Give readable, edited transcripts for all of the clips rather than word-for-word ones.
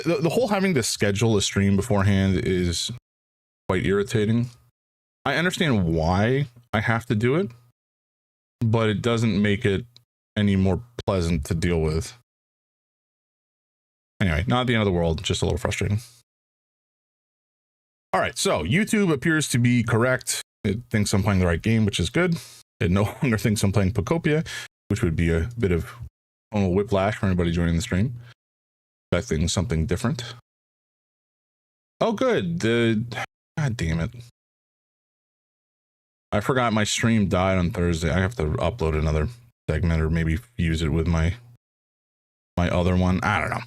The whole having to schedule a stream beforehand is quite irritating. I understand why I have to do it, but it doesn't make it any more pleasant to deal with. Anyway, not the end of the world, just a little frustrating. All right, so YouTube appears to be correct. It thinks I'm playing the right game, which is good. It no longer thinks I'm playing Pocopia, which would be a bit of tonal whiplash for anybody joining the stream. Expecting something different. Oh, good. God damn it. I forgot my stream died on Thursday. I have to upload another segment or maybe fuse it with my other one. I don't know.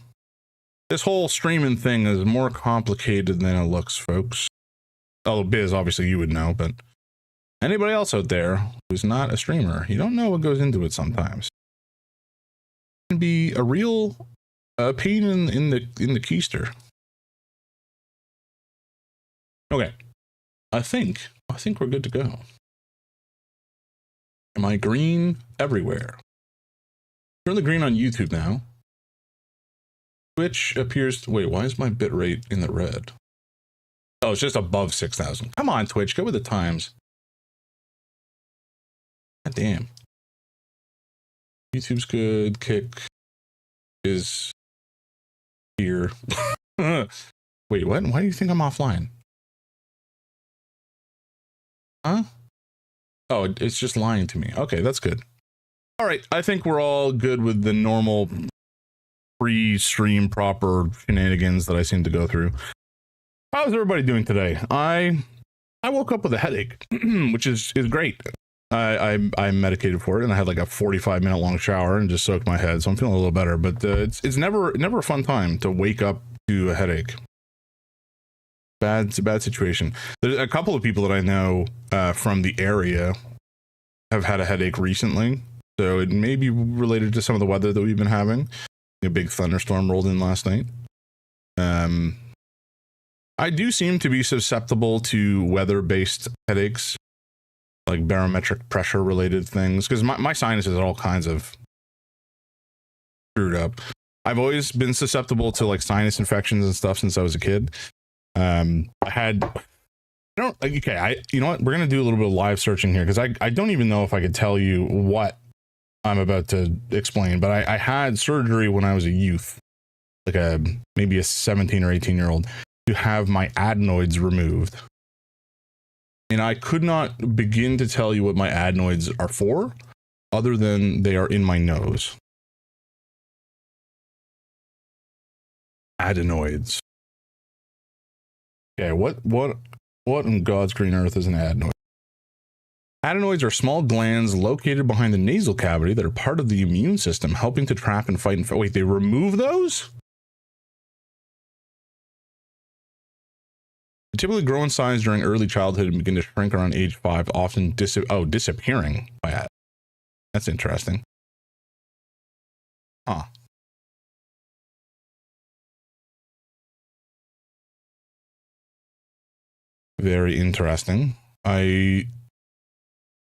This whole streaming thing is more complicated than it looks, folks. Although Biz, obviously you would know, but anybody else out there who's not a streamer, you don't know what goes into it sometimes. It can be a real pain in the keister. Okay, I think we're good to go. Am I green everywhere? Turn the green on YouTube now. Twitch appears to, wait, why is my bitrate in the red? Oh, it's just above 6,000. Come on, Twitch, go with the times. God damn. YouTube's good. Kick is here. Wait, what? Why do you think I'm offline? Huh? Oh, it's just lying to me. Okay, that's good. All right, I think we're all good with the normal pre-stream proper shenanigans that I seem to go through. How's everybody doing today? I woke up with a headache, which is great. I'm medicated for it, and I had like a 45-minute long shower and just soaked my head, so I'm feeling a little better. But it's never a fun time to wake up to a headache. It's a bad situation. There's a couple of people that I know from the area have had a headache recently, so it may be related to some of the weather that we've been having. A big thunderstorm rolled in last night. I do seem to be susceptible to weather-based headaches, like barometric pressure related things, because my sinuses are all kinds of screwed up. I've always been susceptible to like sinus infections and stuff since I was a kid. You know what? We're gonna do a little bit of live searching here because I don't even know if I could tell you what I'm about to explain, but I had surgery when I was a youth, like maybe a 17 or 18-year-old, to have my adenoids removed. And I could not begin to tell you what my adenoids are for, other than they are in my nose. Adenoids. Okay, what in God's green earth is an adenoid? Adenoids are small glands located behind the nasal cavity that are part of the immune system, helping to trap and fight infection. Wait, they remove those? They typically grow in size during early childhood and begin to shrink around age 5, often disappearing by adults. That's interesting. Huh. Very interesting.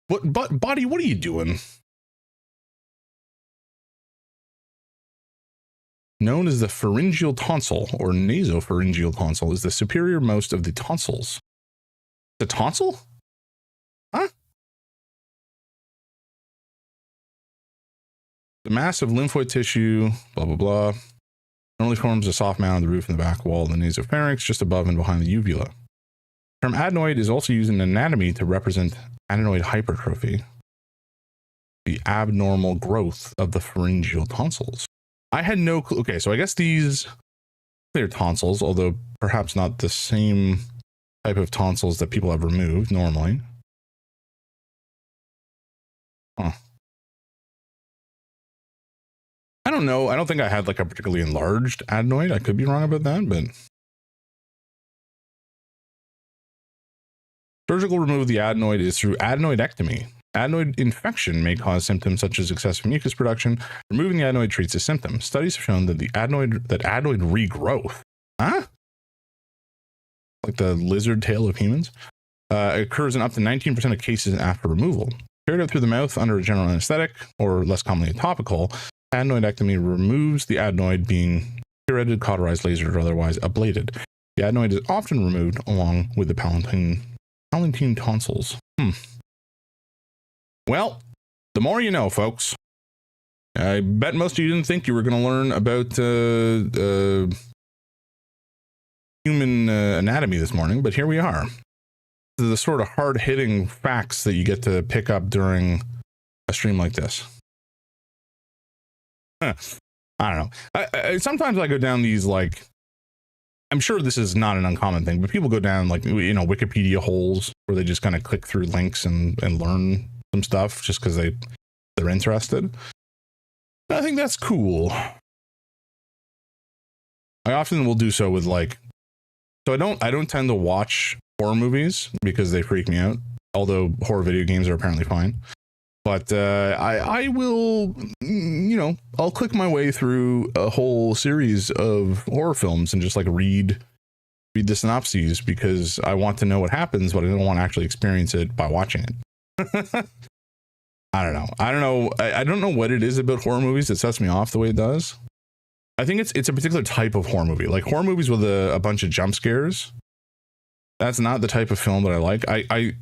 But Buddy, what are you doing? Known as the pharyngeal tonsil or nasopharyngeal tonsil, is the superior most of the tonsils. The tonsil? Huh? The mass of lymphoid tissue, blah, blah, blah, normally forms a soft mound on the roof and the back wall of the nasopharynx, just above and behind the uvula. The term adenoid is also used in anatomy to represent adenoid hypertrophy, the abnormal growth of the pharyngeal tonsils. I had no clue. Okay, so I guess they're tonsils, although perhaps not the same type of tonsils that people have removed normally. Huh. I don't know. I don't think I had like a particularly enlarged adenoid. I could be wrong about that, but surgical removal of the adenoid is through adenoidectomy. Adenoid infection may cause symptoms such as excessive mucus production. Removing the adenoid treats the symptoms. Studies have shown that adenoid regrowth, like the lizard tail of humans, occurs in up to 19% of cases after removal. Carried out through the mouth under a general anesthetic, or less commonly a topical, adenoidectomy removes the adenoid, being Pure-edited, cauterized, lasered, or otherwise ablated. The adenoid is often removed along with the palatine tonsils. Well, the more you know, folks. I bet most of you didn't think you were going to learn about human anatomy this morning, but here we are. The sort of hard-hitting facts that you get to pick up during a stream like this. I don't know. Sometimes I go down these, like, I'm sure this is not an uncommon thing, but people go down, like, you know, Wikipedia holes where they just kind of click through links and learn some stuff just because they're interested. I think that's cool. I often will do so with, like, so I don't tend to watch horror movies because they freak me out, although horror video games are apparently fine. But I will, you know, I'll click my way through a whole series of horror films and just like read the synopses because I want to know what happens, but I don't want to actually experience it by watching it. I don't know. I don't know what it is about horror movies that sets me off the way it does. I think it's a particular type of horror movie, like horror movies with a bunch of jump scares. That's not the type of film that I like. I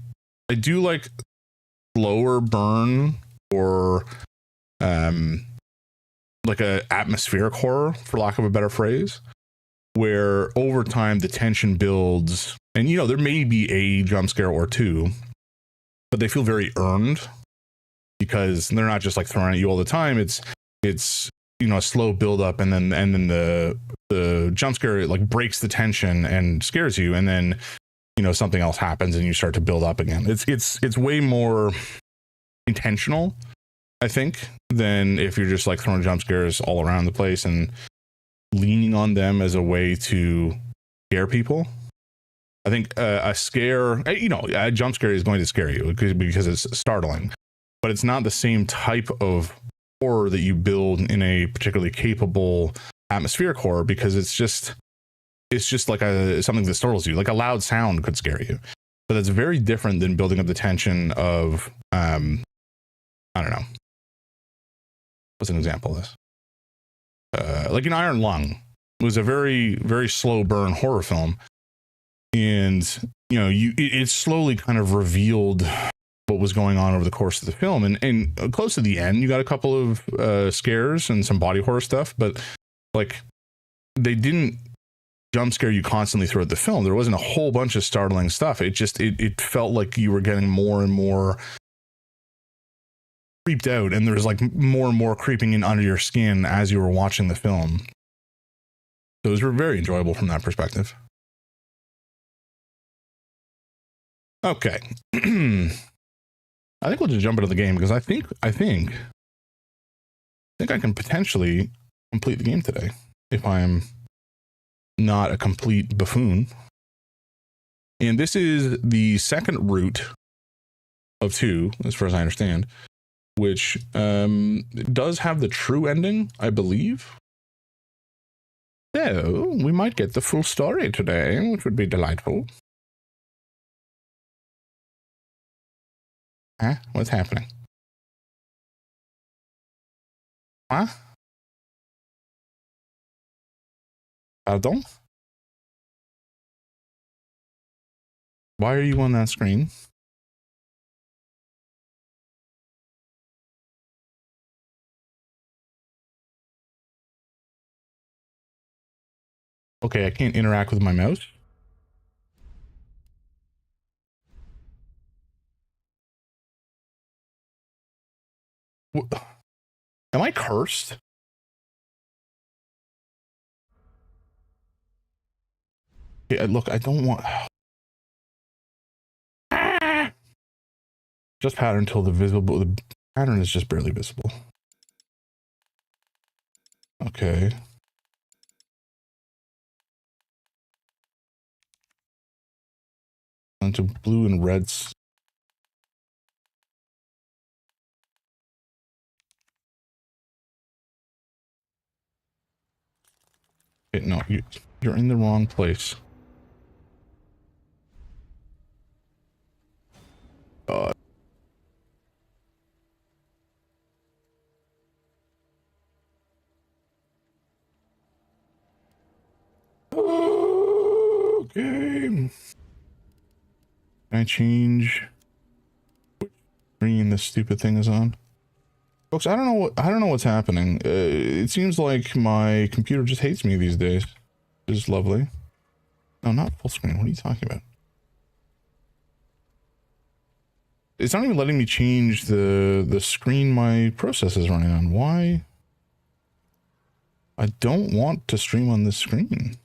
do like slower burn or like a atmospheric horror, for lack of a better phrase, where over time the tension builds, and you know there may be a jump scare or two, but they feel very earned because they're not just like throwing at you all the time. It's you know a slow build up, and then the jump scare like breaks the tension and scares you, and then you know something else happens and you start to build up again. It's way more intentional, I think, than if you're just like throwing jump scares all around the place and leaning on them as a way to scare people. I think a scare, you know, a jump scare is going to scare you because it's startling, but it's not the same type of horror that you build in a particularly capable atmospheric horror, because it's just like something that startles you. Like a loud sound could scare you, but that's very different than building up the tension of I don't know, what's an example of this, like an Iron Lung was a very, very slow burn horror film, and you know it slowly kind of revealed what was going on over the course of the film, and close to the end you got a couple of scares and some body horror stuff, but like they didn't jump scare you constantly throughout the film. There wasn't a whole bunch of startling stuff. It felt like you were getting more and more creeped out, and there was like more and more creeping in under your skin as you were watching the film. Those were very enjoyable from that perspective. Okay. I think we'll just jump into the game because I think I can potentially complete the game today if I'm not a complete buffoon. And this is the second route of two, as far as I understand, which does have the true ending, I believe. So we might get the full story today, which would be delightful. Huh? What's happening? Huh? Pardon? Why are you on that screen? Okay, I can't interact with my mouse. Am I cursed? Okay, look, I don't want... Just pattern until the pattern is just barely visible. Okay. Onto blue and reds. Okay, no, you're in the wrong place. God. Okay. Can I change which screen this stupid thing is on? Folks, I don't know what's happening. It seems like my computer just hates me these days. Which is lovely. No, not full screen. What are you talking about? It's not even letting me change the screen my process is running on. Why? I don't want to stream on this screen.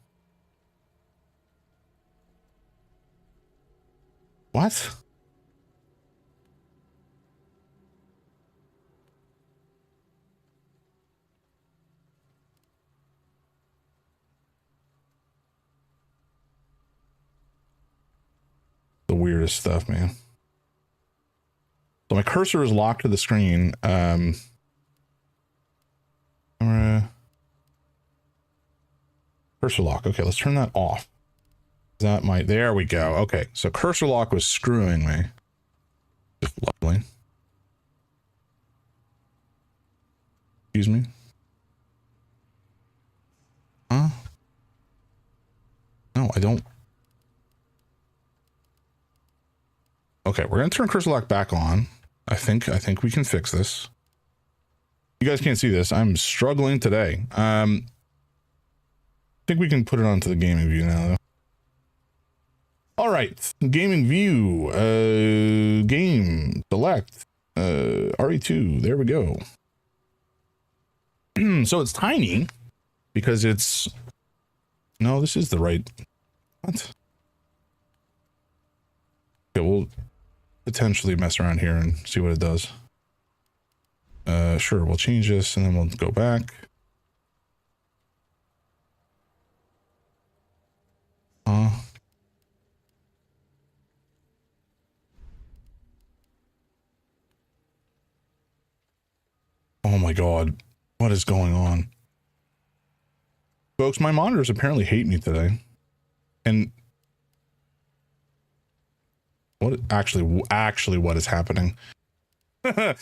What? The weirdest stuff, man. So my cursor is locked to the screen. Camera. Cursor lock. Okay, let's turn that off. That might, there we go. Okay, so cursor lock was screwing me. Just lovely. Excuse me. Huh? No, I don't. Okay, we're gonna turn cursor lock back on. I think we can fix this. You guys can't see this. I'm struggling today. I think we can put it onto the gaming view now, though. All right, gaming view, game, select, RE2, there we go. So it's tiny because it's, no, this is the right, what? Okay, we'll potentially mess around here and see what it does. Sure, we'll change this and then we'll go back. Oh my god, what is going on? Folks, my monitors apparently hate me today. And what actually what is happening? I'm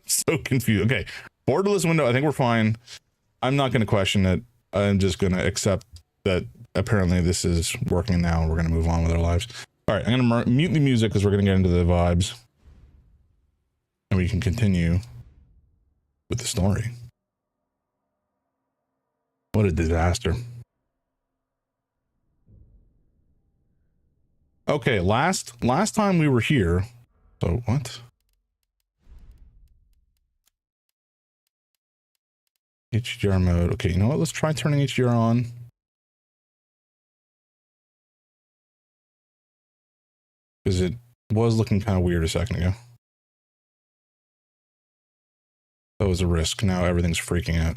so confused. Okay, borderless window, I think we're fine. I'm not going to question it. I'm just going to accept that apparently this is working now and we're going to move on with our lives. All right, I'm going to mute the music because we're going to get into the vibes. And we can continue with the story. What a disaster. Okay, last time we were here. So what? HDR mode. Okay, you know what? Let's try turning HDR on. Because it was looking kind of weird a second ago. That was a risk. Now everything's freaking out.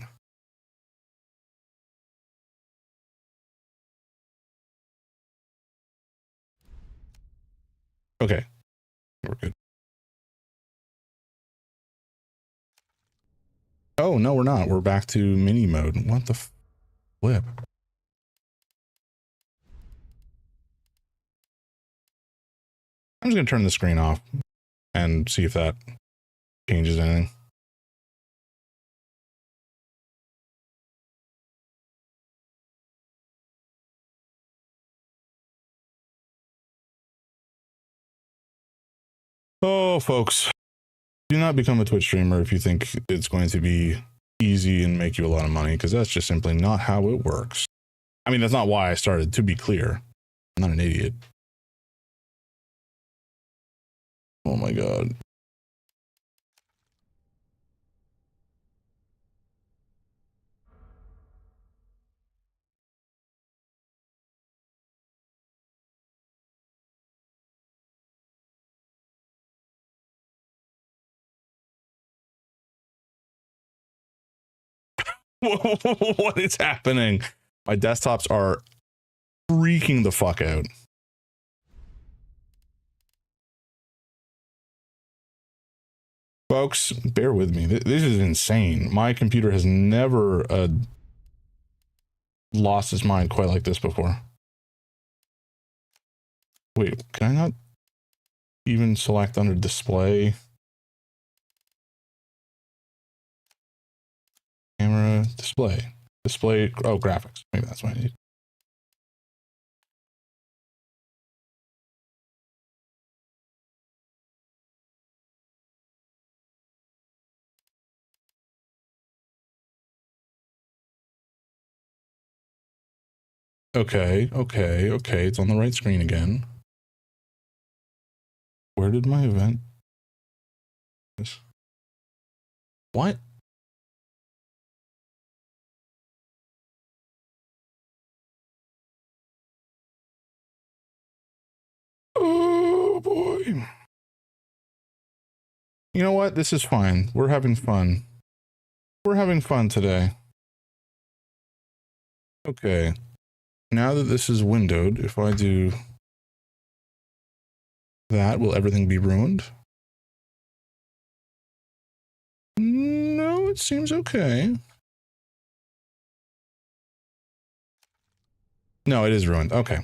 Okay, we're good. Oh, no, we're not. We're back to mini mode. What the flip? I'm just going to turn the screen off and see if that changes anything. Oh, folks, do not become a Twitch streamer if you think it's going to be easy and make you a lot of money, because that's just simply not how it works. I mean, that's not why I started, to be clear. I'm not an idiot. Oh my god. What is happening? My desktops are freaking the fuck out. Folks, bear with me. This is insane. My computer has never lost its mind quite like this before. Wait, can I not even select under display? Camera, display. Display, oh, graphics. Maybe that's what I need. Okay, okay. It's on the right screen again. Where did my event? What? Oh boy. You know what? This is fine. We're having fun. We're having fun today. Okay. Now that this is windowed, if I do that, will everything be ruined? No, it seems okay. No, it is ruined. Okay.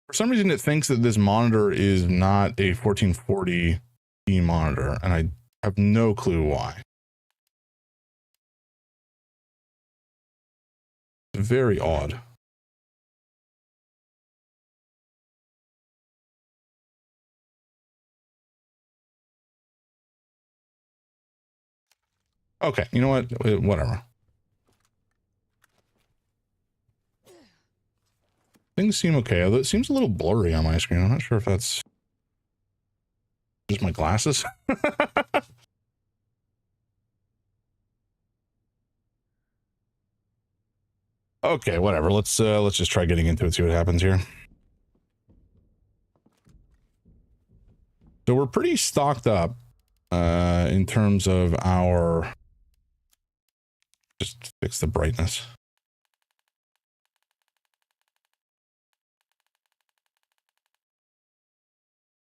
For some reason, it thinks that this monitor is not a 1440p monitor, and I have no clue why. Very odd. Okay, you know what? Whatever. Things seem okay, although it seems a little blurry on my screen. I'm not sure if that's just my glasses. Okay, whatever. Let's just try getting into it, see what happens here. So we're pretty stocked up in terms of our, just fix the brightness.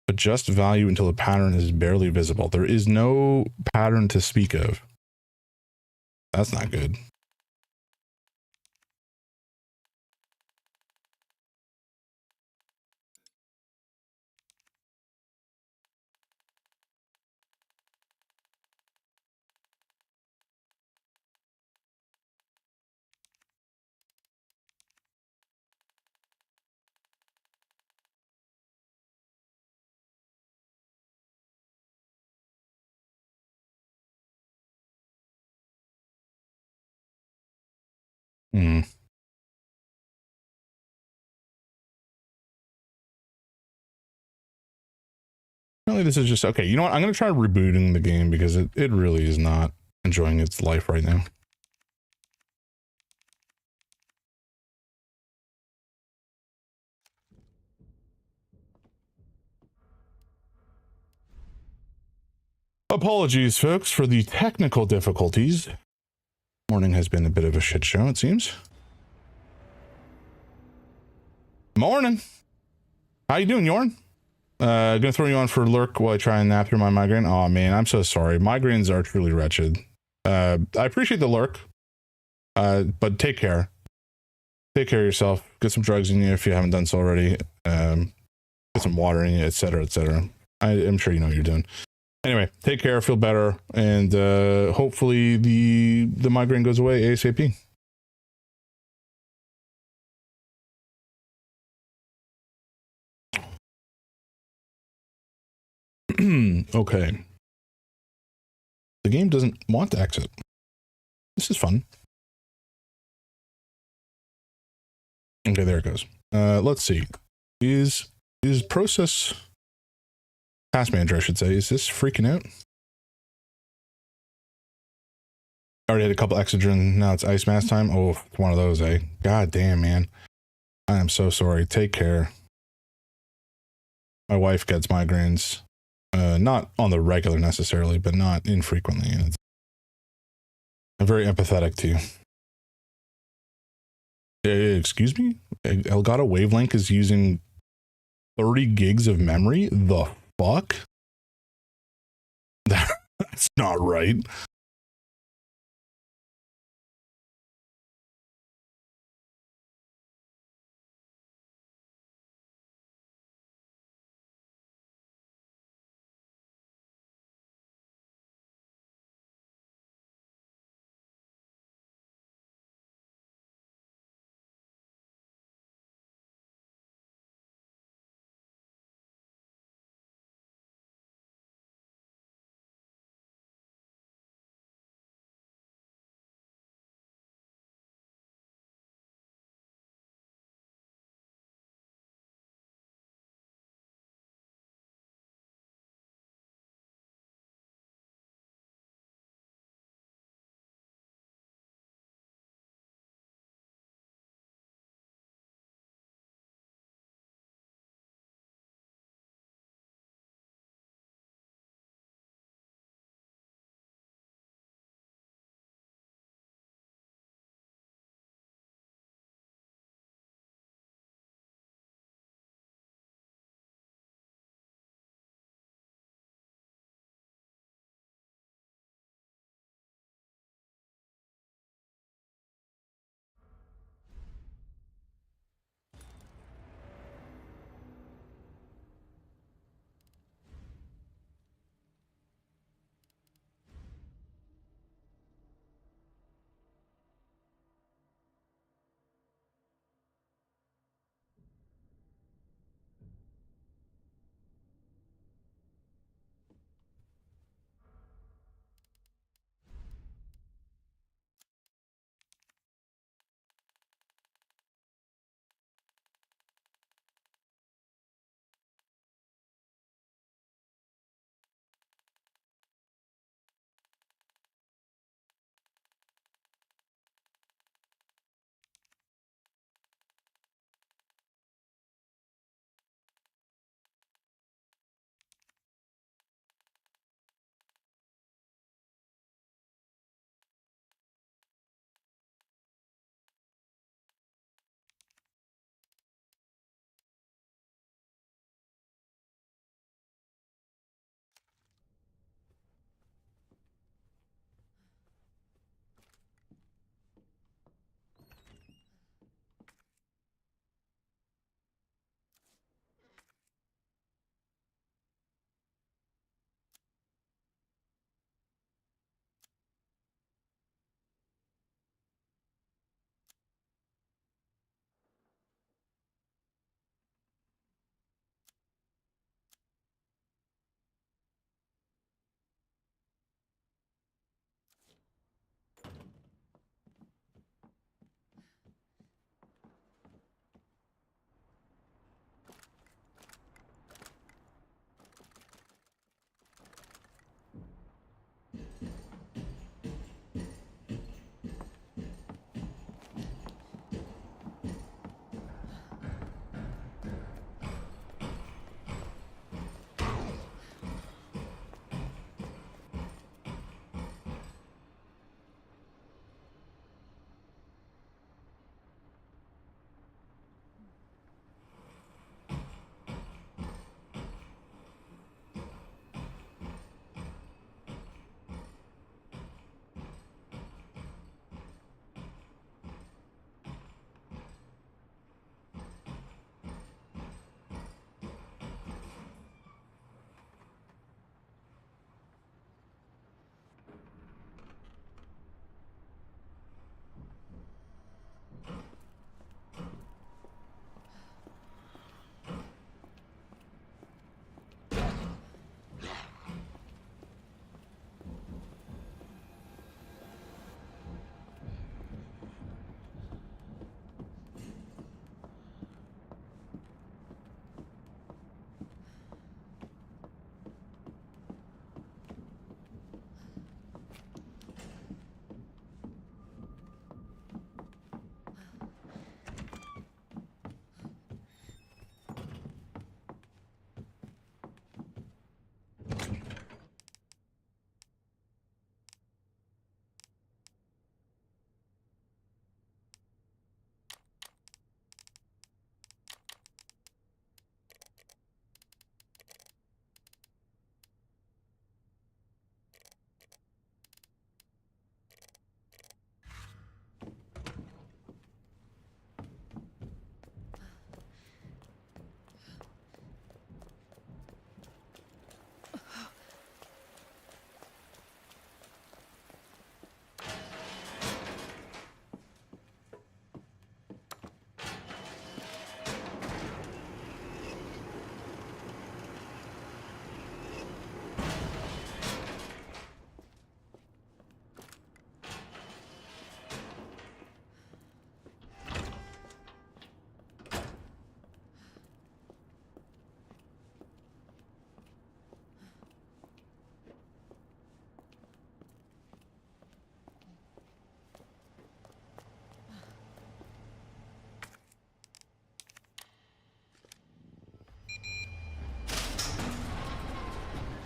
Adjust value until the pattern is barely visible. There is no pattern to speak of. That's not good. Hmm. Apparently this is just, okay, you know what? I'm going to try rebooting the game because it really is not enjoying its life right now. Apologies, folks, for the technical difficulties. Morning has been a bit of a shit show, it seems. Morning. How you doing, Yorn? Gonna throw you on for lurk while I try and nap through my migraine. Oh man, I'm so sorry. Migraines are truly wretched. I appreciate the lurk, but take care. Take care of yourself. Get some drugs in you if you haven't done so already. Get some water in you, etc., etc. I am sure you know what you're doing. Anyway, take care, feel better, and hopefully the migraine goes away ASAP. Okay. The game doesn't want to exit. This is fun. Okay, there it goes. Let's see. Is process task manager, I should say, is this freaking out? I already had a couple Exogen, now it's ice mask time. Oh, it's one of those, eh? God damn, man. I am so sorry. Take care. My wife gets migraines. Not on the regular necessarily, but not infrequently. And I'm very empathetic to you. Excuse me? Elgato Wavelength is using 30 gigs of memory? The fuck? That's not right.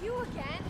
You again?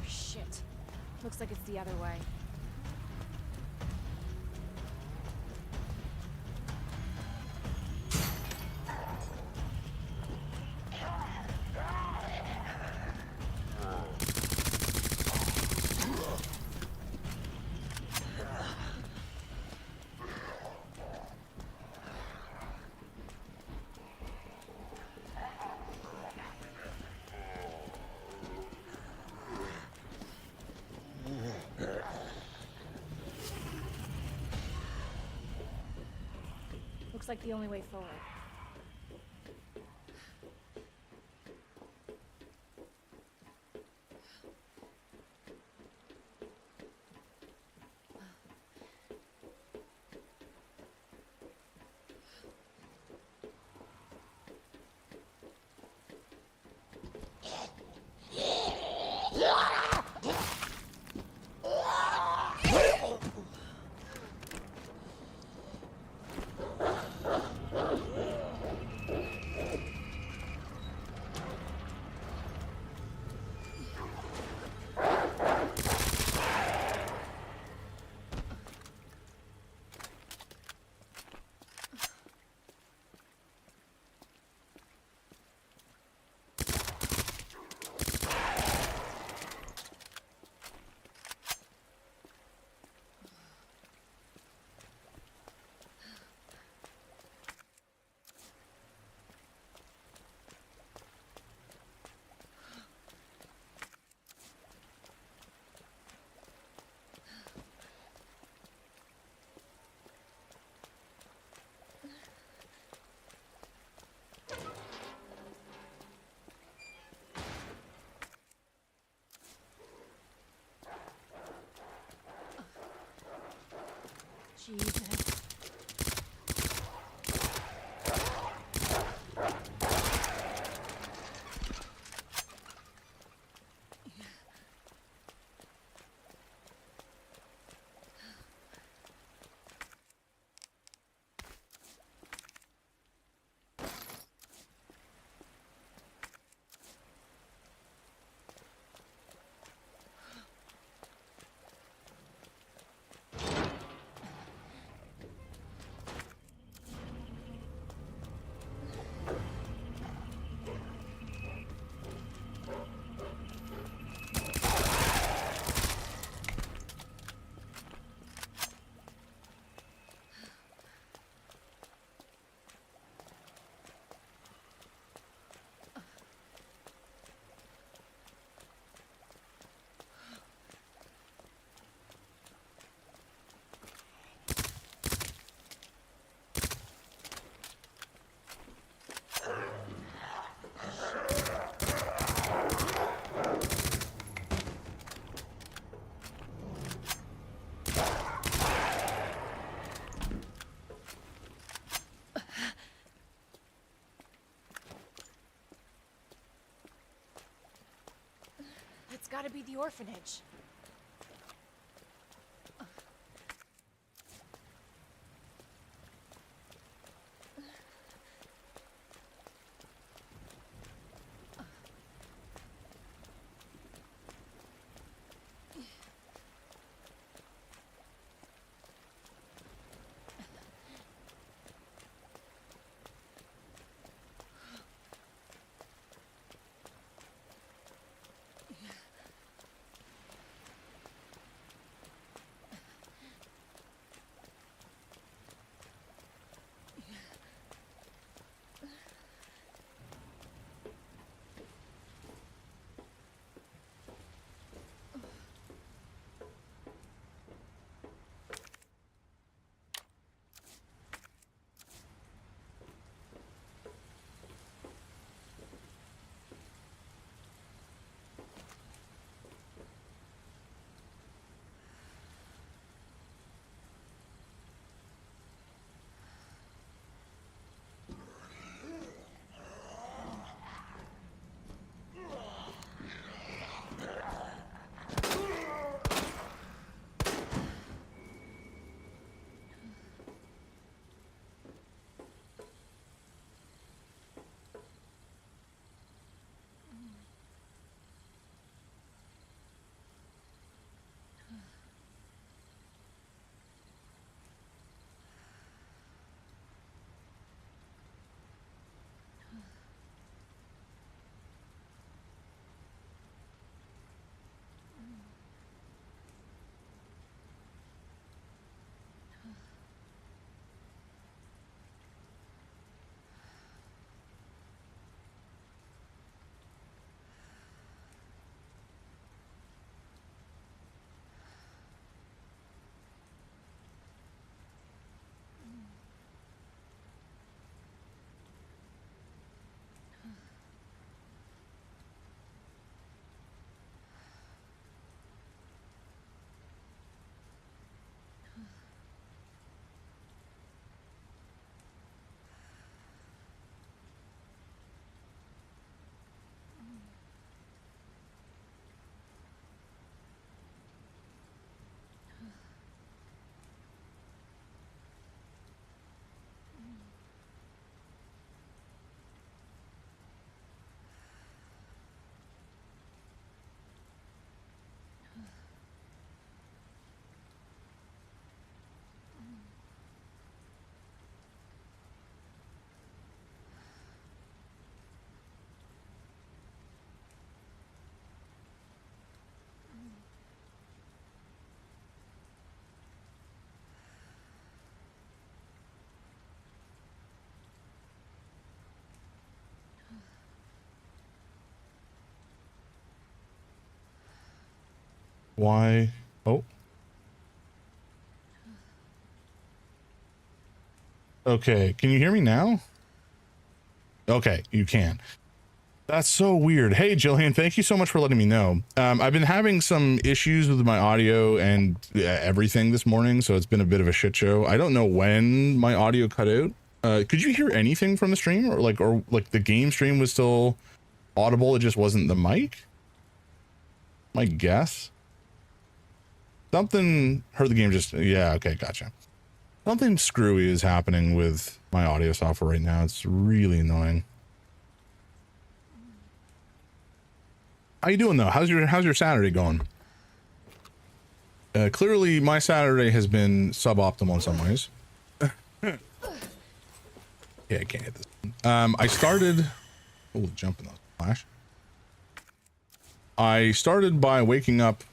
Shit. Looks like it's the other way. Looks like the only way forward. Jesus. It's gotta be the orphanage. Why? Oh. Okay, can you hear me now? Okay, you can. That's so weird. Hey, Jillian, thank you so much for letting me know. I've been having some issues with my audio and everything this morning, so it's been a bit of a shit show. I don't know when my audio cut out. Could you hear anything from the stream, or like the game stream was still audible? It just wasn't the mic. My guess. Something heard the game just. Yeah. Okay. Gotcha. Something screwy is happening with my audio software right now. It's really annoying. How you doing though? How's your Saturday going? Clearly my Saturday has been suboptimal in some ways. Yeah, I can't hit this. I started. Oh, jump in the flash. I started by waking up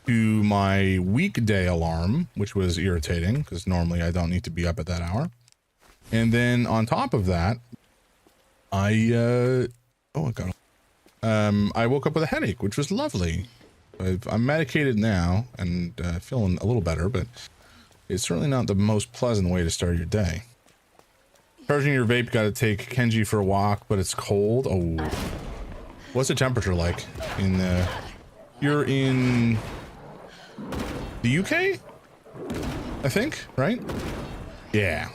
to my weekday alarm, which was irritating because normally I don't need to be up at that hour. And then on top of that, I woke up with a headache, which was lovely. I'm medicated now and feeling a little better, but it's certainly not the most pleasant way to start your day. Charging your vape, got to take Kenji for a walk, but it's cold. Oh, what's the temperature like in you're in the UK, I think, right? Yeah.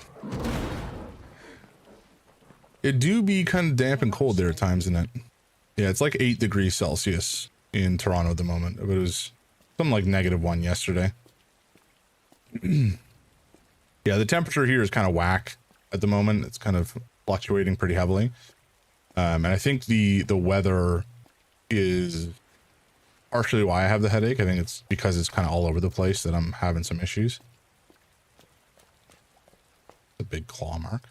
It do be kind of damp and cold there at times, isn't it? Yeah, it's like 8 degrees Celsius in Toronto at the moment, but it was something like -1 yesterday. Yeah, the temperature here is kind of whack at the moment. It's kind of fluctuating pretty heavily. And I think the weather is partially why I have the headache. I think it's because it's kind of all over the place that I'm having some issues. A big claw mark.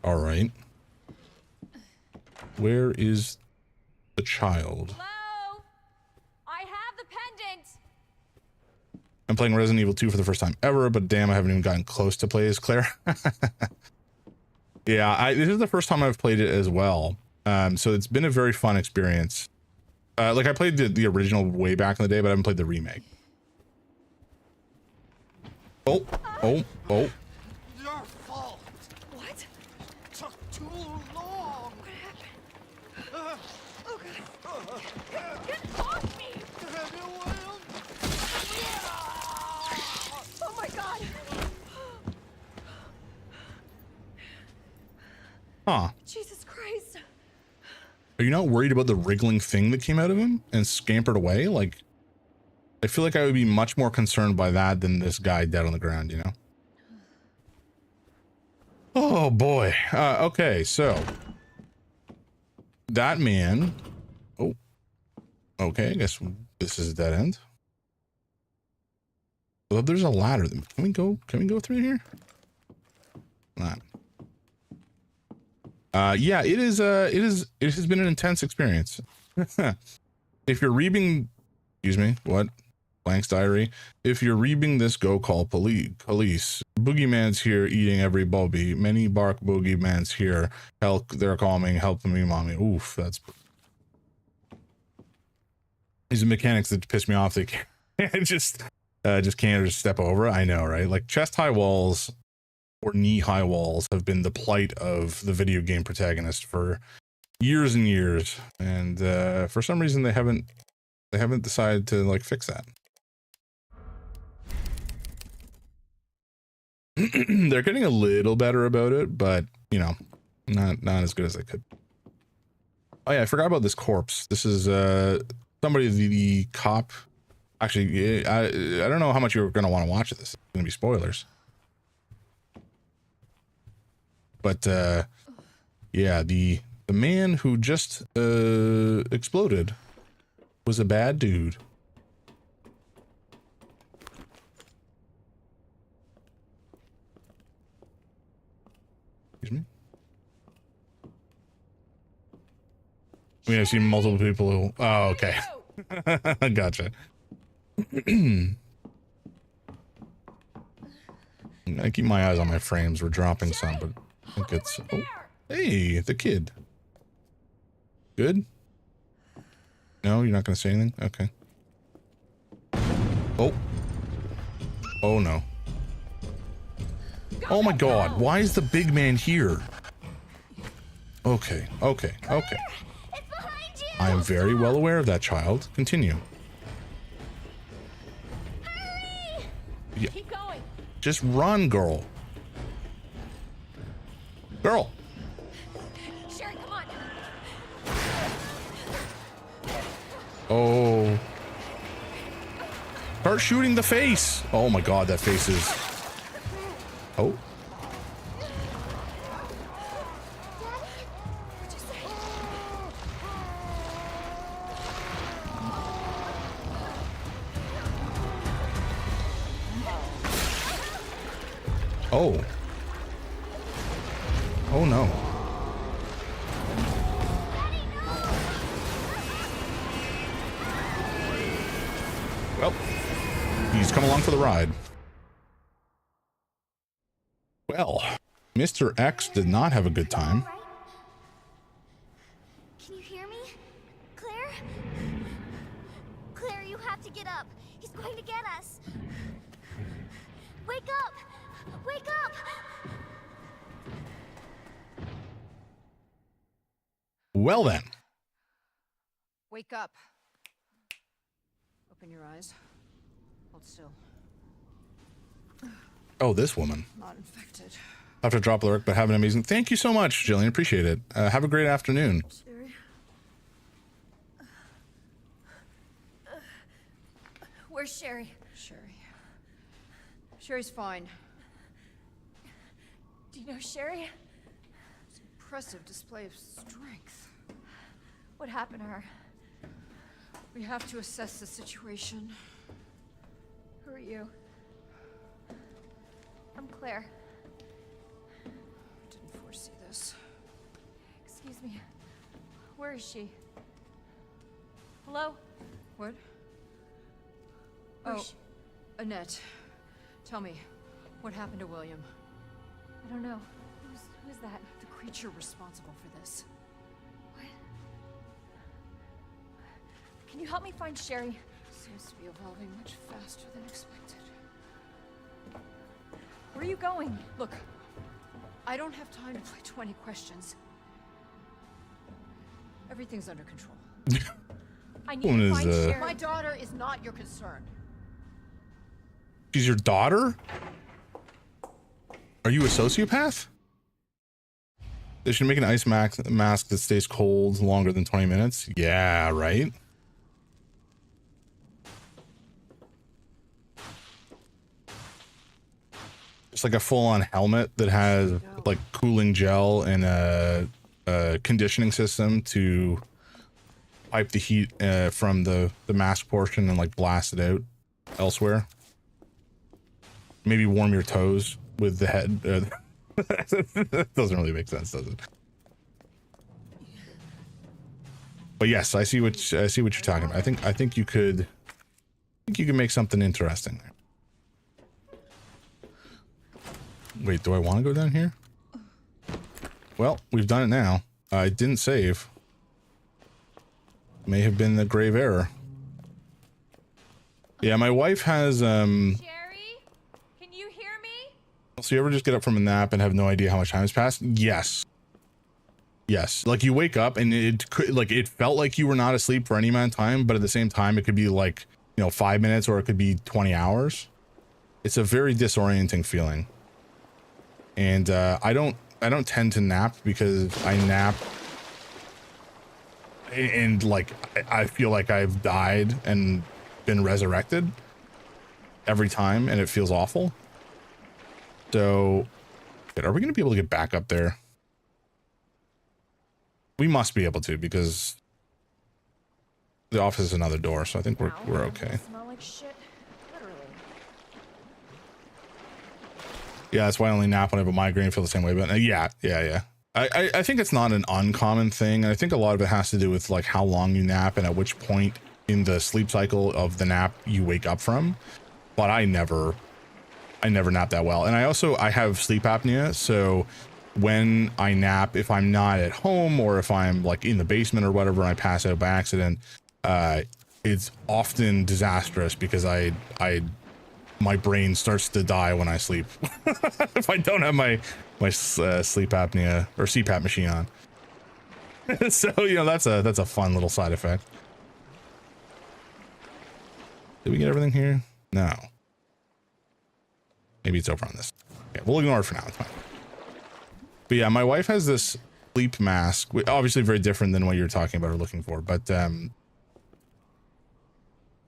All right. Where is the child? Hello? I have the pendant. I'm playing Resident Evil 2 for the first time ever, but damn, I haven't even gotten close to play as Claire. Yeah, this is the first time I've played it as well. So it's been a very fun experience. Like I played the original way back in the day, but I haven't played the remake. Oh. Your fault. What? Took too long. What happened? Oh god. Get off me! Oh my god. Huh. Jesus Christ. Are you not worried about the wriggling thing that came out of him and scampered away? Like, I feel like I would be much more concerned by that than this guy dead on the ground, you know? Oh boy. Okay, so that man. Oh, okay. I guess this is a dead end. Well, there's a ladder. Can we go? Can we go through here? Not. Yeah, it is. It has been an intense experience. If you're reading, excuse me, what? Blank's diary. If you're reading this, go call police. Boogeyman's here eating every bobby. Many bark boogeyman's here. Help, they're calling, help me, mommy. Oof, that's. These are mechanics that piss me off. They can't just can't just step over. I know, right? Like chest high walls or knee high walls have been the plight of the video game protagonist for years and years, and for some reason they haven't decided to like fix that. They're getting a little better about it, but you know, not as good as they could. Oh yeah, I forgot about this corpse. This is somebody, the cop. Actually, I don't know how much you're gonna want to watch this. It's gonna be spoilers. But yeah, the man who just exploded was a bad dude. Excuse me. I mean, I've seen multiple people who. Oh, okay. Gotcha. I keep my eyes on my frames. We're dropping some, but I think it's. Oh, hey, the kid. Good. No, you're not going to say anything? Okay. Oh. Oh, no. Oh, my God. Why is the big man here? Okay. Okay. Okay. It's behind you! I am very well aware of that, child. Continue. Hurry! Yeah. Keep going. Just run, girl. Girl. Sherry, come on. Oh. Start shooting the face. Oh my God, that face is. Oh. Oh. Oh no. Well, he's come along for the ride. Well, Mr. X did not have a good time. Right? Can you hear me? Claire? Claire, you have to get up. He's going to get us. Wake up! Wake up! Well then. Wake up. Open your eyes. Hold still. Oh, this woman. Not infected. Have to drop the work, but have an amazing. Thank you so much, Jillian. Appreciate it. Have a great afternoon. Sherry? Where's Sherry? Sherry. Sherry's fine. Do you know Sherry? It's an impressive display of strength. What happened to her? We have to assess the situation. Who are you? I'm Claire. Didn't foresee this. Excuse me. Where is she? Hello? What? Where's Oh, she? Annette. Tell me, what happened to William? I don't know. Who's that? The creature responsible for this. What? Can you help me find Sherry? Seems to be evolving much faster than expected. Where are you going? Look, I don't have time to play 20 questions. Everything's under control. I need Woman to is, find Sherry. My daughter is not your concern. She's your daughter? Are you a sociopath? They should make an ice mask that stays cold longer than 20 minutes. Yeah, right? It's like a full-on helmet that has like cooling gel and a conditioning system to pipe the heat from the mask portion and like blast it out elsewhere. Maybe warm your toes with the head. That doesn't really make sense, does it? But yes, I see what you're talking about. I think you could make something interesting there. Wait, do I want to go down here? Well, we've done it now. I didn't save. May have been the grave error. Yeah, my wife has Sherry? Can you hear me? So you ever just get up from a nap and have no idea how much time has passed? Yes. Yes. Like you wake up and it could, like, it felt like you were not asleep for any amount of time, but at the same time, it could be like, 5 minutes or it could be 20 hours. It's a very disorienting feeling. And I don't tend to nap because I nap and like I feel like I've died and been resurrected every time, and it feels awful. So, are we going to be able to get back up there? We must be able to, because the office is another door, so I think we're okay. Smell like shit. Literally. Yeah, that's why I only nap when I have a migraine. Feel the same way, but yeah. I think it's not an uncommon thing. I think a lot of it has to do with like how long you nap and at which point in the sleep cycle of the nap you wake up from. But I never nap that well, and I have sleep apnea, so when I nap, if I'm not at home or if I'm like in the basement or whatever and I pass out by accident, it's often disastrous because my brain starts to die when I sleep. If I don't have my sleep apnea or CPAP machine on. So, you know, that's a fun little side effect. Did we get everything here? No. Maybe it's over on this. Okay, we'll ignore it for now. It's fine. But yeah, my wife has this sleep mask, obviously very different than what you're talking about or looking for, but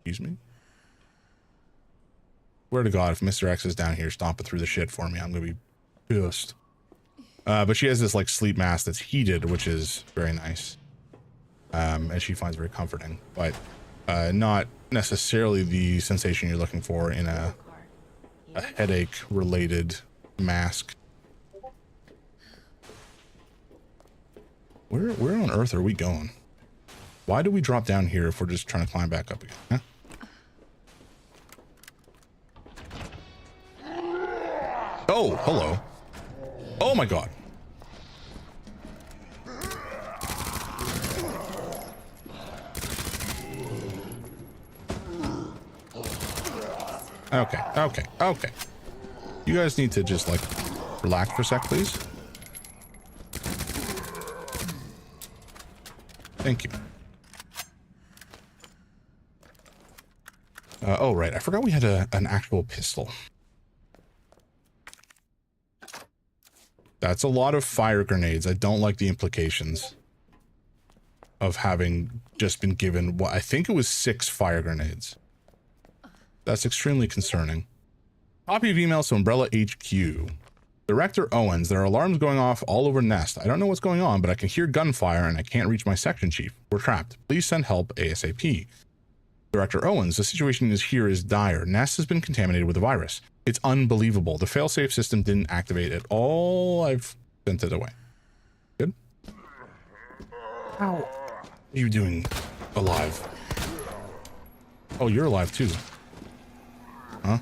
excuse me. Swear to God, if Mr. X is down here stomping through the shit for me, I'm gonna be pissed. But she has this like sleep mask that's heated, which is very nice, and she finds very comforting, but not necessarily the sensation you're looking for in a headache related mask. Where on earth are we going? Why do we drop down here if we're just trying to climb back up again? Huh? Oh, hello. Oh my God. Okay. You guys need to just like relax for a sec, please. Thank you. Oh, right. I forgot we had an actual pistol. That's a lot of fire grenades. I don't like the implications of having just been given what I think it was 6 fire grenades. That's extremely concerning. Copy of emails to Umbrella HQ. Director Owens, there are alarms going off all over Nest. I don't know what's going on, but I can hear gunfire and I can't reach my section chief. We're trapped. Please send help ASAP. Director Owens, the situation is dire. Nest has been contaminated with a virus. It's unbelievable. The failsafe system didn't activate at all. I've sent it away. Good. How are you doing alive? Oh, you're alive too. Huh?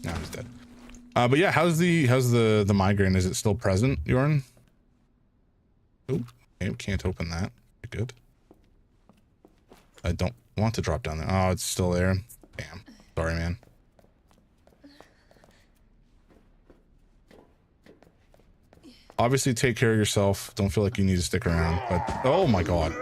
Now he's dead. But yeah, how's the migraine? Is it still present, Jorn? Oh, okay, can't open that. Good. I don't want to drop down there. Oh, it's still there. Damn. Sorry, man. Obviously, take care of yourself. Don't feel like you need to stick around. But oh my God.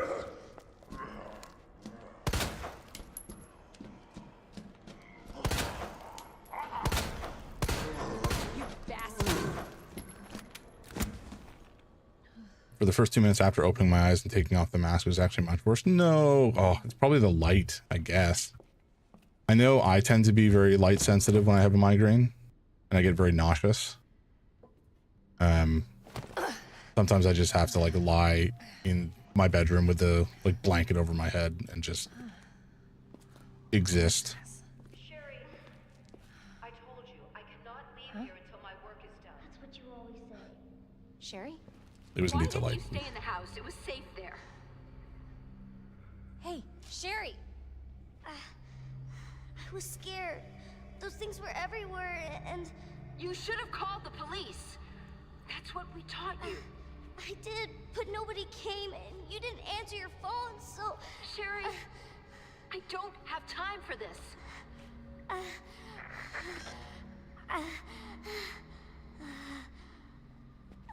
For the first 2 minutes after opening my eyes and taking off the mask was actually much worse. No. Oh, it's probably the light, I guess. I know I tend to be very light sensitive when I have a migraine and I get very nauseous. Sometimes I just have to like lie in my bedroom with the like blanket over my head and just exist. Sherry, I told you I cannot leave here until my work is done. That's what you always say. Sherry? It was Why neat to didn't light. you stay in the house? It was safe there. Hey, Sherry! I was scared. Those things were everywhere, and You should have called the police. That's what we taught you. I did, but nobody came, and you didn't answer your phone, so... Sherry, I don't have time for this.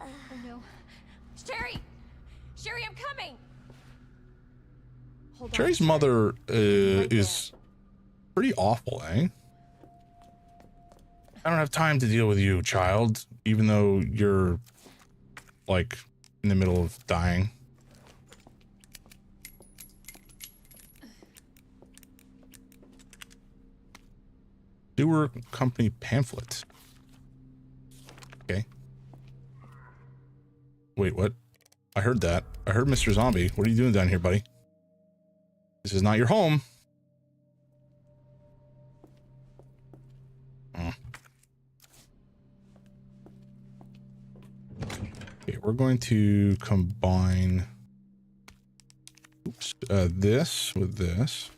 Oh no. Sherry! Sherry, I'm coming! Hold on. Sherry's mother is pretty awful, eh? I don't have time to deal with you, child, even though you're like in the middle of dying. Sewer company pamphlet. Okay. Wait, what? I heard that. I heard Mr. Zombie. What are you doing down here, buddy? This is not your home. Okay, we're going to combine this with this.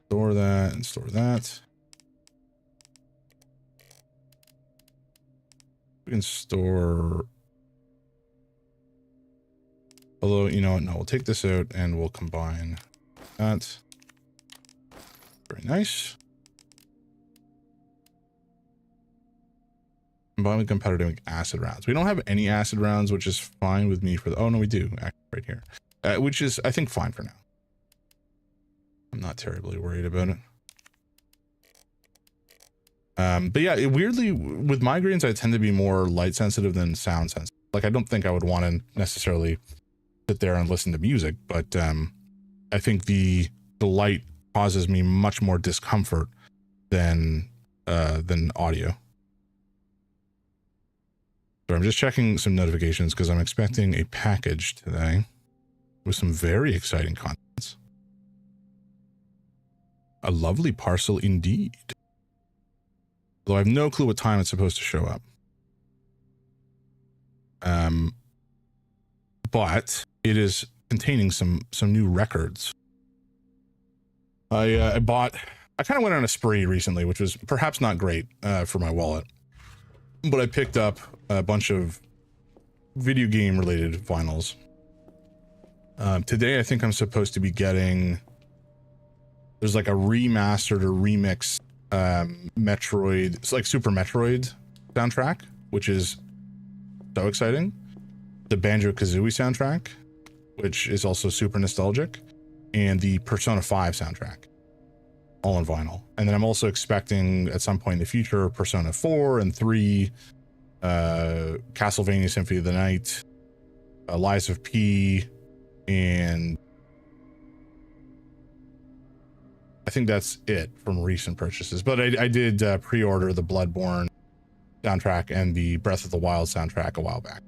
Store that and store that. We can store Although, you know what? No, we'll take this out and we'll combine that. Very nice. Combine with gunpowder to make acid rounds. We don't have any acid rounds, which is fine with me for the... Oh, no, we do. Actually, right here. Which is, I think, fine for now. I'm not terribly worried about it. But yeah, weirdly, with migraines, I tend to be more light sensitive than sound sensitive. Like, I don't think I would want to necessarily sit there and listen to music, but I think the light causes me much more discomfort than audio. So I'm just checking some notifications because I'm expecting a package today with some very exciting contents. A lovely parcel indeed. Although I have no clue what time it's supposed to show up. But it is containing some new records. I kind of went on a spree recently, which was perhaps not great for my wallet. But I picked up a bunch of video game related vinyls. Today I think I'm supposed to be getting... There's like a remastered or remix Metroid, it's like Super Metroid soundtrack, which is so exciting. The Banjo-Kazooie soundtrack, which is also super nostalgic, and the Persona 5 soundtrack, all on vinyl. And then I'm also expecting at some point in the future Persona 4 and 3, Castlevania Symphony of the Night, Lies of P, and I think that's it from recent purchases. But I did pre-order the Bloodborne soundtrack and the Breath of the Wild soundtrack a while back.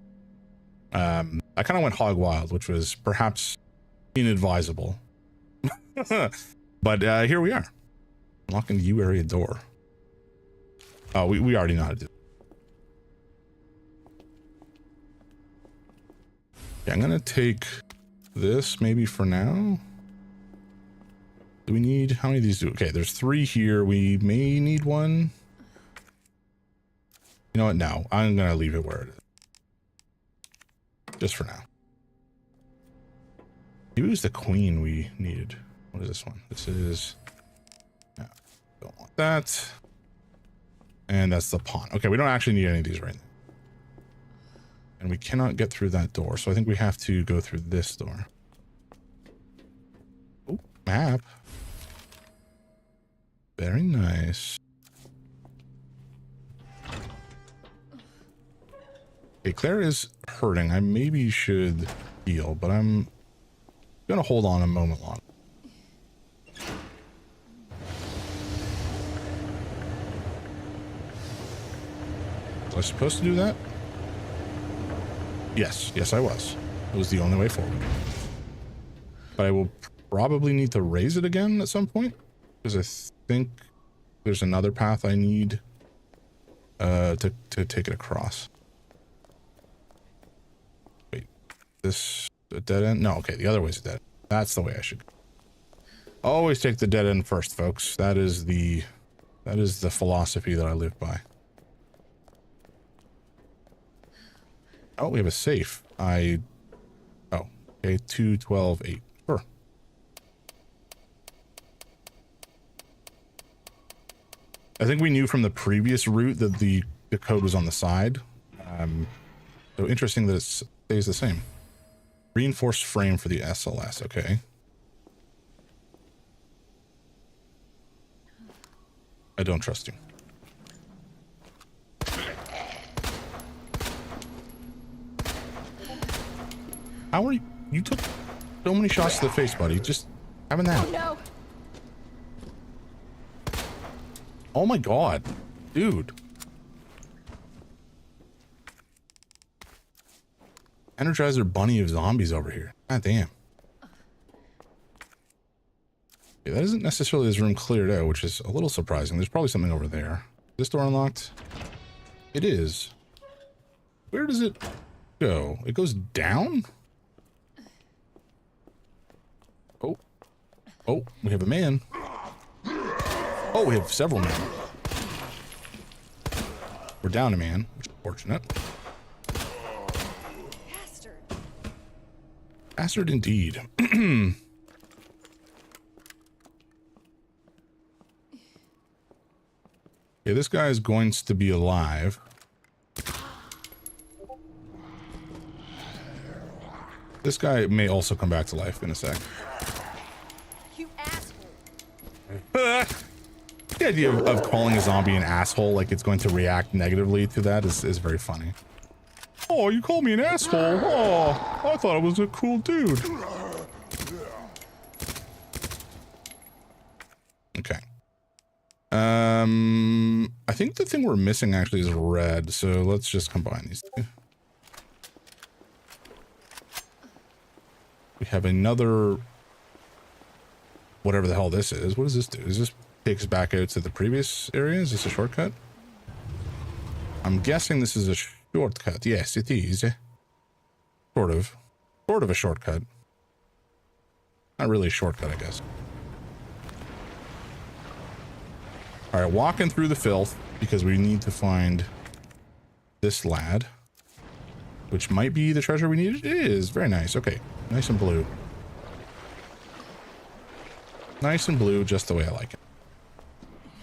I kind of went hog wild, which was perhaps inadvisable. But here we are. Unlocking the U area door. Oh, we already know how to do it. Yeah, I'm gonna take this maybe for now. Do we need, how many of these do? Okay, there's 3 here. We may need 1. You know what? No, I'm gonna leave it where it is. Just for now. Maybe it was the queen we needed. What is this one? This is... No, don't want that. And that's the pawn. Okay, we don't actually need any of these right now. And we cannot get through that door, so I think we have to go through this door. Oh, map. Very nice. Okay, Claire is hurting. I maybe should heal, but I'm gonna hold on a moment longer. Was I supposed to do that? Yes, I was. It was the only way forward. But I will probably need to raise it again at some point, because I think there's another path I need to take it across. Wait, this a dead end? No, okay, the other way's a dead end. That's the way I should go. Always take the dead end first, folks. That is the philosophy that I live by. Oh, we have a safe. Oh, okay, 2, 12, 8. Sure. I think we knew from the previous route that the code was on the side. So interesting that it stays the same. Reinforced frame for the SLS, okay. I don't trust you. How are you? You took so many shots to the face, buddy. Just having that. Oh no. Oh my god. Dude. Energizer bunny of zombies over here. God damn. Okay, that isn't necessarily this room cleared out, which is a little surprising. There's probably something over there. Is this door unlocked? It is. Where does it go? It goes down? Oh, we have a man. Oh, we have several men. We're down a man, which is fortunate. Bastard. Bastard indeed. Yeah, this guy is going to be alive. This guy may also come back to life in a sec. You asshole. The idea of calling a zombie an asshole, like it's going to react negatively to that, is very funny. Oh, you called me an asshole? Oh, I thought I was a cool dude. Okay. I think the thing we're missing actually is red, so let's just combine these two. We have another, whatever the hell this is. What does this do? Does this take us back out to the previous area? Is this a shortcut? I'm guessing this is a shortcut. Yes, it is. Sort of a shortcut. Not really a shortcut, I guess. All right, walking through the filth because we need to find this lad, which might be the treasure we need. It is very nice. Okay, nice and blue. Nice and blue, just the way I like it.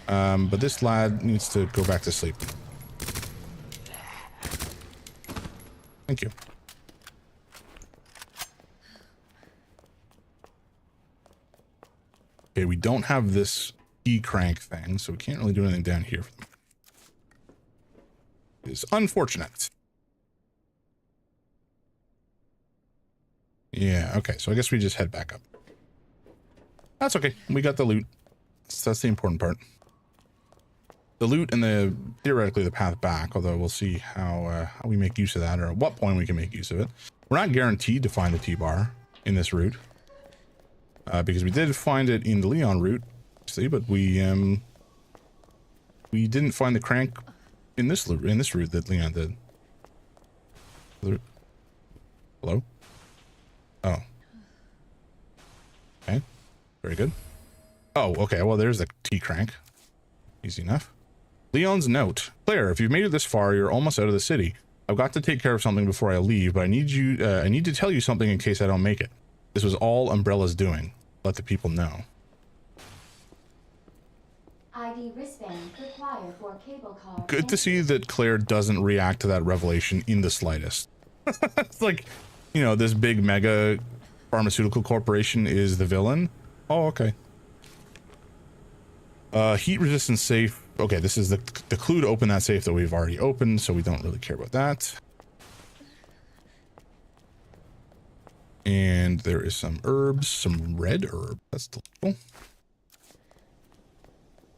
But this lad needs to go back to sleep. Thank you. Okay, we don't have this key crank thing, so we can't really do anything down here. It's unfortunate. Yeah, okay, so I guess we just head back up. That's okay. We got the loot. That's the important part. The loot and theoretically the path back, although we'll see how we make use of that, or at what point we can make use of it. We're not guaranteed to find the T-bar in this route, because we did find it in the Leon route, see, but we didn't find the crank in this route that Leon did. Hello? Oh. Okay. Very good. Oh, okay. Well, there's the T-crank. Easy enough. Leon's note. Claire, if you've made it this far, you're almost out of the city. I've got to take care of something before I leave, but I need to tell you something in case I don't make it. This was all Umbrella's doing. Let the people know. ID wristband required for cable car. Good to see that Claire doesn't react to that revelation in the slightest. It's like, you know, this big mega pharmaceutical corporation is the villain. Oh, okay. Heat resistant safe. Okay, this is the clue to open that safe that we've already opened, so we don't really care about that. And there is some herbs, some red herb. That's delightful.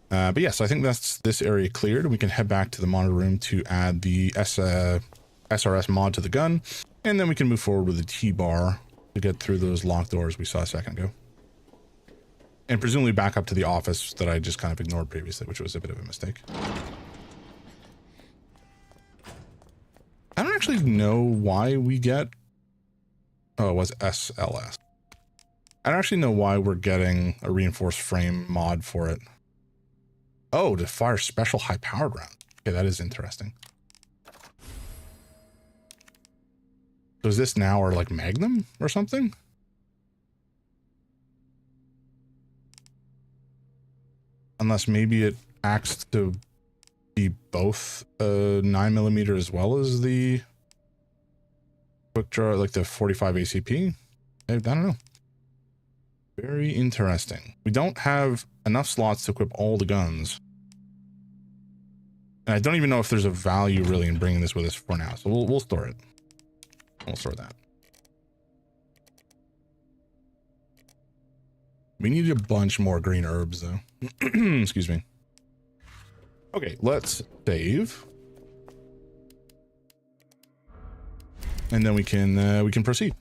But yes, I think that's this area cleared. We can head back to the monitor room to add the SRS mod to the gun, and then we can move forward with the T-bar to get through those locked doors we saw a second ago. And presumably back up to the office that I just kind of ignored previously, which was a bit of a mistake. I don't actually know why we get... Oh, it was SLS. I don't actually know why we're getting a reinforced frame mod for it. Oh, to fire special high-powered rounds. Okay, that is interesting. So is this now our, like, Magnum or something? Unless maybe it acts to be both 9mm as well as the quick draw, like the 45 ACP. I don't know. Very interesting. We don't have enough slots to equip all the guns. And I don't even know if there's a value really in bringing this with us for now. So we'll store it. We'll store that. We need a bunch more green herbs though. Excuse me. Okay, let's save. And then we can proceed.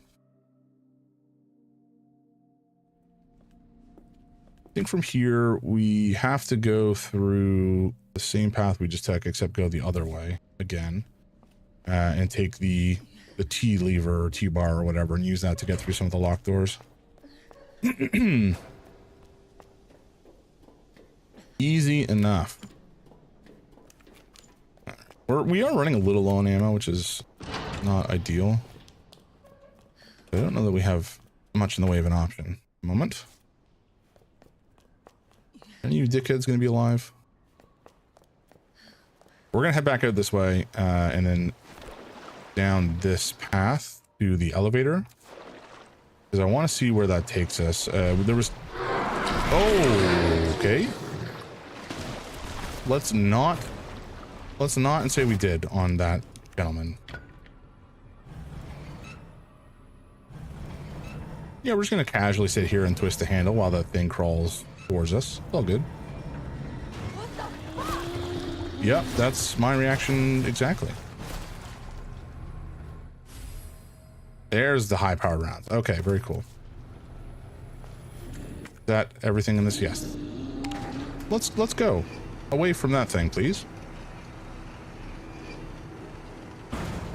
I think from here we have to go through the same path we just took, except go the other way again, and take the T lever or T bar or whatever, and use that to get through some of the locked doors. Easy enough. We are running a little low on ammo, which is not ideal. I don't know that we have much in the way of an option. Moment. Are any of you dickheads going to be alive? We're going to head back out this way, and then down this path to the elevator. Because I want to see where that takes us. There was... Oh, okay. Let's not and say we did on that gentleman. Yeah, we're just going to casually sit here and twist the handle while that thing crawls towards us. It's all good. Yep, that's my reaction exactly. There's the high-powered rounds. Okay, very cool. Is that everything in this? Yes. Let's go away from that thing, please.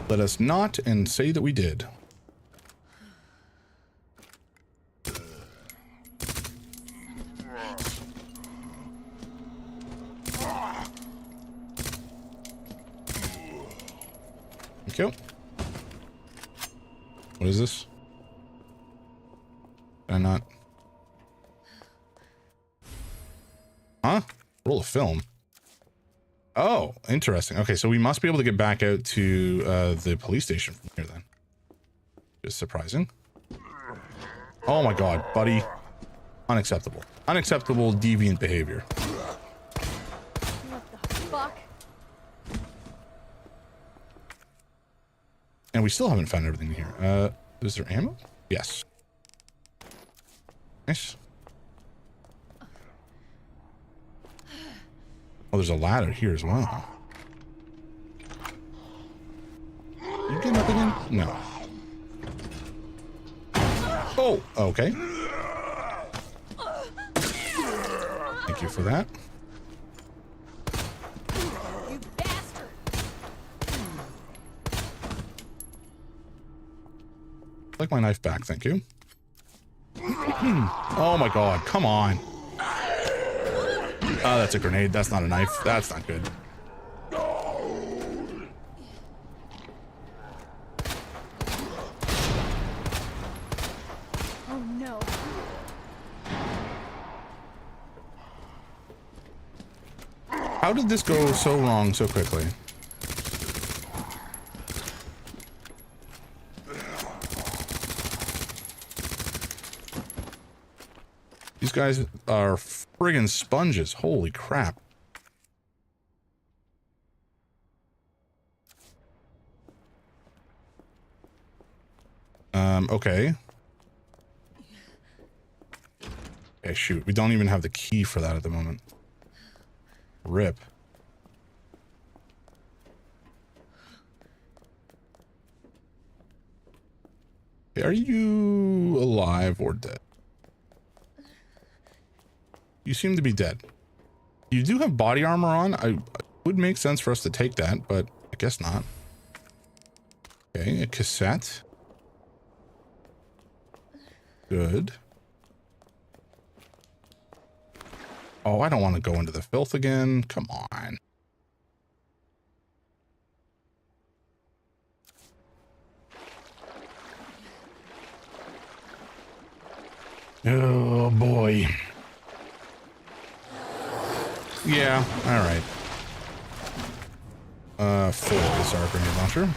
Let us not and say that we did. Thank you. What is this? Can I not? Huh? Roll a film. Oh, interesting. Okay, so we must be able to get back out to the police station from here then. Just surprising. Oh my god, buddy. Unacceptable. Unacceptable deviant behavior. What the fuck? And we still haven't found everything here. Is there ammo? Yes. Nice. Oh, there's a ladder here as well. You getting up again? No. Oh, okay. Thank you for that. You bastard! I'd like my knife back, thank you. Oh my god, come on. Oh, that's a grenade. That's not a knife. That's not good. Oh no. How did this go so wrong so quickly? These guys are friggin' sponges. Holy crap. Okay. Okay, shoot. We don't even have the key for that at the moment. Rip. Okay, are you alive or dead? You seem to be dead. You do have body armor on. It would make sense for us to take that, but I guess not. Okay, a cassette. Good. Oh, I don't want to go into the filth again. Come on. Oh, boy. Yeah, all right. Full is our grenade launcher.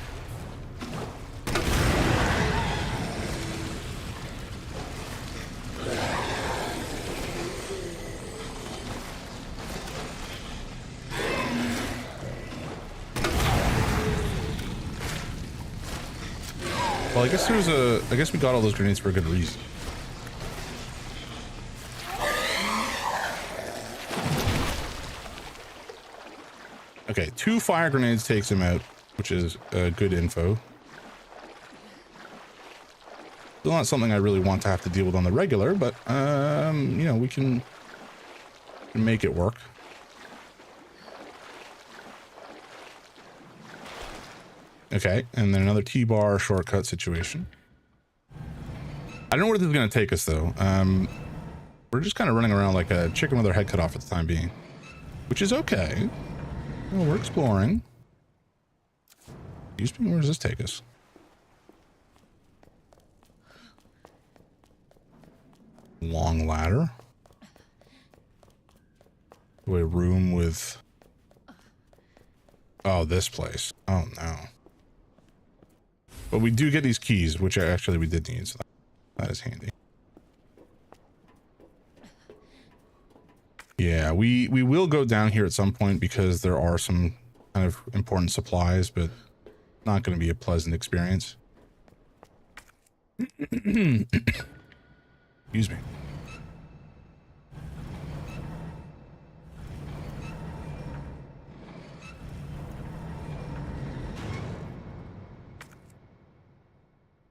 Well, I guess we got all those grenades for a good reason. Okay, 2 fire grenades takes him out, which is good info. Still not something I really want to have to deal with on the regular, but you know, we can make it work. Okay, and then another T-bar shortcut situation. I don't know where this is going to take us though. We're just kind of running around like a chicken with our head cut off at the time being, which is okay. Well, we're exploring. Excuse me, where does this take us? Long ladder. To a room with... Oh, this place. Oh, no. But we do get these keys, which actually we did need, so that is handy. Yeah, we will go down here at some point because there are some kind of important supplies, but not going to be a pleasant experience. Excuse me.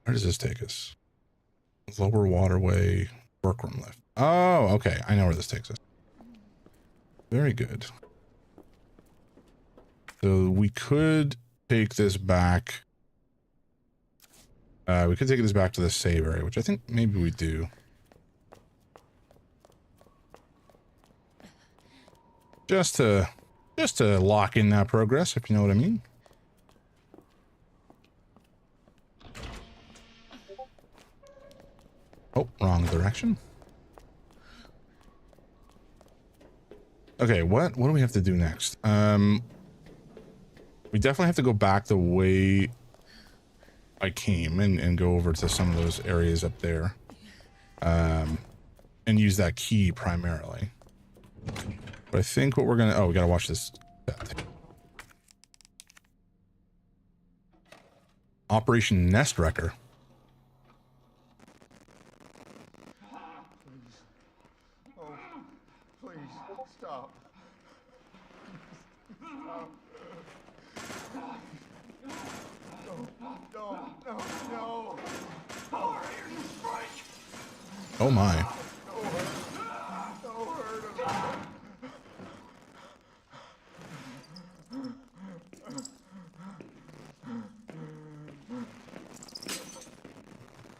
Where does this take us? Lower waterway, workroom lift. Oh, okay. I know where this takes us. Very good. So we could take this back. We could take this back to the save area, which I think maybe we do. Just to lock in that progress, if you know what I mean. Oh, wrong direction. Okay, what do we have to do next? We definitely have to go back the way I came and go over to some of those areas up there. And use that key primarily. But I think what we're gonna... Oh, we gotta watch this. Operation Nest Wrecker. Oh my.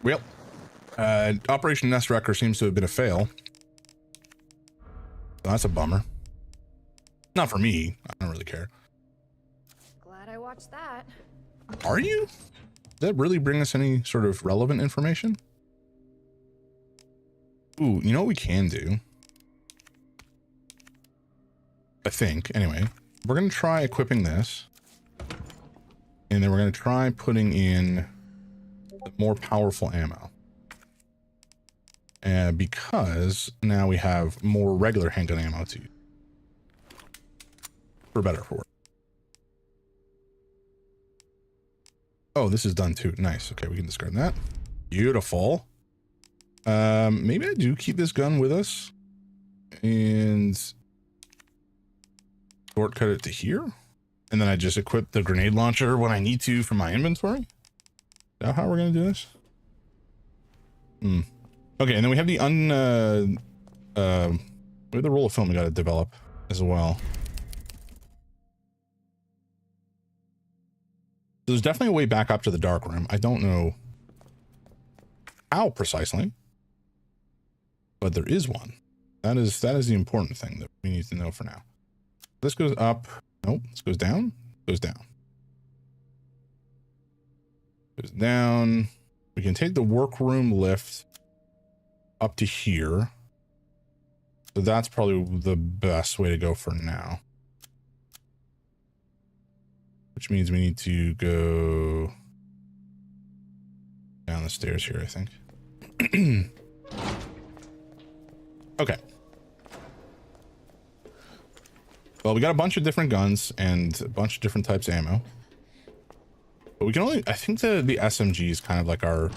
Well, Operation Nest Wrecker seems to have been a fail. So that's a bummer. Not for me. I don't really care. Glad I watched that. Are you? Does that really bring us any sort of relevant information? Ooh, you know what we can do? I think, anyway. We're going to try equipping this. And then we're going to try putting in more powerful ammo. Because now we have more regular handgun ammo to use. For better or for worse. Oh, this is done too. Nice. Okay, we can discard that. Beautiful. Maybe I do keep this gun with us and shortcut it to here, and then I just equip the grenade launcher when I need to from my inventory. Is that how we're gonna do this? Okay, and then we have the we have the roll of film we got to develop as well. There's definitely a way back up to the dark room. I don't know how precisely, but there is one. That is the important thing that we need to know for now. This goes up. Nope. This goes down. Goes down. Goes down. We can take the workroom lift up to here. So that's probably the best way to go for now. Which means we need to go down the stairs here, I think. Okay. Well, we got a bunch of different guns and a bunch of different types of ammo. But we can only... I think the SMG is kind of like our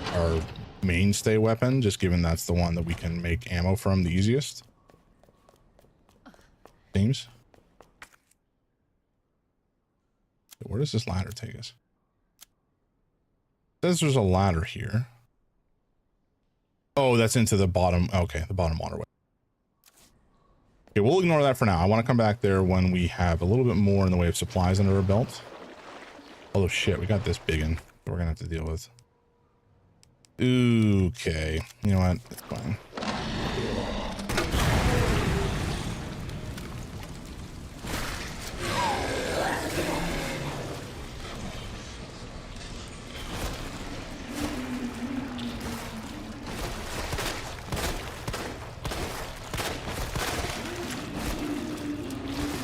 mainstay weapon, just given that's the one that we can make ammo from the easiest. Seems. Where does this ladder take us? It says there's a ladder here. Oh, that's into the bottom. Okay, the bottom waterway. Okay, we'll ignore that for now. I want to come back there when we have a little bit more in the way of supplies under our belt. Oh shit, we got this big one we're gonna have to deal with. Okay, you know what? It's fine.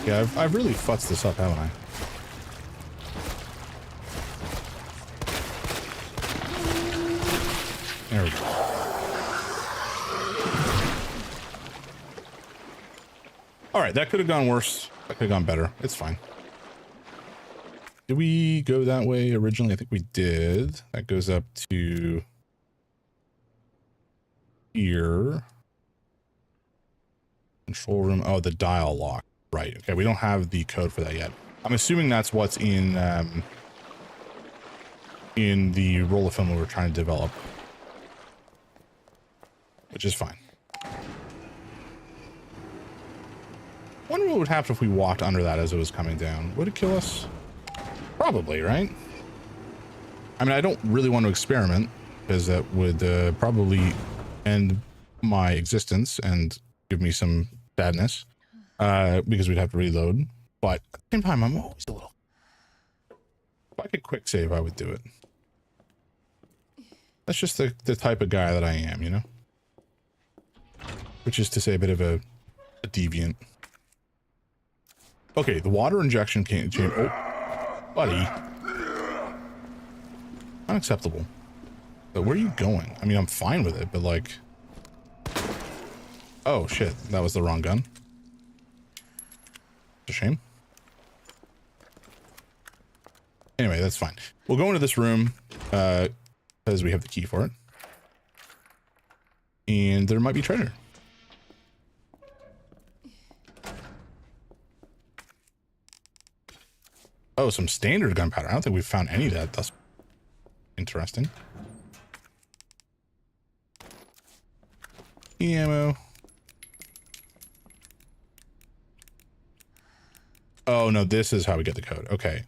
Yeah, I've really futzed this up, haven't I? There we go. All right, that could have gone worse. That could have gone better. It's fine. Did we go that way originally? I think we did. That goes up to here. Control room. Oh, the dial lock. Right. Okay, we don't have the code for that yet. I'm assuming that's what's in the roll of film we were trying to develop, which is fine. Wonder what would happen if we walked under that as it was coming down. Would it kill us? Probably, right? I mean, I don't really want to experiment because that would probably end my existence and give me some sadness because we'd have to reload. But at the same time, I'm always a little... If I could quick save, I would do it. That's just the type of guy that I am, you know? Which is to say a bit of a deviant. Okay, the water injection can't change. Oh, buddy. Unacceptable. But where are you going? I mean, I'm fine with it, but like... Oh, shit. That was the wrong gun. It's a shame. Anyway, that's fine. We'll go into this room because we have the key for it. And there might be treasure. Oh, some standard gunpowder. I don't think we've found any of that. That's interesting. Ammo. Oh, no, this is how we get the code. Okay.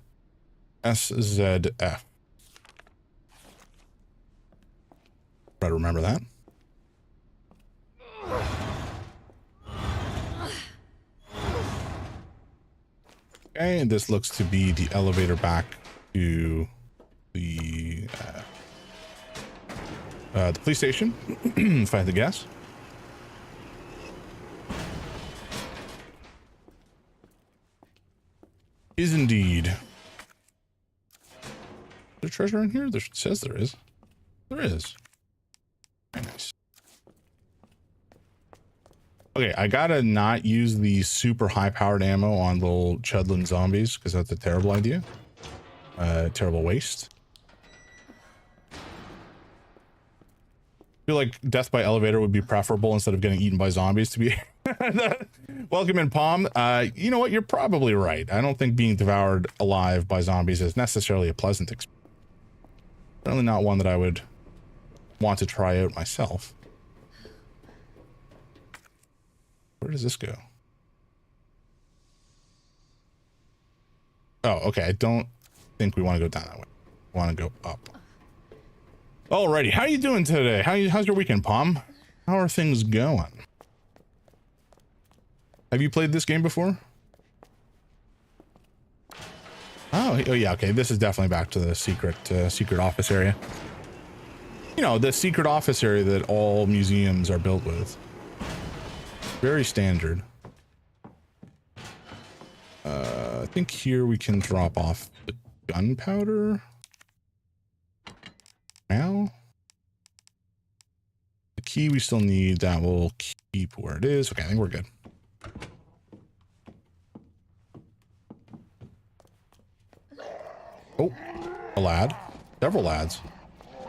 SZF. Try to remember that. Okay, and this looks to be the elevator back to the police station, if I had to guess. Is indeed. Is there treasure in here? There says there is. There is. Very nice. Okay, I gotta not use the super high-powered ammo on little chudlin zombies because that's a terrible idea. Terrible waste. I feel like death by elevator would be preferable instead of getting eaten by zombies to be... Welcome in, Palm. You know what? You're probably right. I don't think being devoured alive by zombies is necessarily a pleasant experience. Certainly not one that I would want to try out myself. Where does this go? Oh, okay. I don't think we want to go down that way. We want to go up. Alrighty. How are you doing today? How's your weekend, Palm? How are things going? Have you played this game before? Oh yeah. Okay. This is definitely back to the secret office area. You know, the secret office area that all museums are built with. Very standard. I think here we can drop off the gunpowder. Now, the key we still need, that will keep where it is. Okay, I think we're good. Oh, a lad. Several lads.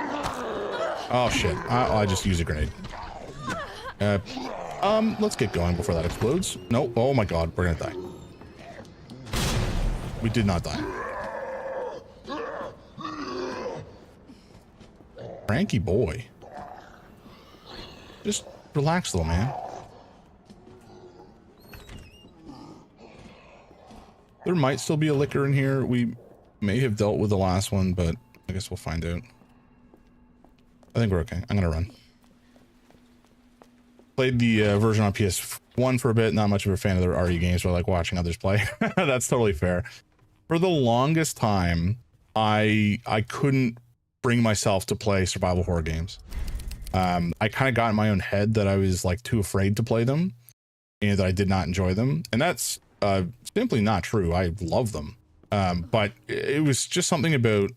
Oh shit, I just used a grenade. Let's get going before that explodes. No, oh my god, we're gonna die. We did not die. Cranky boy. Just relax, little man. There might still be a liquor in here. We may have dealt with the last one, but I guess we'll find out. I think we're okay. I'm gonna run. Played the version on PS1 for a bit. Not much of a fan of the RE games, so I like watching others play. That's totally fair. For the longest time, I couldn't bring myself to play survival horror games. I kind of got in my own head that I was like too afraid to play them and that I did not enjoy them. And that's simply not true. I love them. But it was just something about,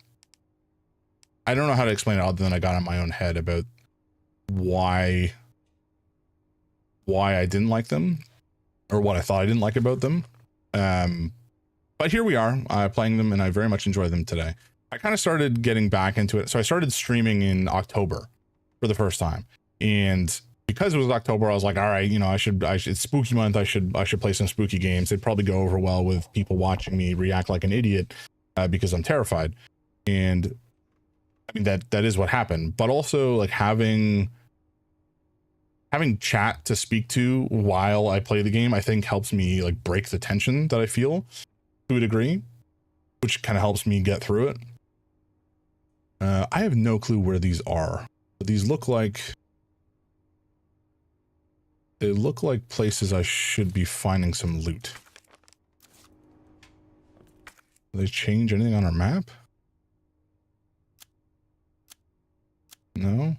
I don't know how to explain it other than I got in my own head about why I didn't like them, or what I thought I didn't like about them. But here we are, playing them, and I very much enjoy them today. I kind of started getting back into it. So I started streaming in October for the first time. And because it was October, I was like, all right, you know, I should, it's spooky month. I should play some spooky games. They'd probably go over well with people watching me react like an idiot, because I'm terrified. And I mean, that is what happened, but also like having chat to speak to while I play the game, I think helps me like break the tension that I feel to a degree, which kind of helps me get through it. I have no clue where these are, but these look like, they look like places I should be finding some loot. Do they change anything on our map? No.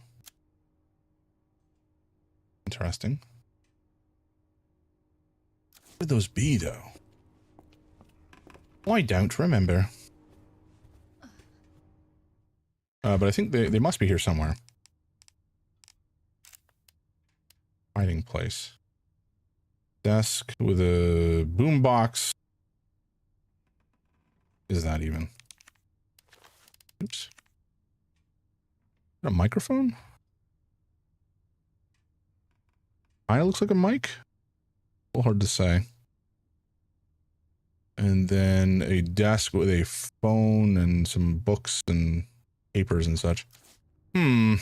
Interesting. What would those be, though? I don't remember. But I think they must be here somewhere. Hiding place. Desk with a boombox. Is that even? Oops. A microphone? Kinda looks like a mic. A little hard to say. And then a desk with a phone and some books and papers and such. Yeah,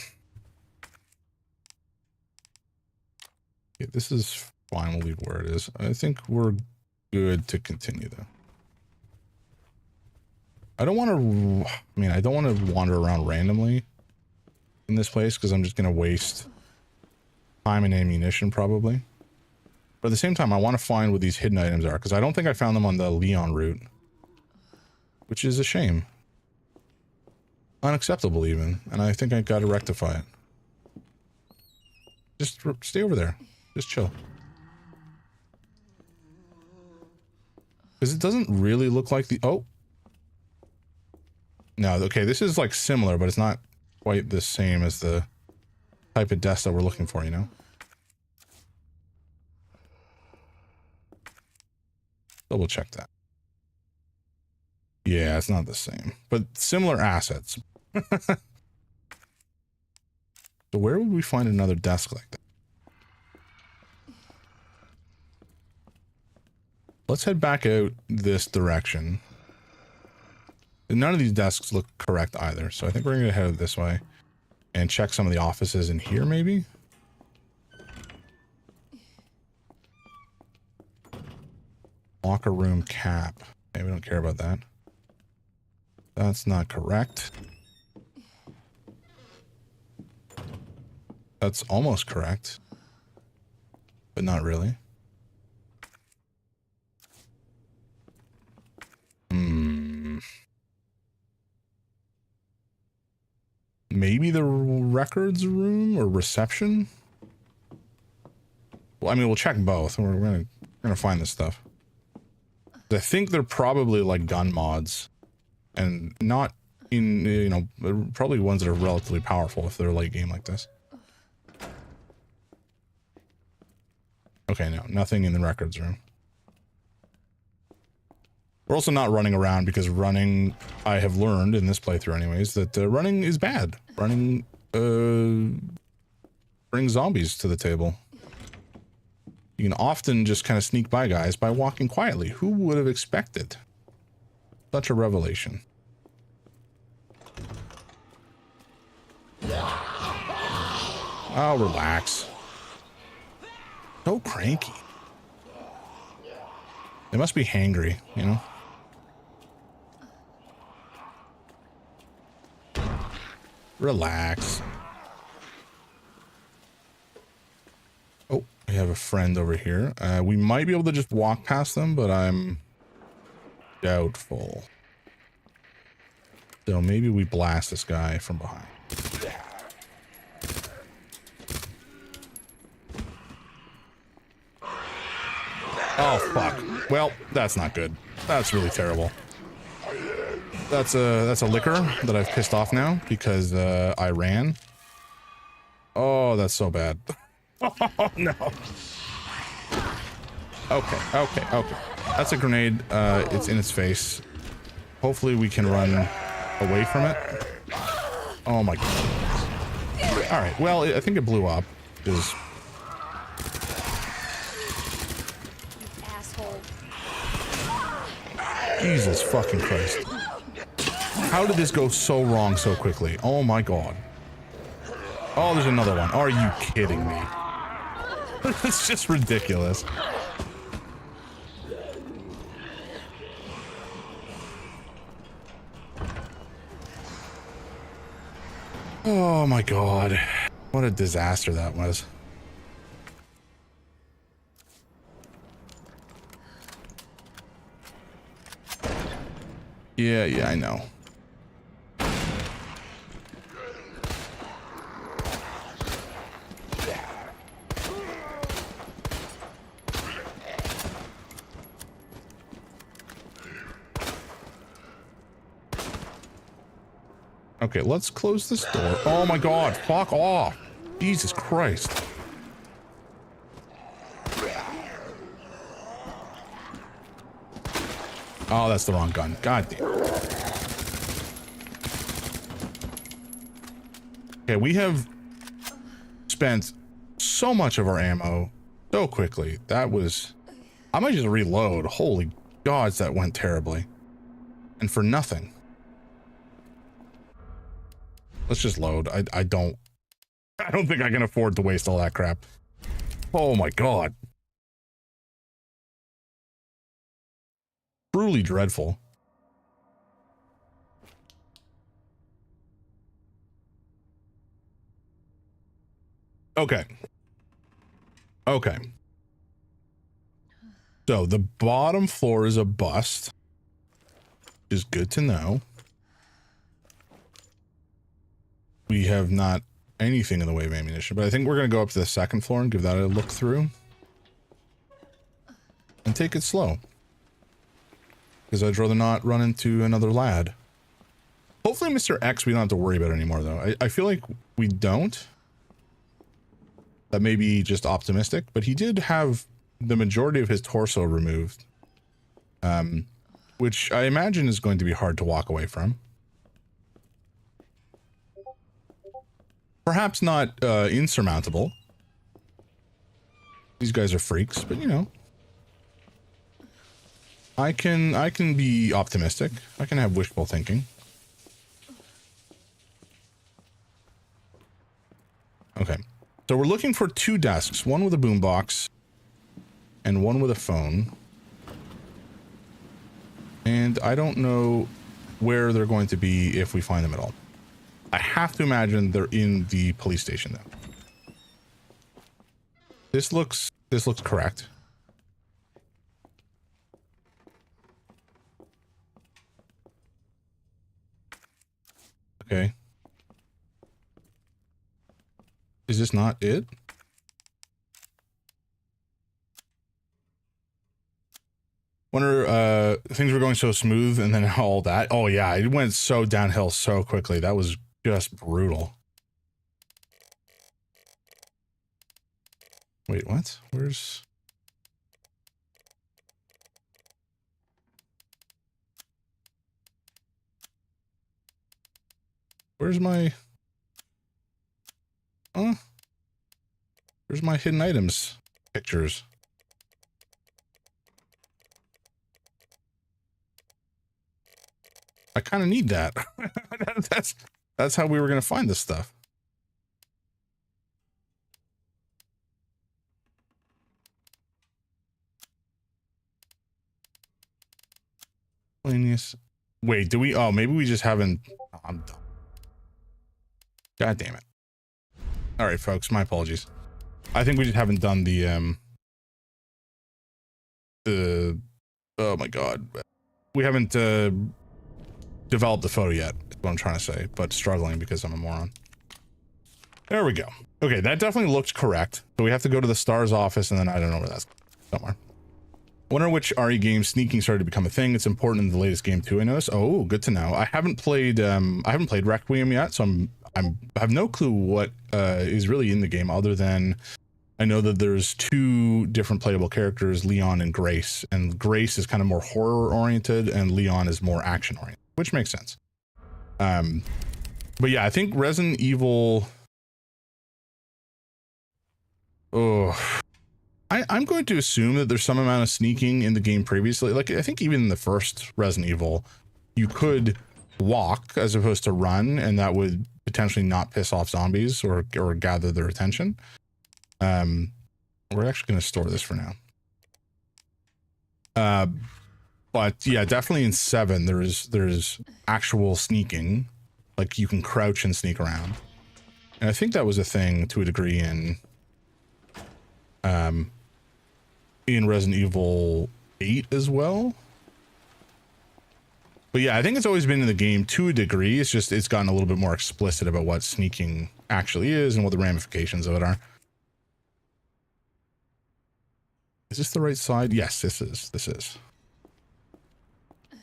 this is fine. We'll leave where it is. I think we're good to continue though. I don't want to wander around randomly in this place because I'm just going to waste time and ammunition probably. But at the same time, I want to find what these hidden items are because I don't think I found them on the Leon route, which is a shame. Unacceptable even, and I think I got to rectify it. Just stay over there. Just chill. Because it doesn't really look like the... Oh. No, okay, this is like similar, but it's not quite the same as the type of desk that we're looking for, you know? Double check that. Yeah, it's not the same, but similar assets. So where would we find another desk like that? Let's head back out this direction. None of these desks look correct either, so I think we're going to head out this way and check some of the offices in here, maybe? Locker room cap. Okay, we don't care about that. That's not correct. That's almost correct, but not really. Maybe the records room or reception? Well, I mean, we'll check both. We're gonna find this stuff. I think they're probably like gun mods, and not in, you know, probably ones that are relatively powerful if they're a late game like this. Okay, no, nothing in the records room. We're also not running around because running, I have learned in this playthrough anyways, that running is bad. Running brings zombies to the table. You can often just kind of sneak by guys by walking quietly. Who would have expected such a revelation? Oh, relax. So cranky. They must be hangry, you know? Relax. Oh, we have a friend over here. We might be able to just walk past them, but I'm doubtful. So maybe we blast this guy from behind. Oh, fuck. Well, that's not good. That's really terrible. That's a liquor that I've pissed off now because I ran. Oh, that's so bad. Oh, no. Okay. That's a grenade. It's in its face. Hopefully we can run away from it. Oh my god. All right. Well, I think it blew up. Is Asshole. Jesus fucking Christ. How did this go so wrong so quickly? Oh my god. Oh, there's another one. Are you kidding me? It's just ridiculous. Oh my god. What a disaster that was. Yeah, I know. Okay, let's close this door. Oh my god, fuck off. Jesus Christ. Oh, that's the wrong gun. God damn. Okay, we have spent so much of our ammo so quickly. That was... I might just reload. Holy gods, that went terribly. And for nothing. Let's just load. I don't think I can afford to waste all that crap. Oh my god. Truly dreadful. Okay. So the bottom floor is a bust. Which is good to know. We have not anything in the way of ammunition, but I think we're going to go up to the second floor and give that a look through. And take it slow. Because I'd rather not run into another lad. Hopefully Mr. X we don't have to worry about anymore, though. I feel like we don't. That may be just optimistic, but he did have the majority of his torso removed. Which I imagine is going to be hard to walk away from. Perhaps not insurmountable. These guys are freaks, but you know. I can be optimistic. I can have wishful thinking. Okay. So we're looking for 2 desks, one with a boombox and one with a phone. And I don't know where they're going to be if we find them at all. I have to imagine they're in the police station though. This looks correct. Okay. Is this not it? Wonder things were going so smooth and then all that. Oh yeah, it went so downhill so quickly. That was just brutal. Wait, what? Where's my where's my hidden items pictures? I kind of need that. That's how we were going to find this stuff. Wait, do we? Oh, maybe we just haven't. Oh, I'm done. God damn it. All right, folks, my apologies. I think we just haven't done the oh my god. We haven't developed the photo yet, is what I'm trying to say, but struggling because I'm a moron. There we go. Okay, that definitely looked correct. So we have to go to the STARS office and then I don't know where that's somewhere. Wonder which RE games sneaking started to become a thing. It's important in the latest game too, I noticed. Oh, good to know. I haven't played Requiem yet, so I have no clue what is really in the game, other than I know that there's 2 different playable characters, Leon and Grace, and Grace is kind of more horror oriented and Leon is more action oriented, which makes sense. But yeah, I think Resident Evil, I'm going to assume that there's some amount of sneaking in the game previously. Like, I think even in the first Resident Evil, you could walk as opposed to run, and that would potentially not piss off zombies or gather their attention. We're actually going to store this for now. But yeah, definitely in 7, there's actual sneaking. Like, you can crouch and sneak around. And I think that was a thing to a degree in Resident Evil 8 as well. But yeah, I think it's always been in the game to a degree. It's just, it's gotten a little bit more explicit about what sneaking actually is and what the ramifications of it are. Is this the right side? Yes, this is. I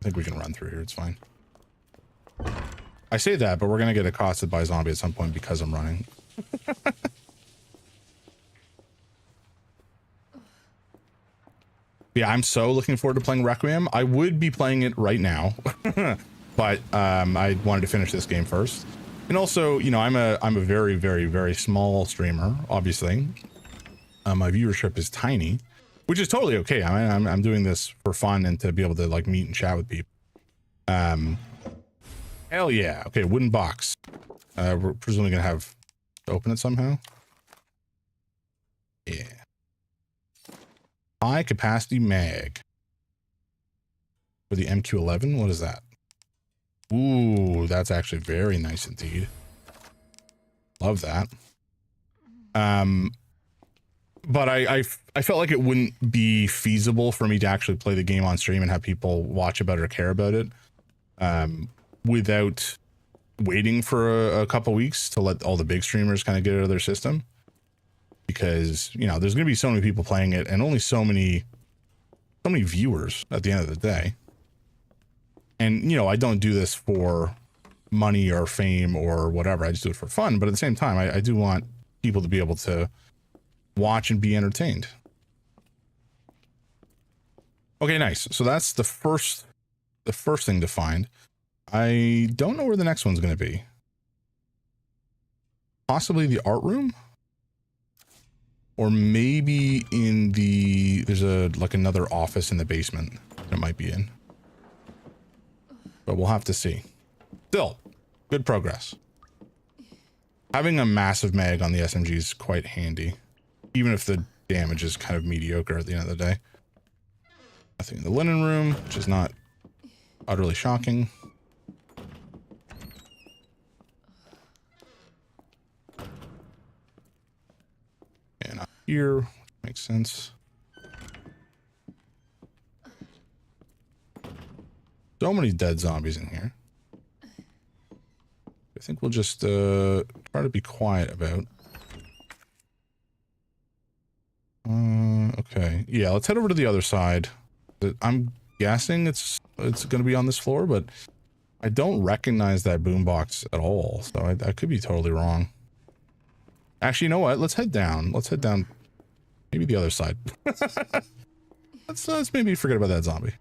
think we can run through here. It's fine. I say that, but we're going to get accosted by a zombie at some point because I'm running. Yeah, I'm so looking forward to playing Requiem. I would be playing it right now, but I wanted to finish this game first. And also, you know, I'm a very, very, very small streamer, obviously. My viewership is tiny, which is totally okay. I'm doing this for fun and to be able to like meet and chat with people. Hell yeah. Okay, wooden box. We're presumably gonna have to open it somehow. Yeah. High capacity mag. For the MQ-11, what is that? Ooh, that's actually very nice indeed. Love that. But I felt like it wouldn't be feasible for me to actually play the game on stream and have people watch about it or care about it without waiting for a couple weeks to let all the big streamers kind of get out of their system. Because, you know, there's going to be so many people playing it and only so many viewers at the end of the day. And, you know, I don't do this for money or fame or whatever. I just do it for fun. But at the same time, I do want people to be able to watch and be entertained. Okay, nice. So that's the first thing to find. I don't know where the next one's going to be. Possibly the art room? Or maybe in the, there's another office in the basement that it might be in. But we'll have to see. Still, good progress. Having a massive mag on the SMG is quite handy. Even if the damage is kind of mediocre at the end of the day. Nothing in the linen room, which is not utterly shocking. And up here, makes sense. So many dead zombies in here. I think we'll just try to be quiet about. Okay, yeah, let's head over to the other side. I'm guessing it's going to be on this floor, but I don't recognize that boombox at all, so I could be totally wrong. Actually, you know what? Let's head down. Let's head down. Maybe the other side. let's maybe forget about that zombie.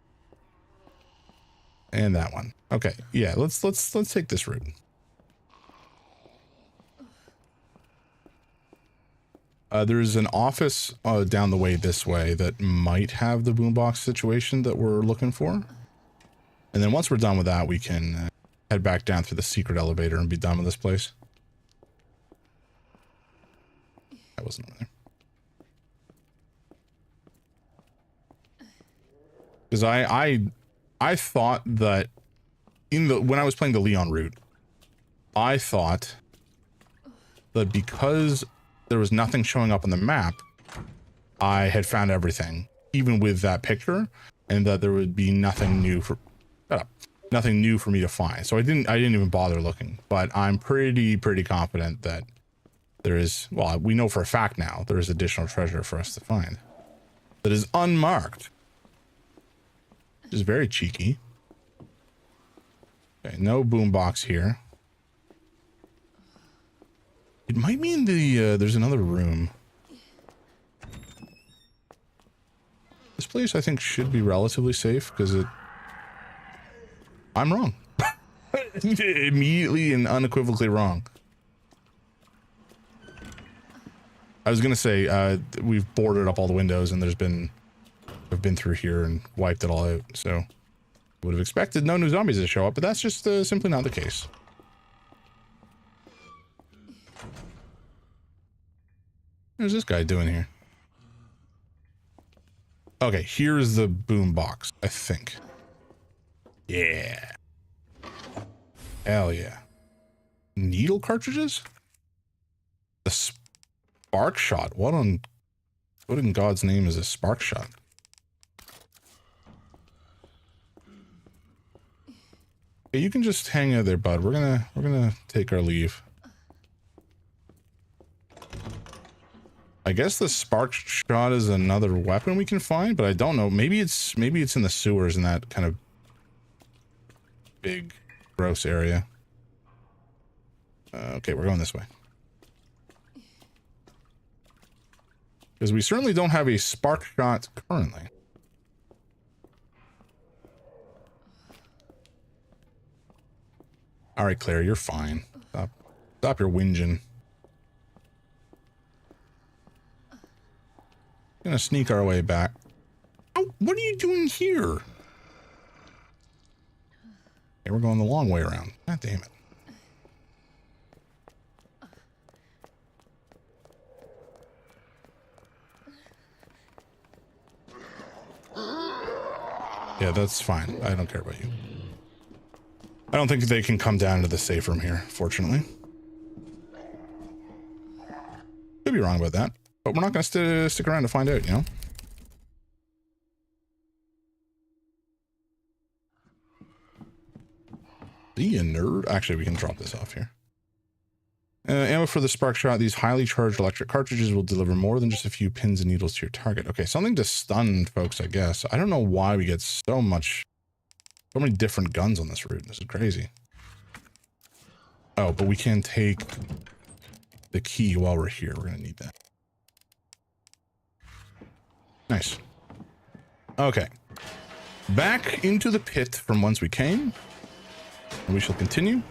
And that one. Okay, yeah, let's take this route. There's an office down the way this way that might have the boombox situation that we're looking for. And then once we're done with that, we can head back down through the secret elevator and be done with this place. That wasn't over there. Because I thought that when I was playing the Leon route, I thought that because there was nothing showing up on the map, I had found everything, even with that picture, and that there would be nothing new for me to find. So I didn't even bother looking. But I'm pretty confident that there is, well, we know for a fact now there is additional treasure for us to find. that is unmarked. Which is very cheeky. Okay, no boombox here. It might be in the, there's another room. This place, I think, should be relatively safe, because I'm wrong. Immediately and unequivocally wrong. I was gonna say, we've boarded up all the windows, and I've been through here and wiped it all out, so would have expected no new zombies to show up, but that's just simply not the case. What's this guy doing here? Okay, here's the boom box, I think. Yeah. Hell yeah. Needle cartridges? The spark shot. What in God's name is a spark shot? Okay, you can just hang out there, bud. We're gonna take our leave. I guess the spark shot is another weapon we can find, but I don't know. Maybe it's in the sewers in that kind of big, gross area. Okay, we're going this way. Because we certainly don't have a spark shot currently. All right, Claire, you're fine. Stop your whinging. Gonna sneak our way back. Oh, what are you doing here? Okay, we're going the long way around. God damn it. Yeah, that's fine. I don't care about you. I don't think they can come down to the safe room here, fortunately. Could be wrong about that. But we're not going to stick around to find out, you know? See ya, nerd. Actually, we can drop this off here. Ammo for the spark shot. These highly charged electric cartridges will deliver more than just a few pins and needles to your target. Okay, something to stun folks, I guess. I don't know why we get so many different guns on this route. This is crazy. Oh, but we can take the key while we're here. We're going to need that. Nice. Okay. Back into the pit from whence we came. And we shall continue.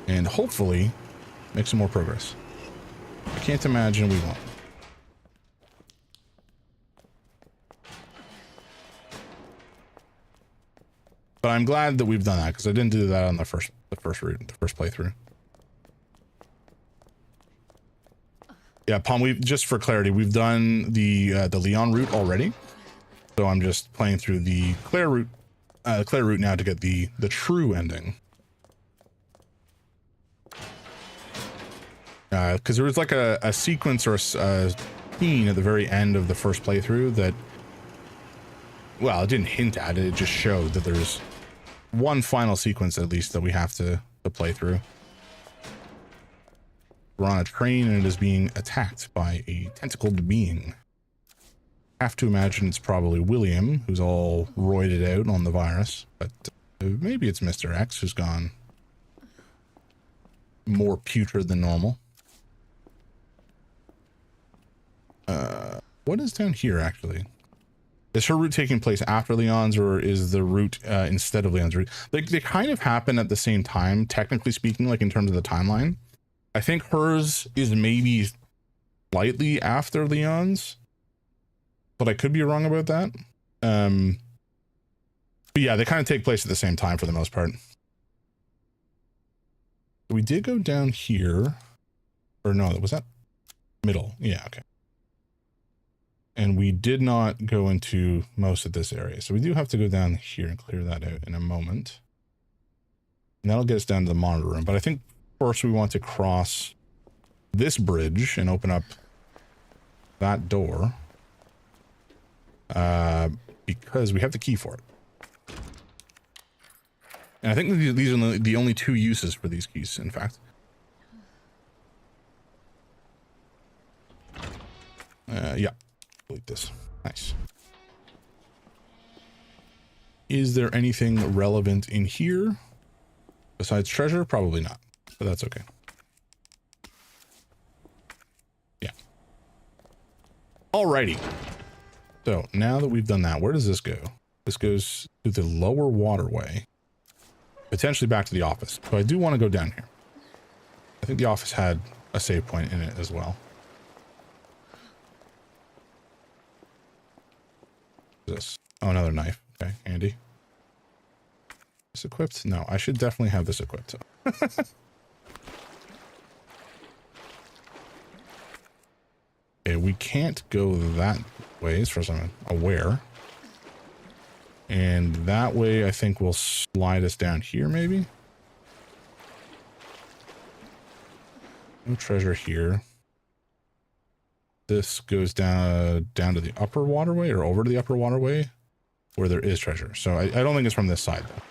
And hopefully make some more progress. I can't imagine we won't. But I'm glad that we've done that, because I didn't do that on the first route, the first playthrough. Yeah, Palm, just for clarity, we've done the Leon route already. So I'm just playing through the Claire route now to get the true ending. Because there was like a sequence or a scene at the very end of the first playthrough that, well, it didn't hint at it, it just showed that there's one final sequence at least that we have to play through. We're on a train and it is being attacked by a tentacled being. Have to imagine it's probably William, who's all roided out on the virus, but maybe it's Mr. X, who's gone more putrid than normal. What is down here, actually? Is her route taking place after Leon's, or is the route instead of Leon's route? They kind of happen at the same time, technically speaking, like in terms of the timeline. I think hers is maybe slightly after Leon's, but I could be wrong about that. But yeah, they kind of take place at the same time for the most part. We did go down here, or no, was that middle? Yeah, okay. And we did not go into most of this area. So we do have to go down here and clear that out in a moment. And that'll get us down to the monitor room. But I think first we want to cross this bridge and open up that door. Because we have the key for it. And I think these are the only two uses for these keys, in fact. Yeah. Delete this. Nice. Is there anything relevant in here besides treasure? Probably not, but that's okay. Yeah. Alrighty. So now that we've done that, where does this go? This goes to the lower waterway, potentially back to the office. So I do want to go down here. I think the office had a save point in it as well. What's this? Oh, another knife. Okay, handy. This equipped? No, I should definitely have this equipped. Okay, we can't go that way as far as I'm aware. And that way I think will slide us down here maybe. No treasure here. This goes down to the upper waterway or over to the upper waterway where there is treasure. So I don't think it's from this side though.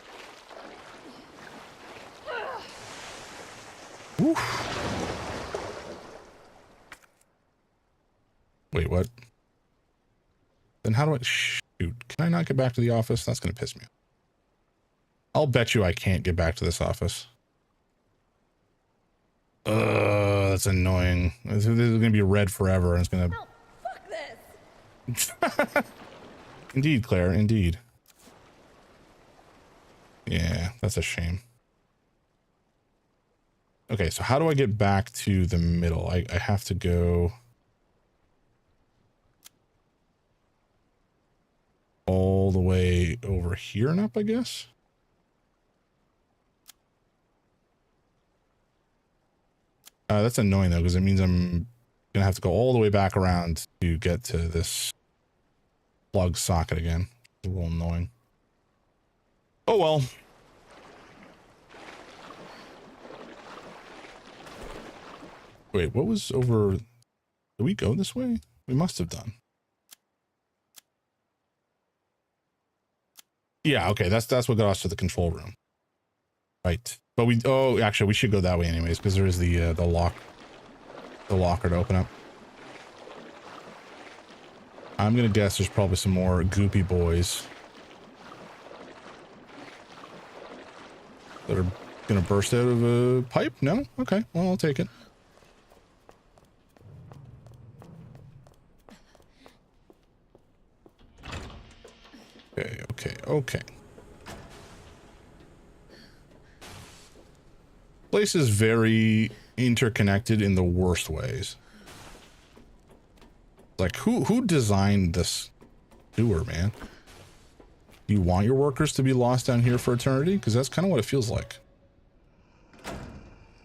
Oof. Wait, what? Then how do I shoot? Can I not get back to the office? That's going to piss me off. I'll bet you I can't get back to this office. That's annoying. This is going to be red forever and it's going to... No, fuck this! Indeed, Claire, indeed. Yeah, that's a shame. Okay, so how do I get back to the middle? I have to go... all the way over here and up, I guess. That's annoying though, because it means I'm gonna have to go all the way back around to get to this plug socket again. It's a little annoying. Oh well. Wait, what was over? Did we go this way? We must have done. Yeah, okay, that's what got us to the control room. Right. But we actually we should go that way anyways, because there is the locker to open up. I'm gonna guess there's probably some more goopy boys that are gonna burst out of a pipe. No? Okay, well I'll take it. Okay. Place is very interconnected in the worst ways. Like who designed this sewer, man? You want your workers to be lost down here for eternity? Because that's kind of what it feels like.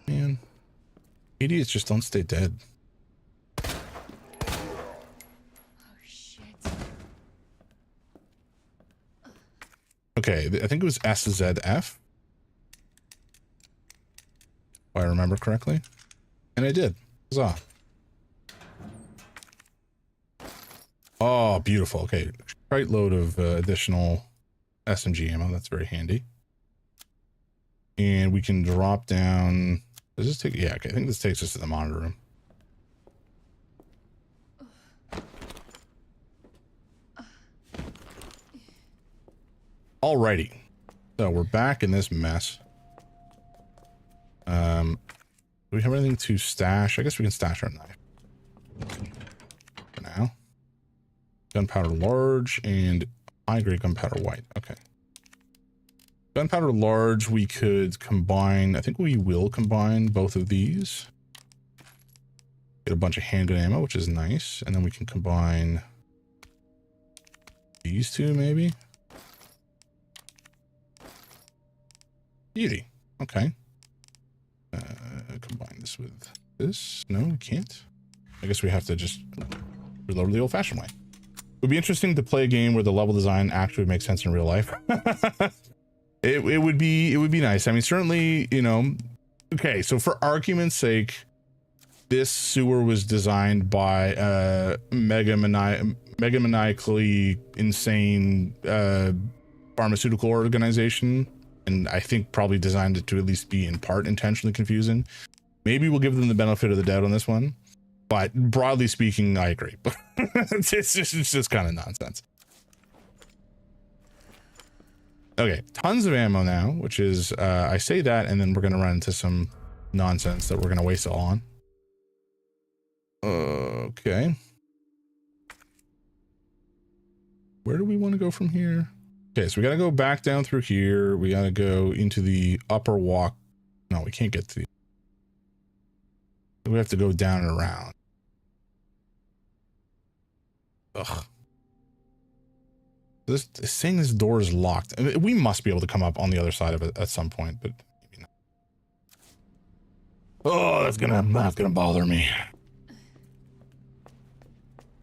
Man, idiots just don't stay dead. Okay, I think it was SZF. If I remember correctly. And I did. Huzzah. Oh, beautiful. Okay, right load of additional SMG ammo. That's very handy. And we can drop down. Does this take? Yeah, okay. I think this takes us to the monitor room. Alrighty. So we're back in this mess. Do we have anything to stash? I guess we can stash our knife. For now. Gunpowder large and high grade gunpowder white. Okay. Gunpowder large, we could combine. I think we will combine both of these. Get a bunch of handgun ammo, which is nice. And then we can combine these two, maybe. Beauty. Okay. Combine this with this. No, we can't. I guess we have to just reload the old-fashioned way. It would be interesting to play a game where the level design actually makes sense in real life. it would be nice. I mean, certainly, you know. Okay, so for argument's sake, this sewer was designed by a megamaniacally insane pharmaceutical organization. And I think probably designed it to at least be in part intentionally confusing. Maybe we'll give them the benefit of the doubt on this one. But broadly speaking, I agree. But it's just kind of nonsense. Okay, tons of ammo now, which is, I say that, and then we're going to run into some nonsense that we're going to waste it all on. Okay. Where do we want to go from here? Okay, so we got to go back down through here. We got to go into the upper walk. No, we can't get to the... We have to go down and around. Ugh. This saying this door is locked. I mean, we must be able to come up on the other side of it at some point, but maybe not. Oh, that's gonna bother me.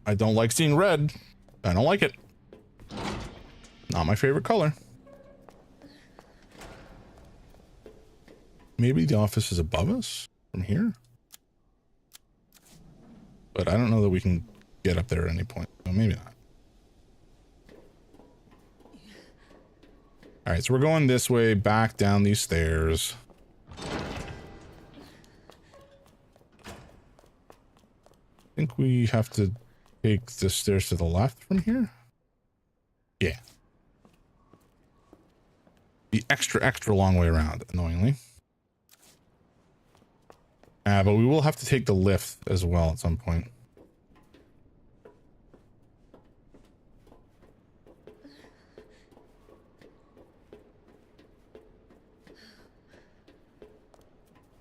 I don't like seeing red. I don't like it. Not my favorite color. Maybe the office is above us from here. But I don't know that we can get up there at any point. So maybe not. All right, so we're going this way, back down these stairs. I think we have to take the stairs to the left from here. Yeah. The extra long way around, annoyingly. But we will have to take the lift as well at some point.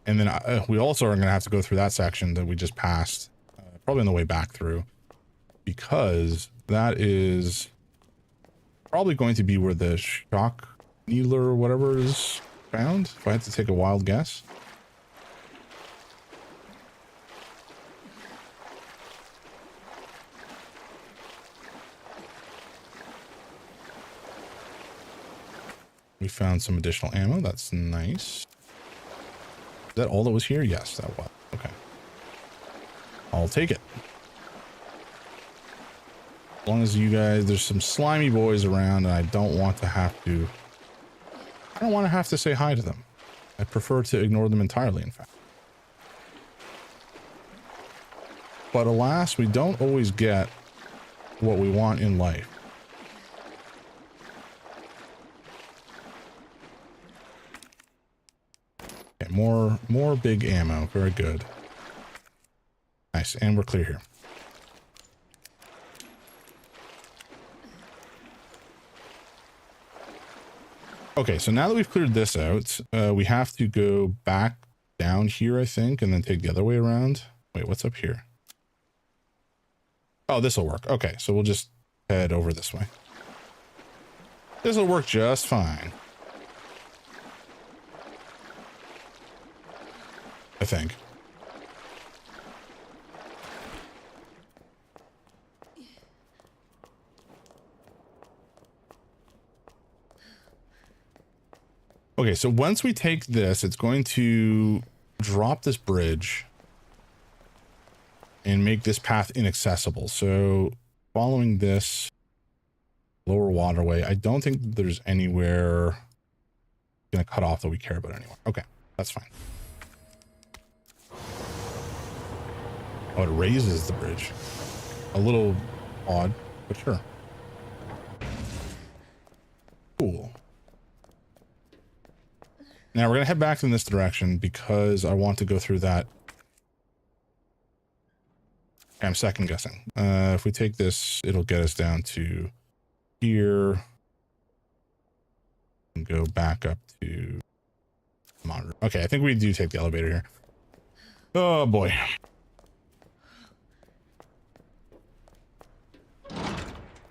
And then we also are going to have to go through that section that we just passed, probably on the way back through, because that is probably going to be where the shock needler or whatever is found, if I had to take a wild guess. We found some additional ammo. That's nice. Is that all that was here? Yes, that was. Okay. I'll take it. As long as you guys, there's some slimy boys around and I don't want to have to say hi to them. I prefer to ignore them entirely, in fact. But alas, we don't always get what we want in life. Okay, more big ammo. Very good. Nice, and we're clear here. Okay, so now that we've cleared this out, we have to go back down here, I think, and then take the other way around. Wait, what's up here? Oh, this will work. Okay, so we'll just head over this way. This will work just fine. I think. Okay, so once we take this, it's going to drop this bridge and make this path inaccessible. So following this lower waterway, I don't think there's anywhere going to cut off that we care about anymore. Okay, that's fine. Oh, it raises the bridge. A little odd, but sure. Cool. Now we're going to head back in this direction because I want to go through that. I'm second guessing. If we take this, it'll get us down to here. And go back up to monitor. Okay, I think we do take the elevator here. Oh boy.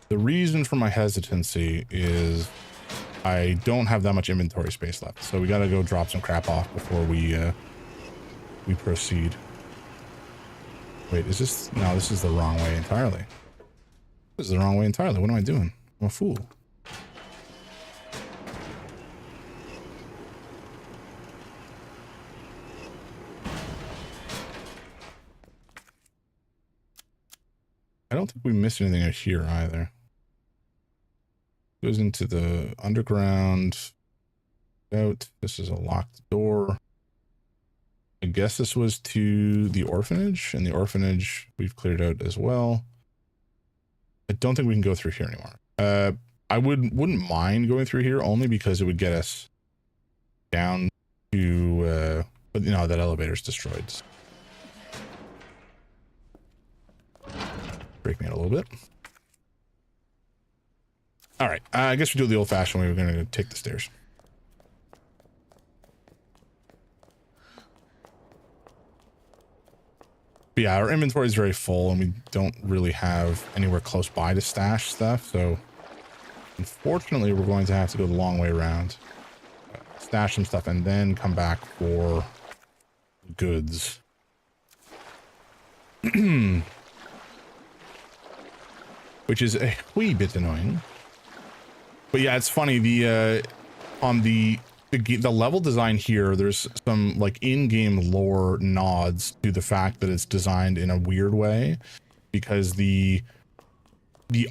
The reason for my hesitancy is I don't have that much inventory space left, so we gotta go drop some crap off before we proceed. Wait, is this? No, this is the wrong way entirely. This is the wrong way entirely. What am I doing? I'm a fool. I don't think we missed anything out here either. Goes into the underground. Out. This is a locked door. I guess this was to the orphanage, and the orphanage we've cleared out as well. I don't think we can go through here anymore. I wouldn't mind going through here only because it would get us down to, but you know, that elevator's destroyed. Break me out a little bit. All right, I guess we do it the old-fashioned way. We're going to take the stairs. But yeah, our inventory is very full, and we don't really have anywhere close by to stash stuff. So, unfortunately, we're going to have to go the long way around, stash some stuff, and then come back for goods. Which is a wee bit annoying. But yeah, it's funny. The on the level design here, there's some like in-game lore nods to the fact that it's designed in a weird way, because the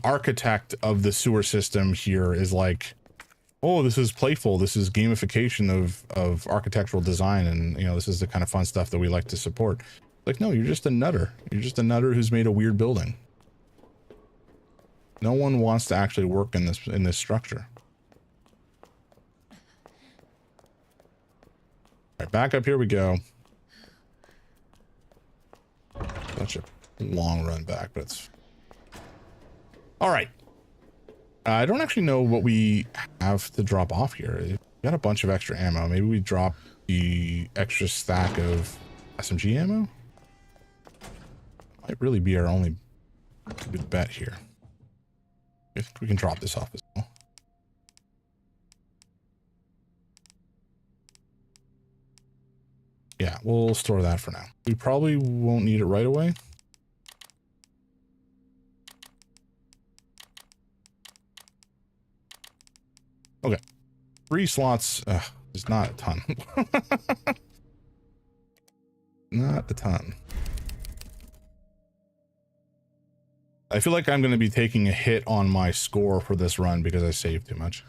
architect of the sewer system here is like, oh, this is playful, this is gamification of architectural design, and you know, this is the kind of fun stuff that we like to support. Like, no, you're just a nutter. You're just a nutter who's made a weird building. No one wants to actually work in this structure. All right, back up here we go. Such a long run back, but it's all right. I don't actually know what we have to drop off here. We got a bunch of extra ammo. Maybe we drop the extra stack of SMG ammo. Might really be our only good bet here. If we can drop this off as well. Yeah, we'll store that for now. We probably won't need it right away. Okay. 3 slots is not a ton. Not a ton. I feel like I'm going to be taking a hit on my score for this run because I saved too much.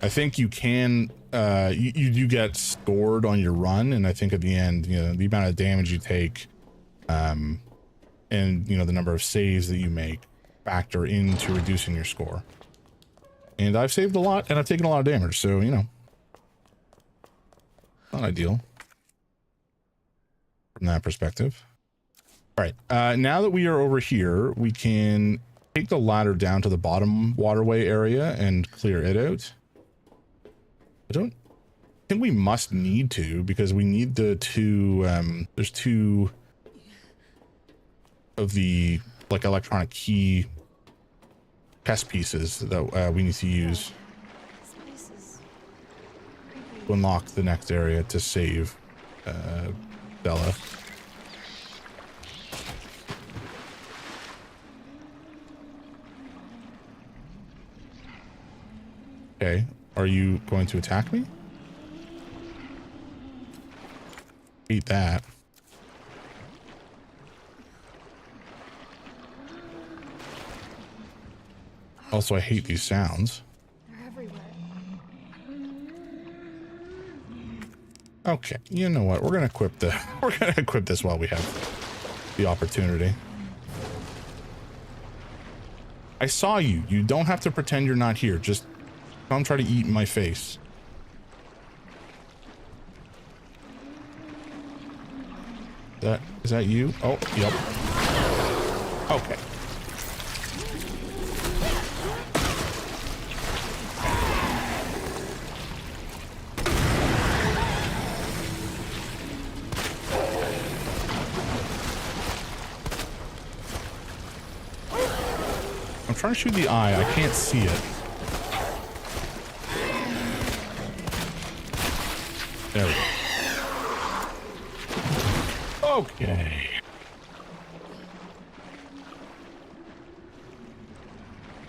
I think you can, you do get scored on your run, and I think at the end, you know, the amount of damage you take, and you know, the number of saves that you make factor into reducing your score. And I've saved a lot, and I've taken a lot of damage, so you know, not ideal from that perspective. All right, now that we are over here, we can take the ladder down to the bottom waterway area and clear it out. I don't think we must need to, because we need the two, there's 2 of the like electronic key test pieces that we need to use to unlock the next area to save Bella. Okay, are you going to attack me? Eat that. Also, I hate these sounds. They're everywhere. Okay, you know what? We're gonna equip this while we have the opportunity. I saw you. You don't have to pretend you're not here. Just come try to eat my face. Is that you? Oh, yep. Okay. I'm trying to shoot the eye. I can't see it. There we go. Okay.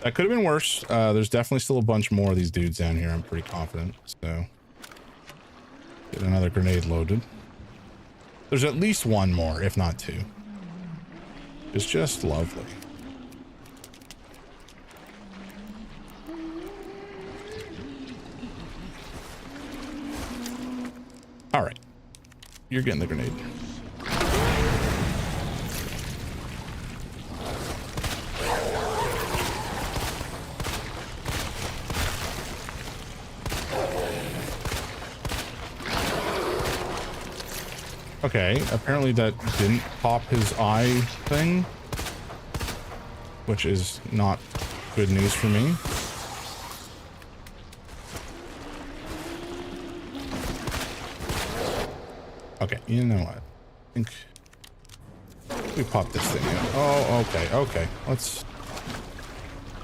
That could have been worse. There's definitely still a bunch more of these dudes down here. I'm pretty confident. So get another grenade loaded. There's at least one more, if not 2. It's just lovely. All right. you're getting the grenade. Okay, apparently that didn't pop his eye thing, which is not good news for me. Okay, you know what? I think we pop this thing out. Oh, okay, okay. Let's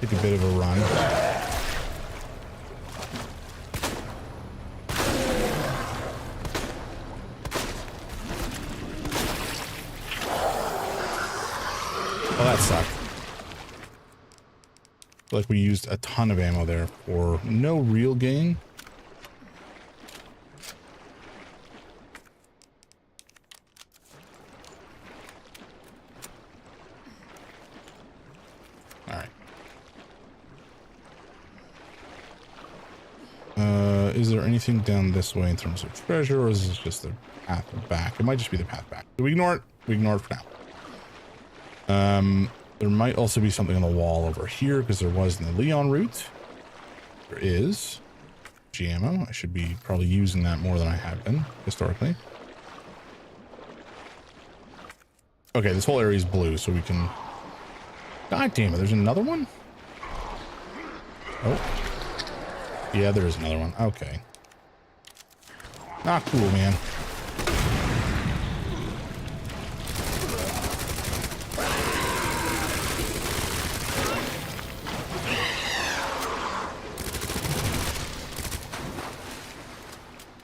take a bit of a run. Oh, that sucked. Like we used a ton of ammo there for no real gain. All right. Is there anything down this way in terms of treasure, or is this just the path back? It might just be the path back. Do we ignore it? We ignore it for now. There might also be something on the wall over here because there was in the Leon route. There is ammo. I should be probably using that more than I have been historically. Okay, this whole area is blue, so we can... God damn it, there's another one? Oh. Yeah, there is another one. Okay. Not cool, man.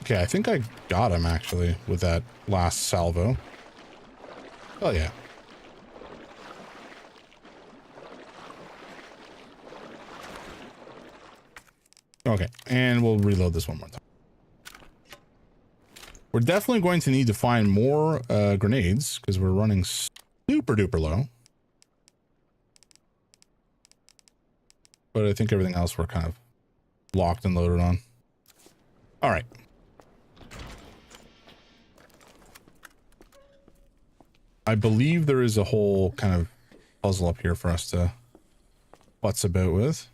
Okay, I think I got him actually with that last salvo. Oh yeah. Okay, and we'll reload this one more time. We're definitely going to need to find more grenades because we're running super duper low. But I think everything else we're kind of locked and loaded on. All right. I believe there is a whole kind of puzzle up here for us to futz about with.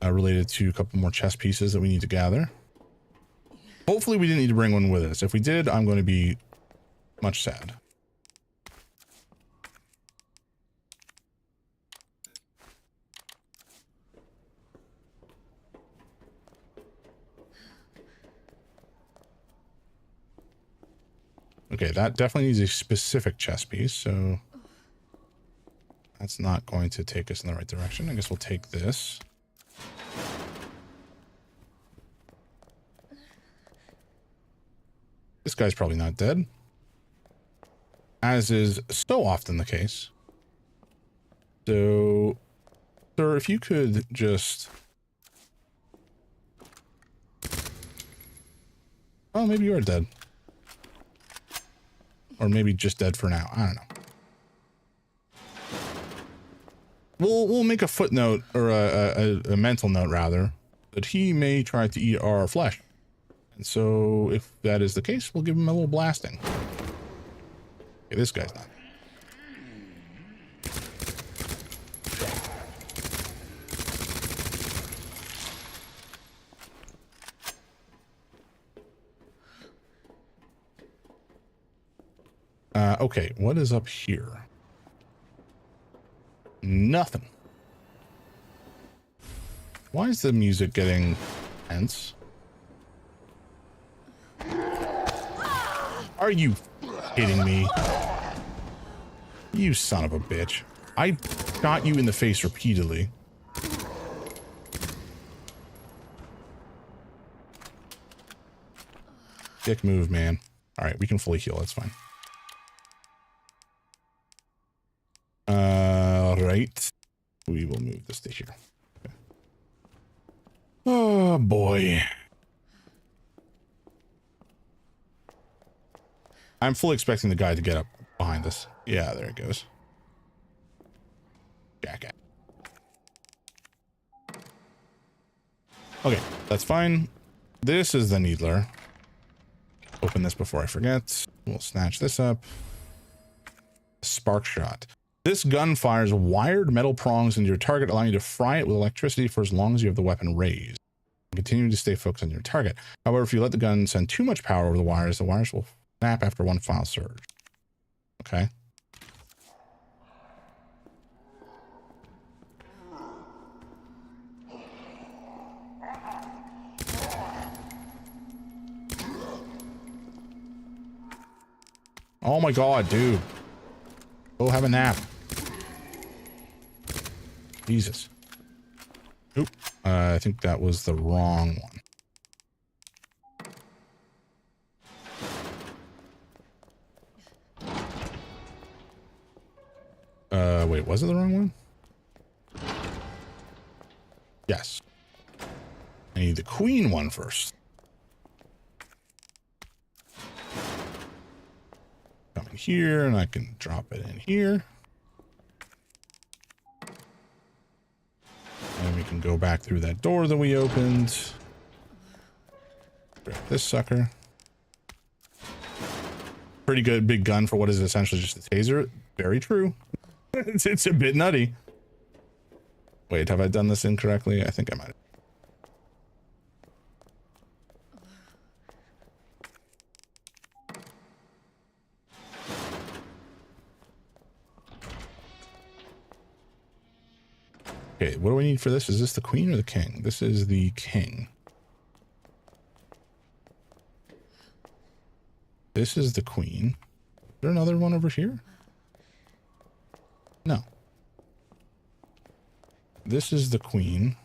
Related to a couple more chess pieces that we need to gather. Hopefully we didn't need to bring one with us. If we did, I'm going to be much sad. Okay, that definitely needs a specific chess piece, so that's not going to take us in the right direction. I guess we'll take this. This guy's probably not dead, as is so often the case. So, sir, if you could just... Oh, maybe you are dead. Or maybe just dead for now. I don't know. We'll make a footnote, or a mental note rather, that he may try to eat our flesh. And so if that is the case, we'll give him a little blasting. Okay, this guy's not. Okay, what is up here? Nothing. Why is the music getting tense? Are you kidding me? You son of a bitch. I got you in the face repeatedly. Dick move, man. All right, we can fully heal. That's fine. Right. We will move this to here. Okay. Oh, boy. I'm fully expecting the guy to get up behind us. Yeah, there it goes. Jackass. Okay, that's fine. This is the needler. Open this before I forget. We'll snatch this up. Spark shot. This gun fires wired metal prongs into your target, allowing you to fry it with electricity for as long as you have the weapon raised. Continue to stay focused on your target. However, if you let the gun send too much power over the wires will snap after one final surge. Okay. Oh my god, dude. Go have a nap. Jesus. Oop. I think that was the wrong one. Wait, was it the wrong one? Yes. I need the queen one first. Come in here, and I can drop it in here. And we can go back through that door that we opened. Grab this sucker. Pretty good big gun for what is essentially just a taser. Very true. It's a bit nutty. Wait, have I done this incorrectly? I think I might have. Okay, what do we need for this? Is this the queen or the king? This is the king. This is the queen. Is there another one over here? No. This is the queen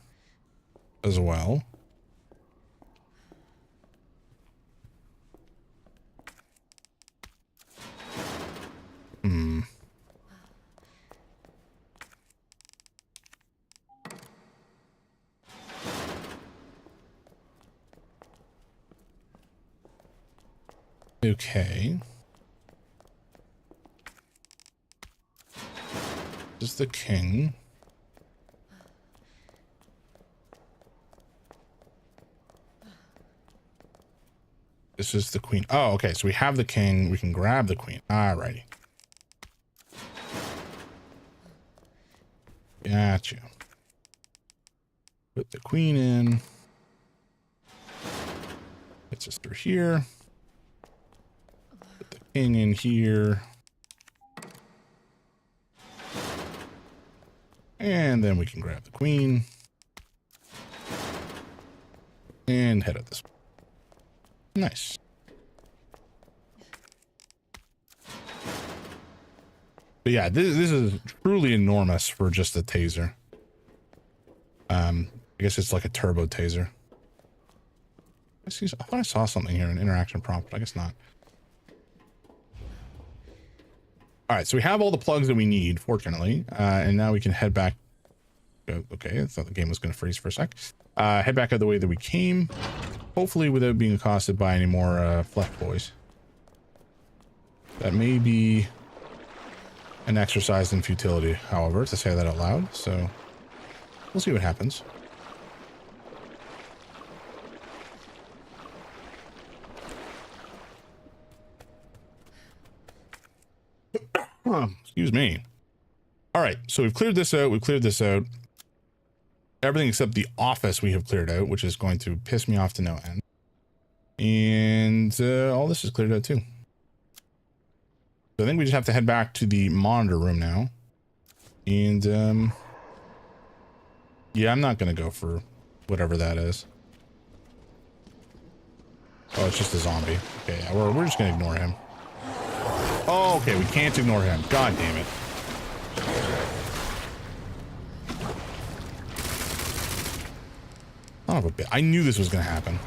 as well. Okay. This is the king. This is the queen. Oh, okay. So we have the king. We can grab the queen. Alrighty. Gotcha. Put the queen in. Gets us through here. Put the king in here. And then we can grab the queen. And head up this way. Nice. But yeah, this is truly enormous for just a taser. I guess it's like a turbo taser. I thought I saw something here, an interaction prompt, but I guess not. All right, so we have all the plugs that we need, fortunately, and now we can head back. Okay, I thought the game was going to freeze for a sec. Head back out the way that we came, hopefully without being accosted by any more flesh boys. That may be an exercise in futility, however, to say that out loud, so we'll see what happens. Excuse me. All right, so we've cleared this out. We've cleared this out. Everything except the office we have cleared out, which is going to piss me off to no end. And all this is cleared out too. So I think we just have to head back to the monitor room now. And yeah, I'm not going to go for whatever that is. Oh, it's just a zombie. Okay, yeah, we're just going to ignore him. Oh, okay, we can't ignore him. God damn it. Son of a bit. I knew this was going to happen.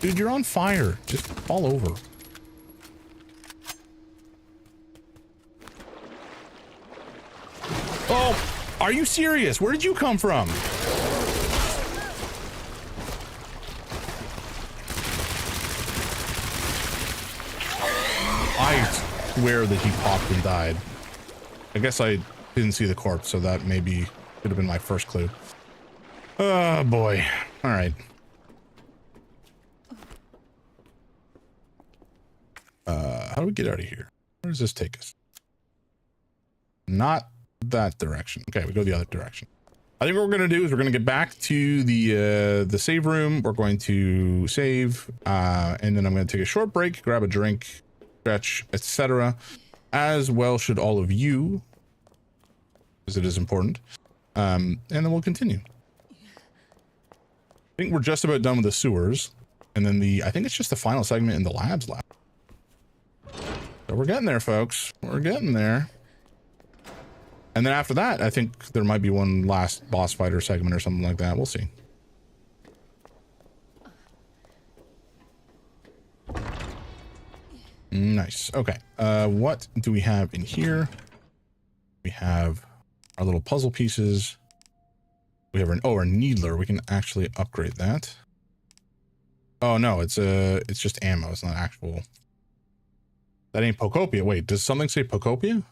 Dude, you're on fire. Just fall over. Oh, are you serious? Where did you come from? swear that he popped and died. I guess I didn't see the corpse, so that maybe could have been my first clue. Oh boy. All right. How do we get out of here? Where does this take us? Not that direction. Okay, we go the other direction. I think what we're going to do is we're going to get back to the save room. We're going to save, and then I'm going to take a short break, grab a drink, stretch, etc. As well should all of you, because it is important. And then we'll continue. I think we're just about done with the sewers, and then I think it's just the final segment in the labs lab. So we're getting there, folks. We're getting there. And then after that, I think there might be one last boss fighter segment or something like that. We'll see. Nice. Okay. What do we have in here? We have our little puzzle pieces. We have our needler. We can actually upgrade that. Oh no, it's just ammo. It's not actual. That ain't Pocopia. Wait, does something say Pocopia?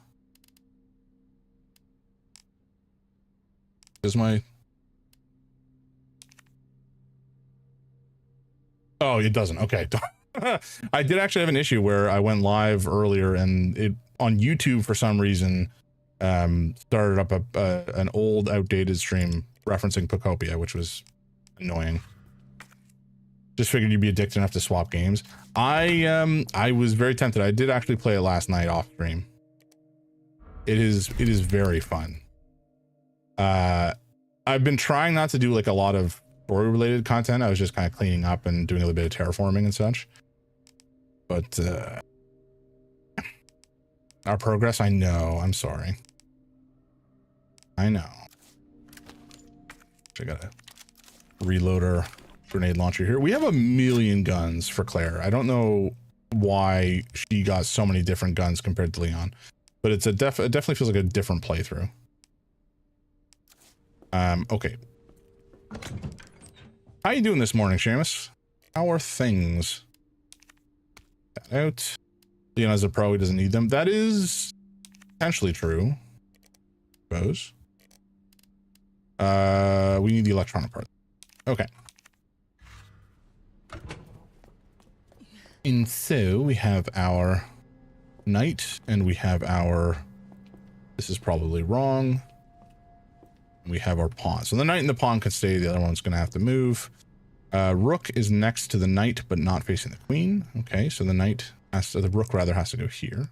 Does my... Oh, it doesn't. Okay. I did actually have an issue where I went live earlier and it on YouTube for some reason started up an old outdated stream referencing Pocopia, which was annoying. Just figured you'd be addicted enough to swap games. I was very tempted. I did actually play it last night off stream. It is very fun. I've been trying not to do like a lot of story related content. I was just kind of cleaning up and doing a little bit of terraforming and such. But our progress, I know. I'm sorry. I know. I gotta reload our grenade launcher here. We have a million guns for Claire. I don't know why she got so many different guns compared to Leon, but it's it definitely feels like a different playthrough. Okay. How you doing this morning, Seamus? How are things? That out. Leon as a pro, he doesn't need them. That is potentially true. I suppose. We need the electronic part. Okay. And so we have our knight and we have our, this is probably wrong. We have our pawn. So the knight and the pawn can stay. The other one's going to have to move. Rook is next to the knight, but not facing the queen. Okay. So the knight has to, the rook rather has to go here,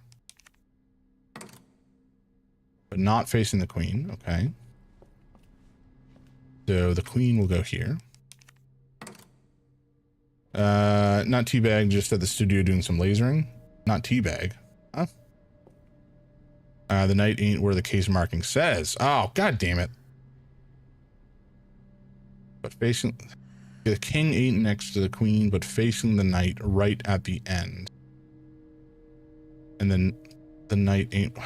but not facing the queen. Okay. So the queen will go here. Not teabag, just at the studio doing some lasering. Not teabag. Huh? The knight ain't where the case marking says. Oh, god damn it. But facing the king ain't next to the queen, but facing the knight right at the end. And then the knight ain't.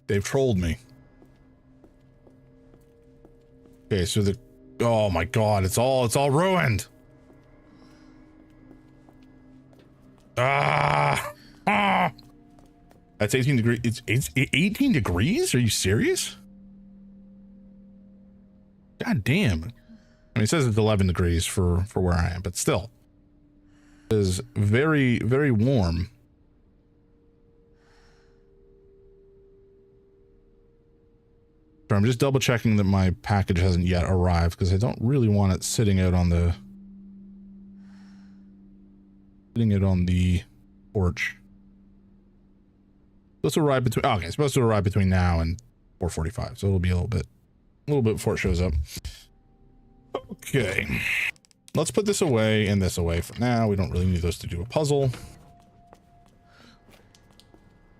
They've trolled me. Okay, so the, oh my god, it's all ruined. Ah. That's 18 degrees. It's 18 degrees? Are you serious? God damn. I mean, it says it's 11 degrees for where I am, but still. It is very, very warm. So I'm just double checking that my package hasn't yet arrived because I don't really want it sitting out on the porch. Supposed to arrive between, okay, supposed to arrive between now and 4:45, so it'll be a little bit before it shows up. Okay, let's put this away and this away for now. We don't really need those to do a puzzle,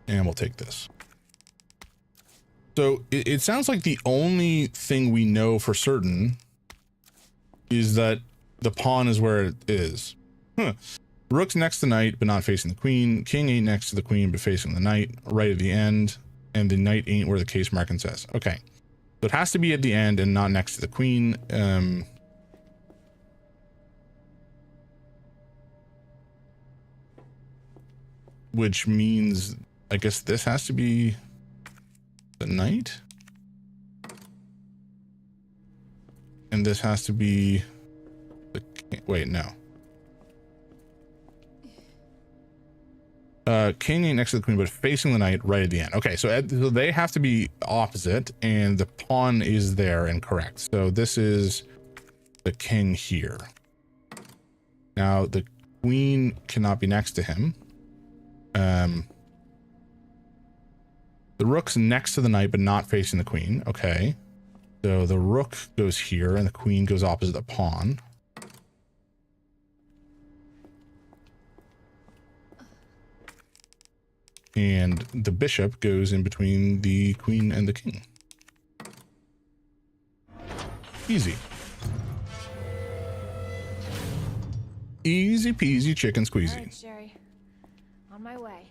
and we'll take this. So it sounds like the only thing we know for certain is that the pawn is where it is. Huh. Rook's next to knight, but not facing the queen. King ain't next to the queen, but facing the knight, right at the end. And the knight ain't where the case marking says. Okay. So it has to be at the end and not next to the queen. which means I guess this has to be the night. And this has to be the, wait, no. King ain't next to the queen, but facing the knight right at the end. Okay, so they have to be opposite, and the pawn is there and correct. So this is the king here. Now the queen cannot be next to him. The rook's next to the knight, but not facing the queen. Okay, so the rook goes here, and the queen goes opposite the pawn. And the bishop goes in between the queen and the king. Easy. Easy peasy chicken All squeezy. right, Sherry. On my way.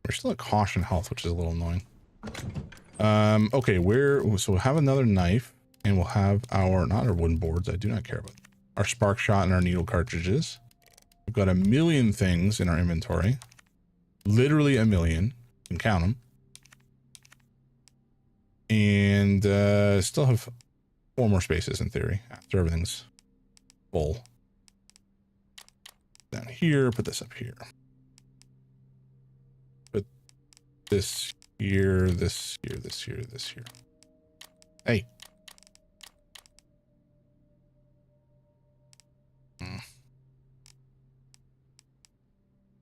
We're still at caution health, which is a little annoying. Okay, so we'll have another knife, and we'll have our, not our wooden boards, I do not care about, our spark shot and our needle cartridges. We've got a million things in our inventory. Literally a million. You can count them. And still have 4 more spaces in theory after everything's full. Down here, put this up here. Put this here, this here, this here, this here. Hey.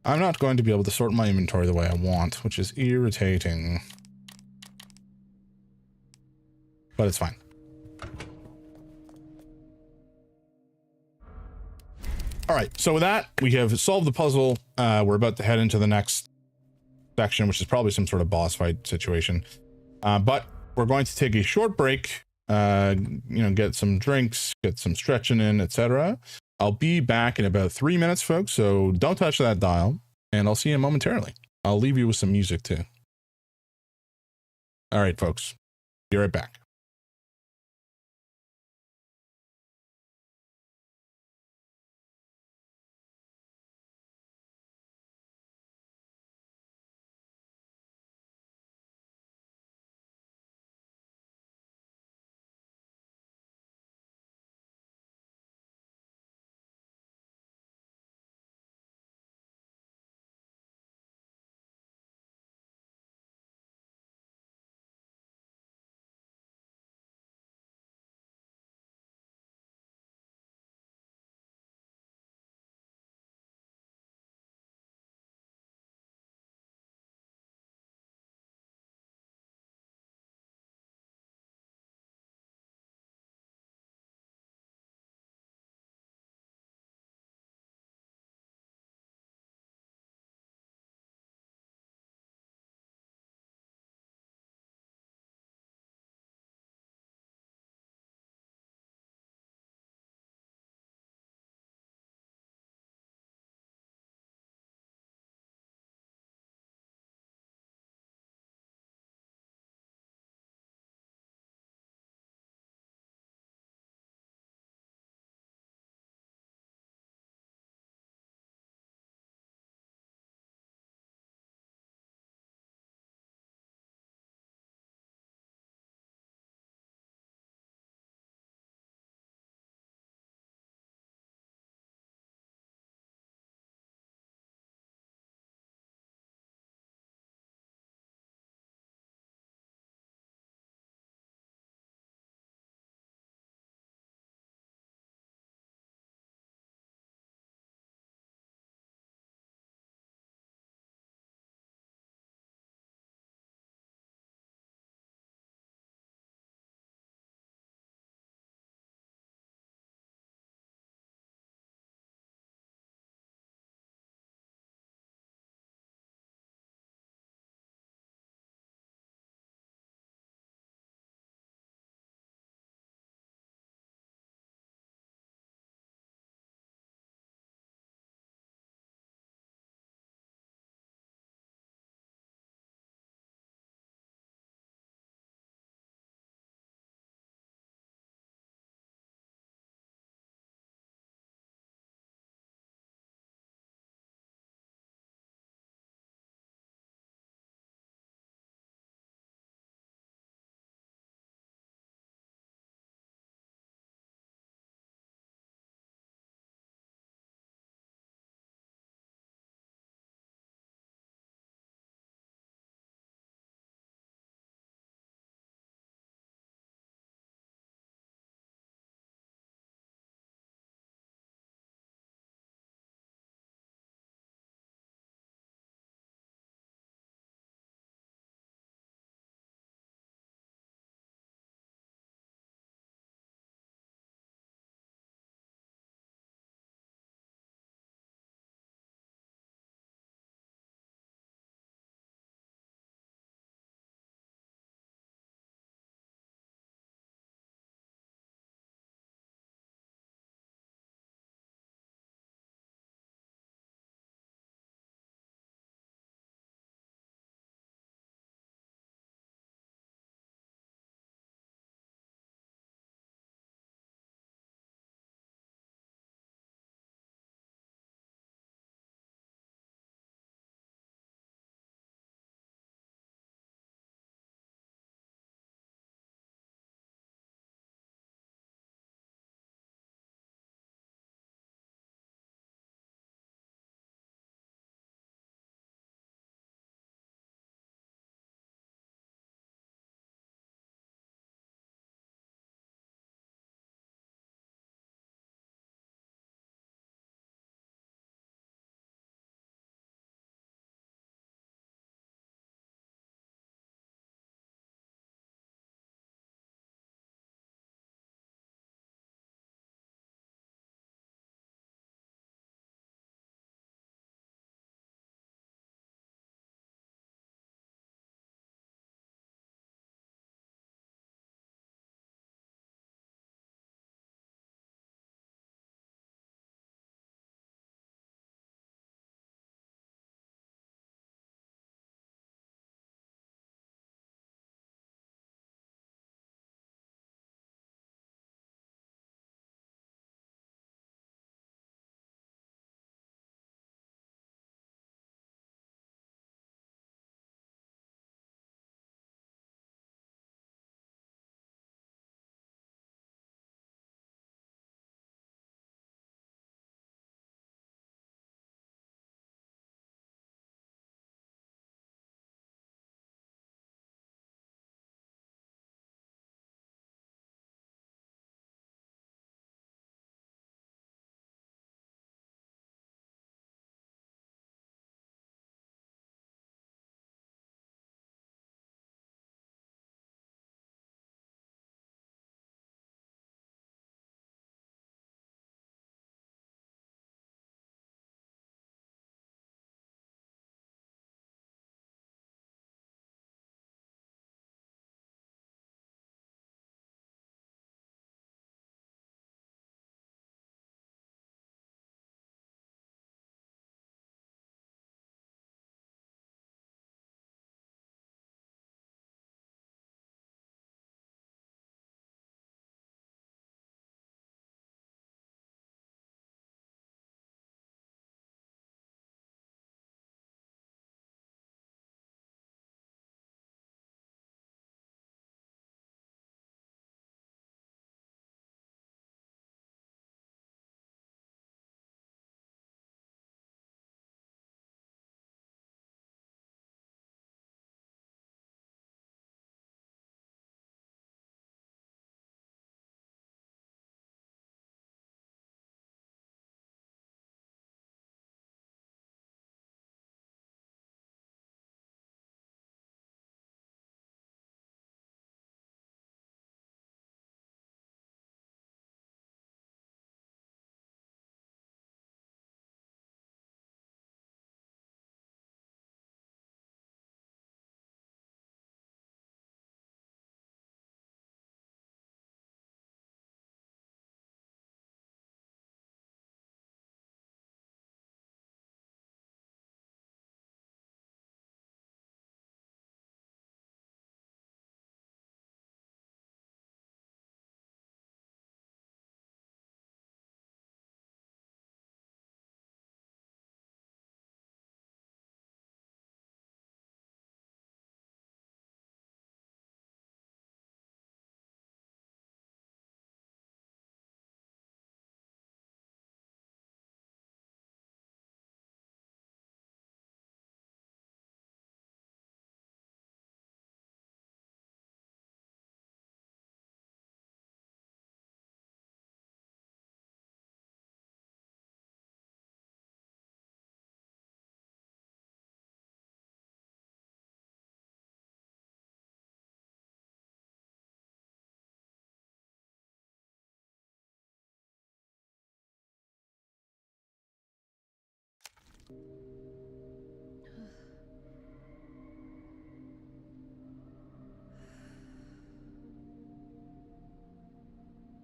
I'm not going to be able to sort my inventory the way I want, which is irritating. But it's fine. All right, so with that, we have solved the puzzle. We're about to head into the next section, which is probably some sort of boss fight situation. But we're going to take a short break, get some drinks, get some stretching in, etc. I'll be back in about 3 minutes, folks, so don't touch that dial, and I'll see you momentarily. I'll leave you with some music, too. All right, folks, be right back.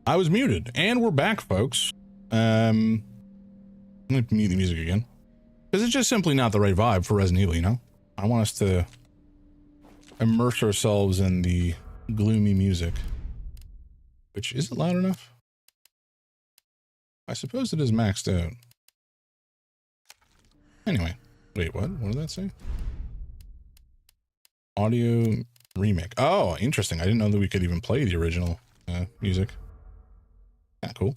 I was muted, and we're back, folks. I'm gonna mute the music again because it's just simply not the right vibe for Resident Evil. You know, I want us to immerse ourselves in the gloomy music. Which, is it loud enough? I suppose it is maxed out. Anyway, wait, what? What did that say? Audio remake. Oh, interesting. I didn't know that we could even play the original music. Yeah, cool.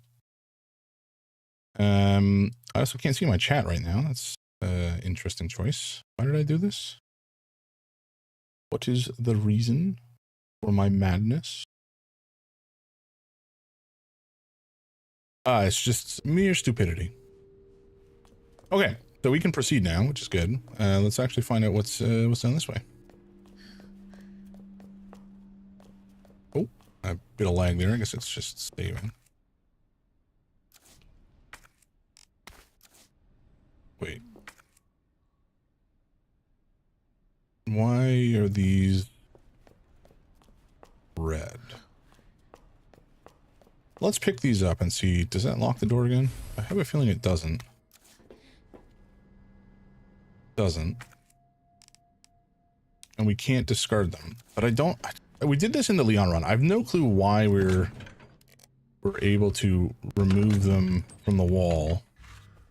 I also can't see my chat right now. That's an interesting choice. Why did I do this? What is the reason for my madness? It's just mere stupidity. Okay, so we can proceed now, which is good. Let's actually find out what's down this way. Oh, a bit of lag there. I guess it's just saving. Wait. Why are these red? Let's pick these up and see. Does that lock the door again? I have a feeling it doesn't. Doesn't. And we can't discard them. But I don't... we did this in the Leon run. I have no clue why we're able to remove them from the wall.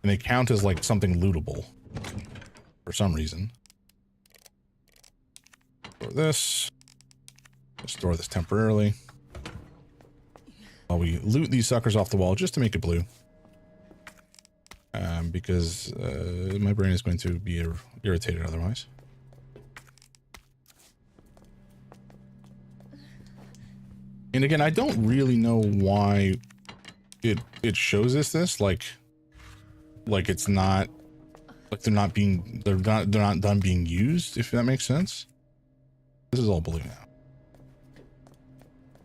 And they count as like something lootable. For some reason. Store this. Store this temporarily. While we loot these suckers off the wall just to make it blue. Because my brain is going to be irritated otherwise. And again, I don't really know why it shows us this, like it's not, like they're not done being used, if that makes sense. This is all blue now.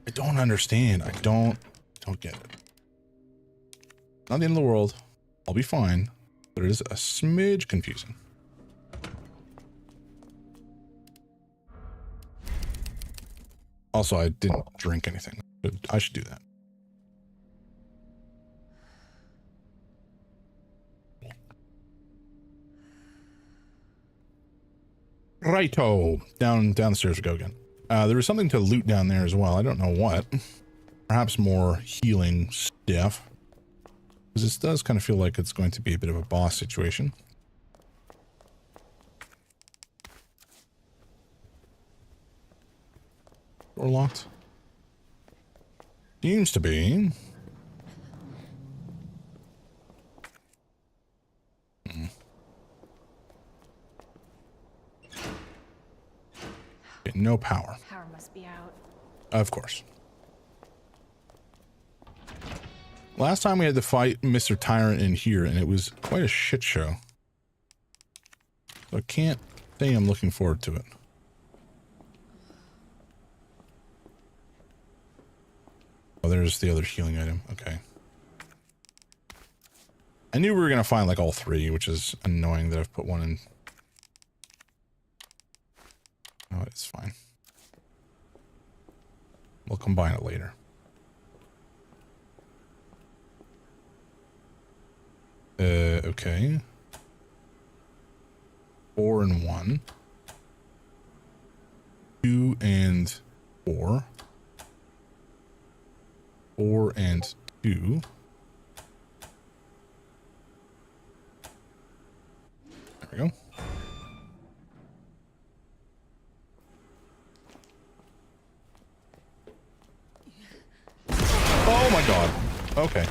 I don't understand. I don't get it. Not the end of the world. I'll be fine, but it is a smidge confusing. Also, I didn't drink anything. I should do that. Righto. Down the stairs we go again. There was something to loot down there as well. I don't know what. Perhaps more healing stuff. Because this does kind of feel like it's going to be a bit of a boss situation. Door locked. Seems to be. Okay, no power. Power must be out. Of course. Last time we had to fight Mr. Tyrant in here, and it was quite a shit show. So I can't say I'm looking forward to it. Oh, there's the other healing item. Okay. I knew we were going to find like all three, which is annoying that I've put one in. Oh, it's fine. We'll combine it later. Okay. 4 and 1. 2 and 4. 4 and 2. There we go. Oh my god. Okay.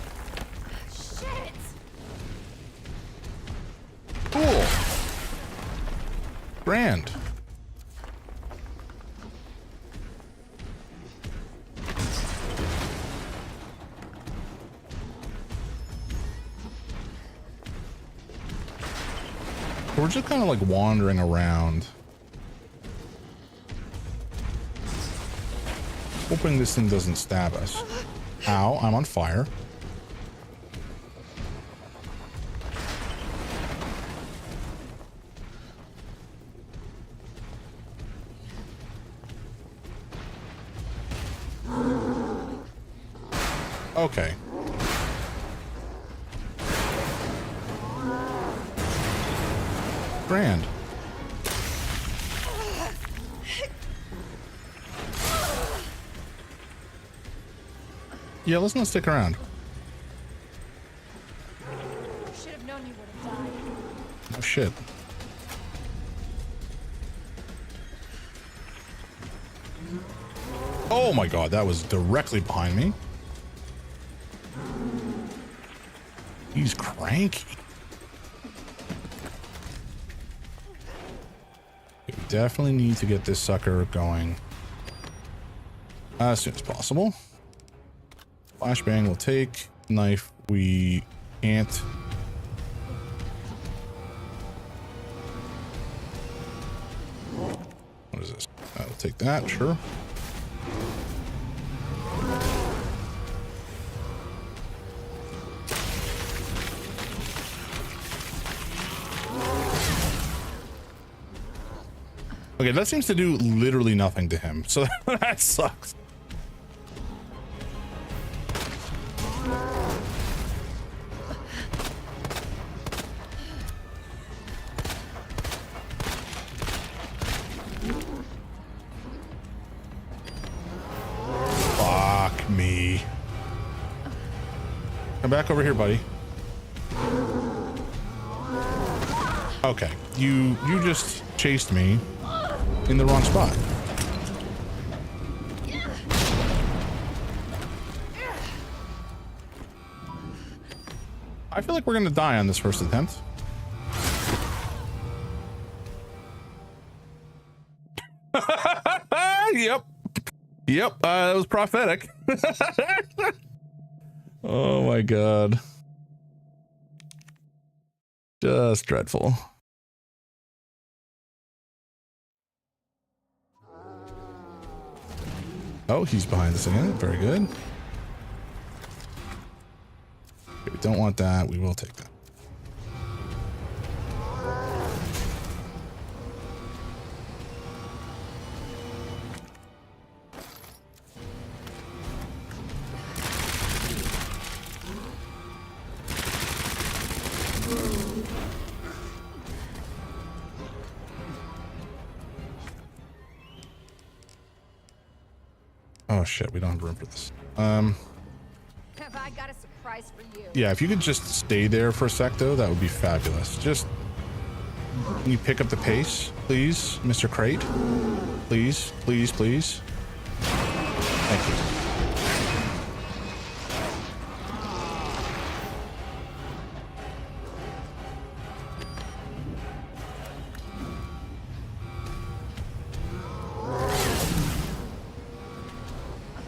Shit! Cool. Grand. We're just kind of like wandering around. Hoping this thing doesn't stab us. Ow, I'm on fire. Okay. Grand. Yeah, let's not stick around. Should have known you would have died. Oh shit. Oh my god, that was directly behind me. He's cranky. We definitely need to get this sucker going as soon as possible. Flashbang will take. Knife we can't. What is this? I'll take that, sure. Okay, that seems to do literally nothing to him, so that sucks. Fuck me. Come back over here, buddy. Okay, you just chased me in the wrong spot. I feel like we're gonna die on this first attempt. Yep. Yep, that was prophetic. Oh my god. Just dreadful. Oh, he's behind us again. Very good. Okay, we don't want that. We will take that. Oh shit, we don't have room for this. Have I got a surprise for you? Yeah, if you could just stay there for a sec though, that would be fabulous. Just, can you pick up the pace, please, Mr. Crate? Please, please, please. Thank you.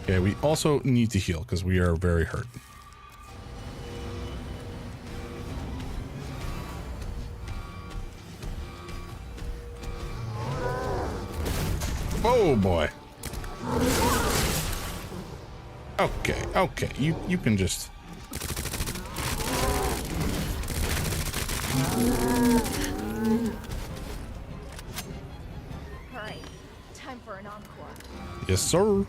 Okay, we also need to heal because we are very hurt. Oh boy. Okay, okay, you can just. All right, time for an encore. Yes, sir.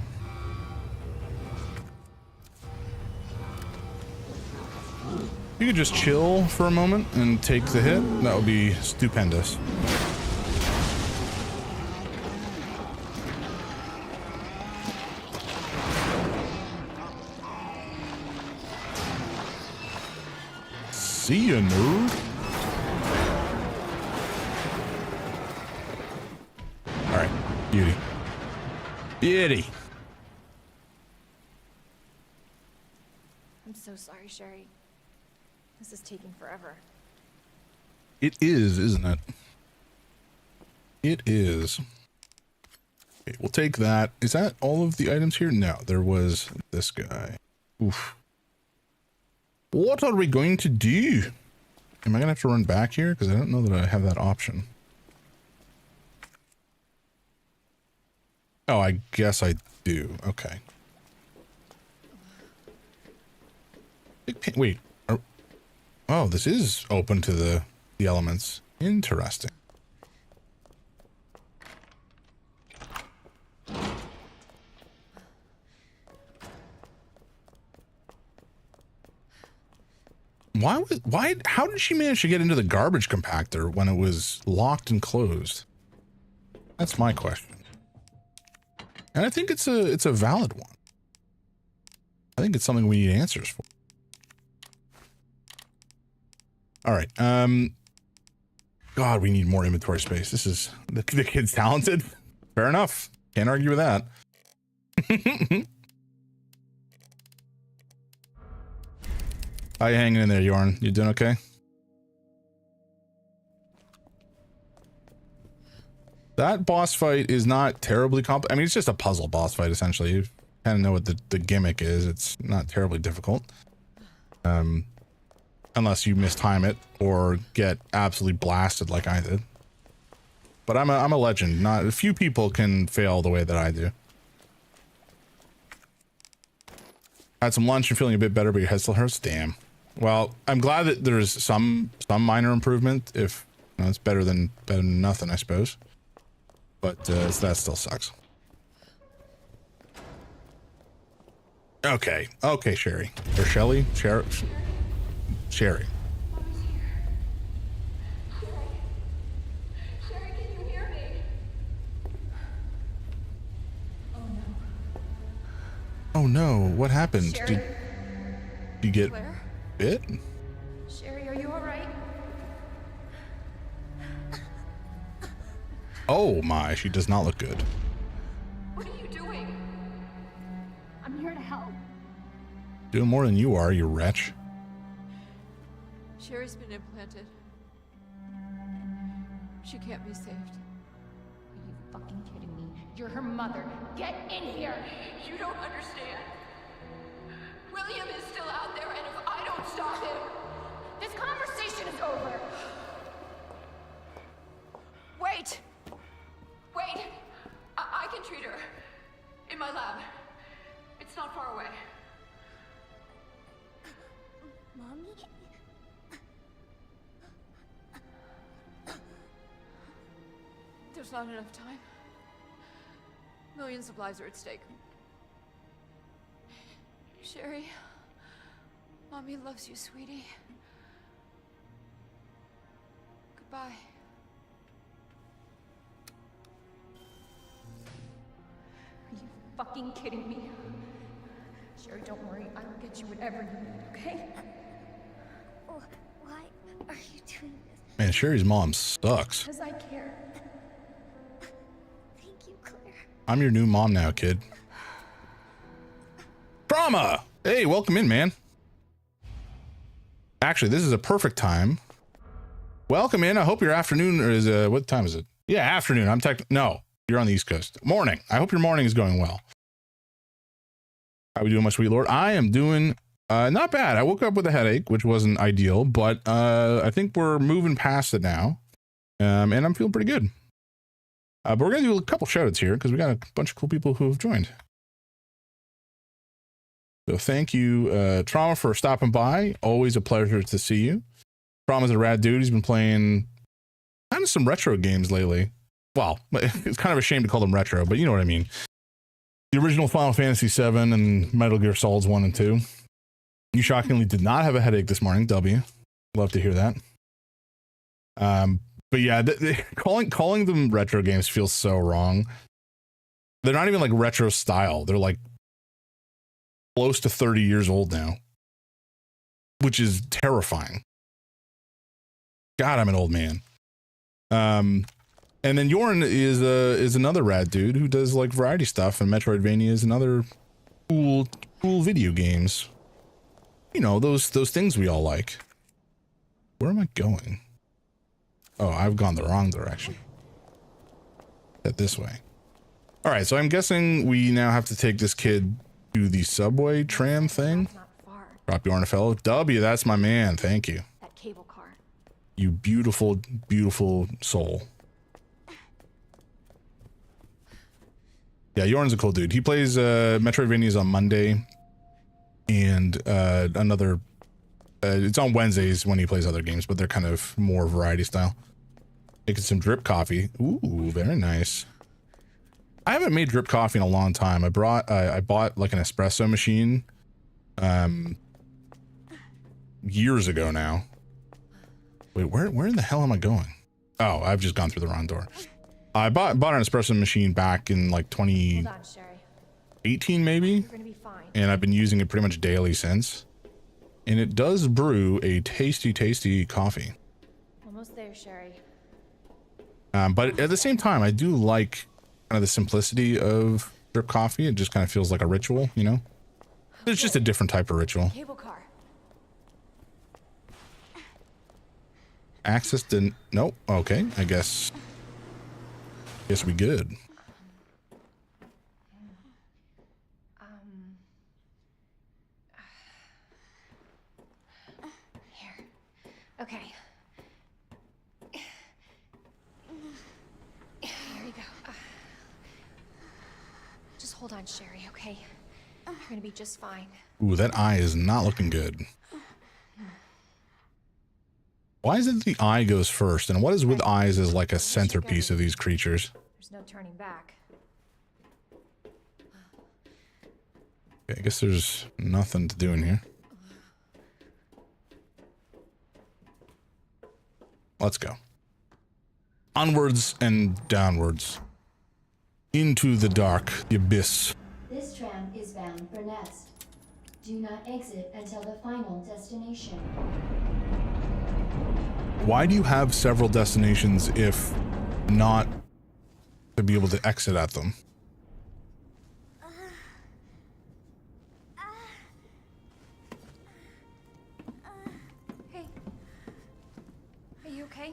You could just chill for a moment and take the hit. That would be stupendous. See ya, nerd. All right, beauty. Beauty. I'm so sorry, Sherry. This is taking forever. It is, isn't it? It is. Okay, we'll take that. Is that all of the items here? No, there was this guy. Oof. What are we going to do? Am I gonna have to run back here? Because I don't know that I have that option. Oh, I guess I do. Okay. Wait. Oh, this is open to the elements. Interesting. How did she manage to get into the garbage compactor when it was locked and closed? That's my question. And I think it's a valid one. I think it's something we need answers for. All right. God, we need more inventory space. This is the kid's talented. Fair enough. Can't argue with that. How you hanging in there, Yorn? You doing okay? That boss fight is not terribly I mean, it's just a puzzle boss fight, essentially. You kind of know what the gimmick is. It's not terribly difficult. Unless you mistime it or get absolutely blasted like I did. But I'm a legend. Not a few people can fail the way that I do. Had some lunch and feeling a bit better, but your head still hurts? Damn. Well, I'm glad that there's some minor improvement. If you know, it's better than nothing, I suppose. But that still sucks. Okay, Sherry or Shelly, Sherry. Sherry, can you hear me? Oh no, what happened? Sherry? Did you get Claire? bit? Sherry, are you alright? Oh my, she does not look good. What are you doing? I'm here to help. Doing more than you are, you wretch. Sherry's been implanted. She can't be saved. Are you fucking kidding me? You're her mother. Get in here! You don't understand. William is still out there, and if I don't stop him... This conversation is over! Wait! Wait! I can treat her. In my lab. It's not far away. Mommy? There's not enough time. Millions of lives are at stake. Sherry, Mommy loves you, sweetie. Goodbye. Are you fucking kidding me? Sherry, don't worry. I will get you whatever you need, okay? Why are you doing this? Man, Sherry's mom sucks. Because I care. Thank you, Claire. I'm your new mom now, kid. Trauma! Hey, welcome in, man. Actually, this is a perfect time. Welcome in. I hope your afternoon is, what time is it? Yeah, afternoon. No, you're on the East Coast. Morning. I hope your morning is going well. How we doing, my sweet lord? I am doing not bad. I woke up with a headache, which wasn't ideal, but I think we're moving past it now. And I'm feeling pretty good. But we're going to do a couple shout outs here because we got a bunch of cool people who have joined. So thank you, Trauma, for stopping by. Always a pleasure to see you. Trauma's a rad dude. He's been playing kind of some retro games lately. Well, it's kind of a shame to call them retro, but you know what I mean. The original Final Fantasy VII and Metal Gear Solids 1 and 2. You shockingly did not have a headache this morning, W. Love to hear that. But yeah, calling them retro games feels so wrong. They're not even like retro style. They're like close to 30 years old now, which is terrifying. God, I'm an old man. And then Yorn is another rad dude who does like variety stuff, and Metroidvania and other cool video games. You know, those things we all like. Where am I going? Oh, I've gone the wrong direction. Head this way. All right, so I'm guessing we now have to take this kid to the subway tram thing. Not far. Drop Yorn a fellow. W, that's my man. Thank you. That cable car. You beautiful, beautiful soul. Yeah, Yorn's a cool dude. He plays Metroidvanias on Monday, and another. It's on Wednesdays when he plays other games, but they're kind of more variety style. Making some drip coffee. Ooh, very nice. I haven't made drip coffee in a long time. I bought like an espresso machine, years ago now. Wait, where in the hell am I going? Oh, I've just gone through the wrong door. I bought an espresso machine back in like Hold 2018 on, Sherry. maybe, You're gonna be fine. and I've been using it pretty much daily since. And it does brew a tasty coffee. Almost there, Sherry. But at the same time, I do like kind of the simplicity of drip coffee. It just kind of feels like a ritual, you know? It's just a different type of ritual. Cable car. Access didn't. Nope. Okay. I guess we good. Here. Okay. Here we go. Just hold on, Sherry, okay? You're gonna be just fine. Ooh, that eye is not looking good. Why is it the eye goes first? And what is with eyes as like a centerpiece of these creatures? There's no turning back. Okay, I guess there's nothing to do in here. Let's go. Onwards and downwards. Into the dark, the abyss. This tram is bound for Nest. Do not exit until the final destination. Why do you have several destinations if not to be able to exit at them? Hey. Are you okay?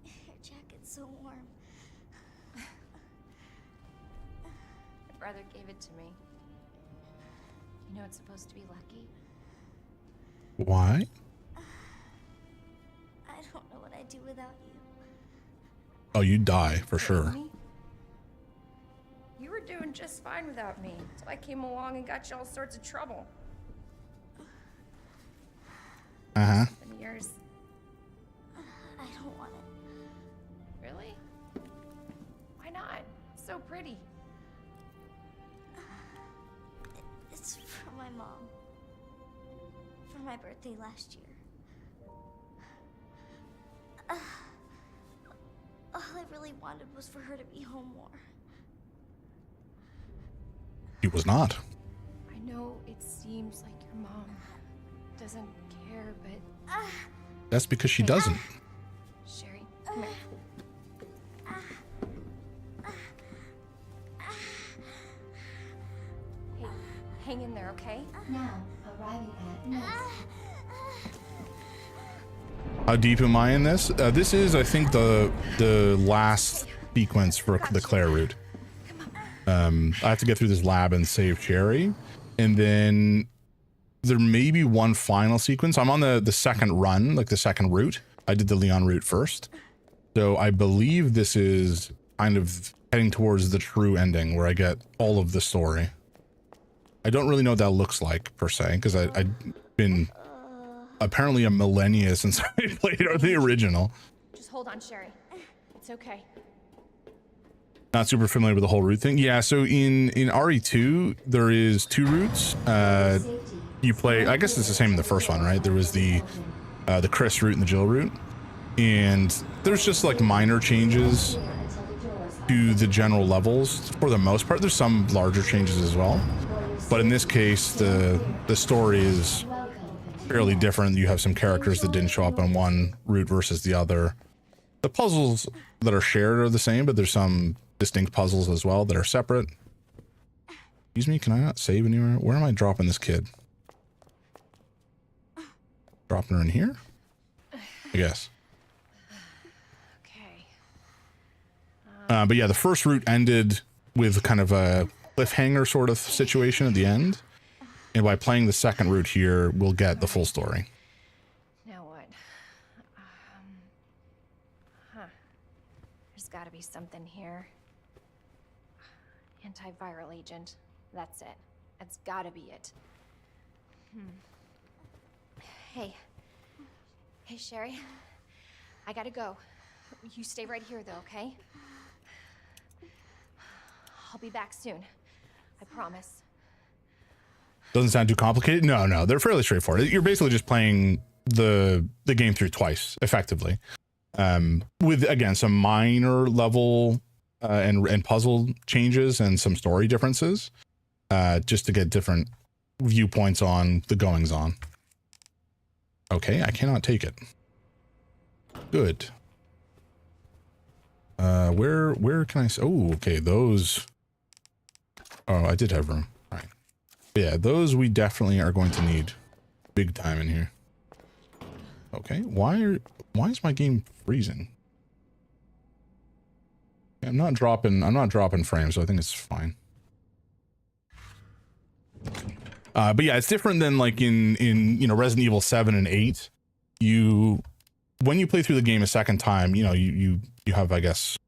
Your jacket's so warm. My brother gave it to me. You know it's supposed to be lucky. Why? I don't know what I'd do without you. Oh, you die for sure. Me? You were doing just fine without me, so I came along and got you all sorts of trouble. Uh-huh. And yours. I don't want it. Really? Why not? It's so pretty. It's for my mom. For my birthday last year. All I really wanted was for her to be home more. He was not. I know it seems like your mom doesn't care, but That's because she doesn't. Sherry, come here. Hey, hang in there, okay? Now, arriving at Nest. How deep am I in this? This is, I think, the last sequence for the Claire route. I have to get through this lab and save Cherry, and then there may be one final sequence. I'm on the second run, like the second route. I did the Leon route first, so I believe this is kind of heading towards the true ending where I get all of the story. I don't really know what that looks like per se, because I've been apparently a millennia since I played the original. Just hold on, Sherry. It's okay. Not super familiar with the whole route thing. Yeah, so in RE2 there is two routes. You play, I guess it's the same in the first one, right? There was the Chris route and the Jill route, and there's just like minor changes to the general levels for the most part. There's some larger changes as well, but in this case the story is fairly different. You have some characters that didn't show up on one route versus the other. The puzzles that are shared are the same, but there's some distinct puzzles as well that are separate. Excuse me, can I not save anywhere? Where am I dropping this kid? Dropping her in here? I guess. Okay. But yeah, the first route ended with kind of a cliffhanger sort of situation at the end. And by playing the second route here, we'll get the full story. Now what? There's got to be something here. Antiviral agent. That's it. That's got to be it. Hey. Hey, Sherry. I gotta go. You stay right here, though, okay? I'll be back soon. I promise. Doesn't sound too complicated. No, they're fairly straightforward. You're basically just playing the game through twice, effectively, with again some minor level and puzzle changes and some story differences, just to get different viewpoints on the goings on. Okay, I cannot take it. Good. Where can I? Oh, okay, those. Oh, I did have room. All right. Yeah, those we definitely are going to need big time in here. Okay, why is my game freezing? I'm not dropping frames, so I think it's fine. But yeah, it's different than like in you know, Resident Evil 7 and 8. When you play through the game a second time, you know, you have, I guess,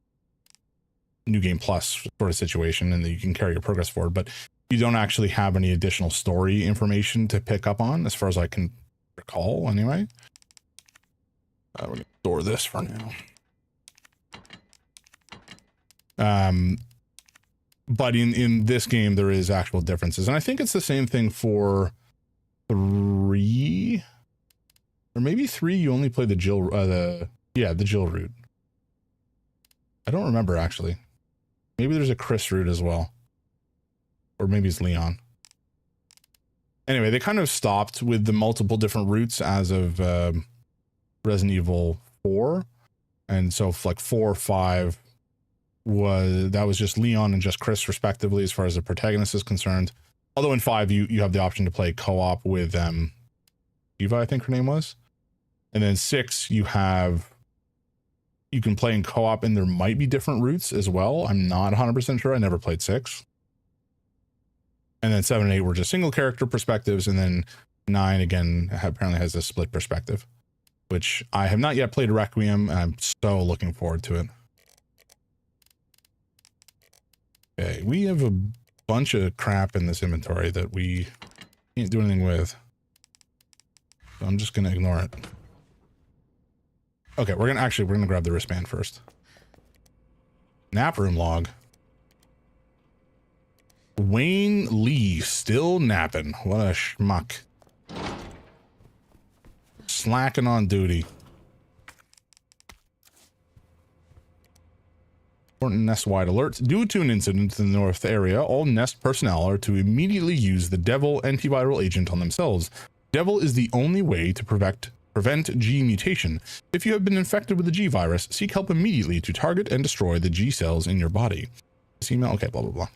New Game Plus sort of situation, and that you can carry your progress forward, but you don't actually have any additional story information to pick up on, as far as I can recall, anyway. We're gonna store this for now. But in this game, there is actual differences, and I think it's the same thing for 3, or maybe 3. You only play the Jill, the Jill route. I don't remember actually. Maybe there's a Chris route as well, or maybe it's Leon. Anyway, they kind of stopped with the multiple different routes as of Resident Evil 4, and so like 4 or 5 was just Leon and just Chris respectively as far as the protagonist is concerned. Although in 5 you have the option to play co-op with Eva, I think her name was. And then 6 you can play in co-op, and there might be different routes as well. I'm not 100% sure. I never played 6. And then 7 and 8 were just single character perspectives, and then 9 again apparently has a split perspective, which I have not yet played Requiem, and I'm so looking forward to it. Okay, we have a bunch of crap in this inventory that we can't do anything with. So I'm just gonna ignore it. Okay, we're gonna grab the wristband first. Nap room log. Wayne Lee still napping. What a schmuck. Slacking on duty. Important Nest-wide alert. Due to an incident in the North area, all Nest personnel are to immediately use the Devil antiviral agent on themselves. Devil is the only way to prevent G mutation. If you have been infected with the G virus, seek help immediately to target and destroy the G cells in your body. This email, okay, blah, blah, blah.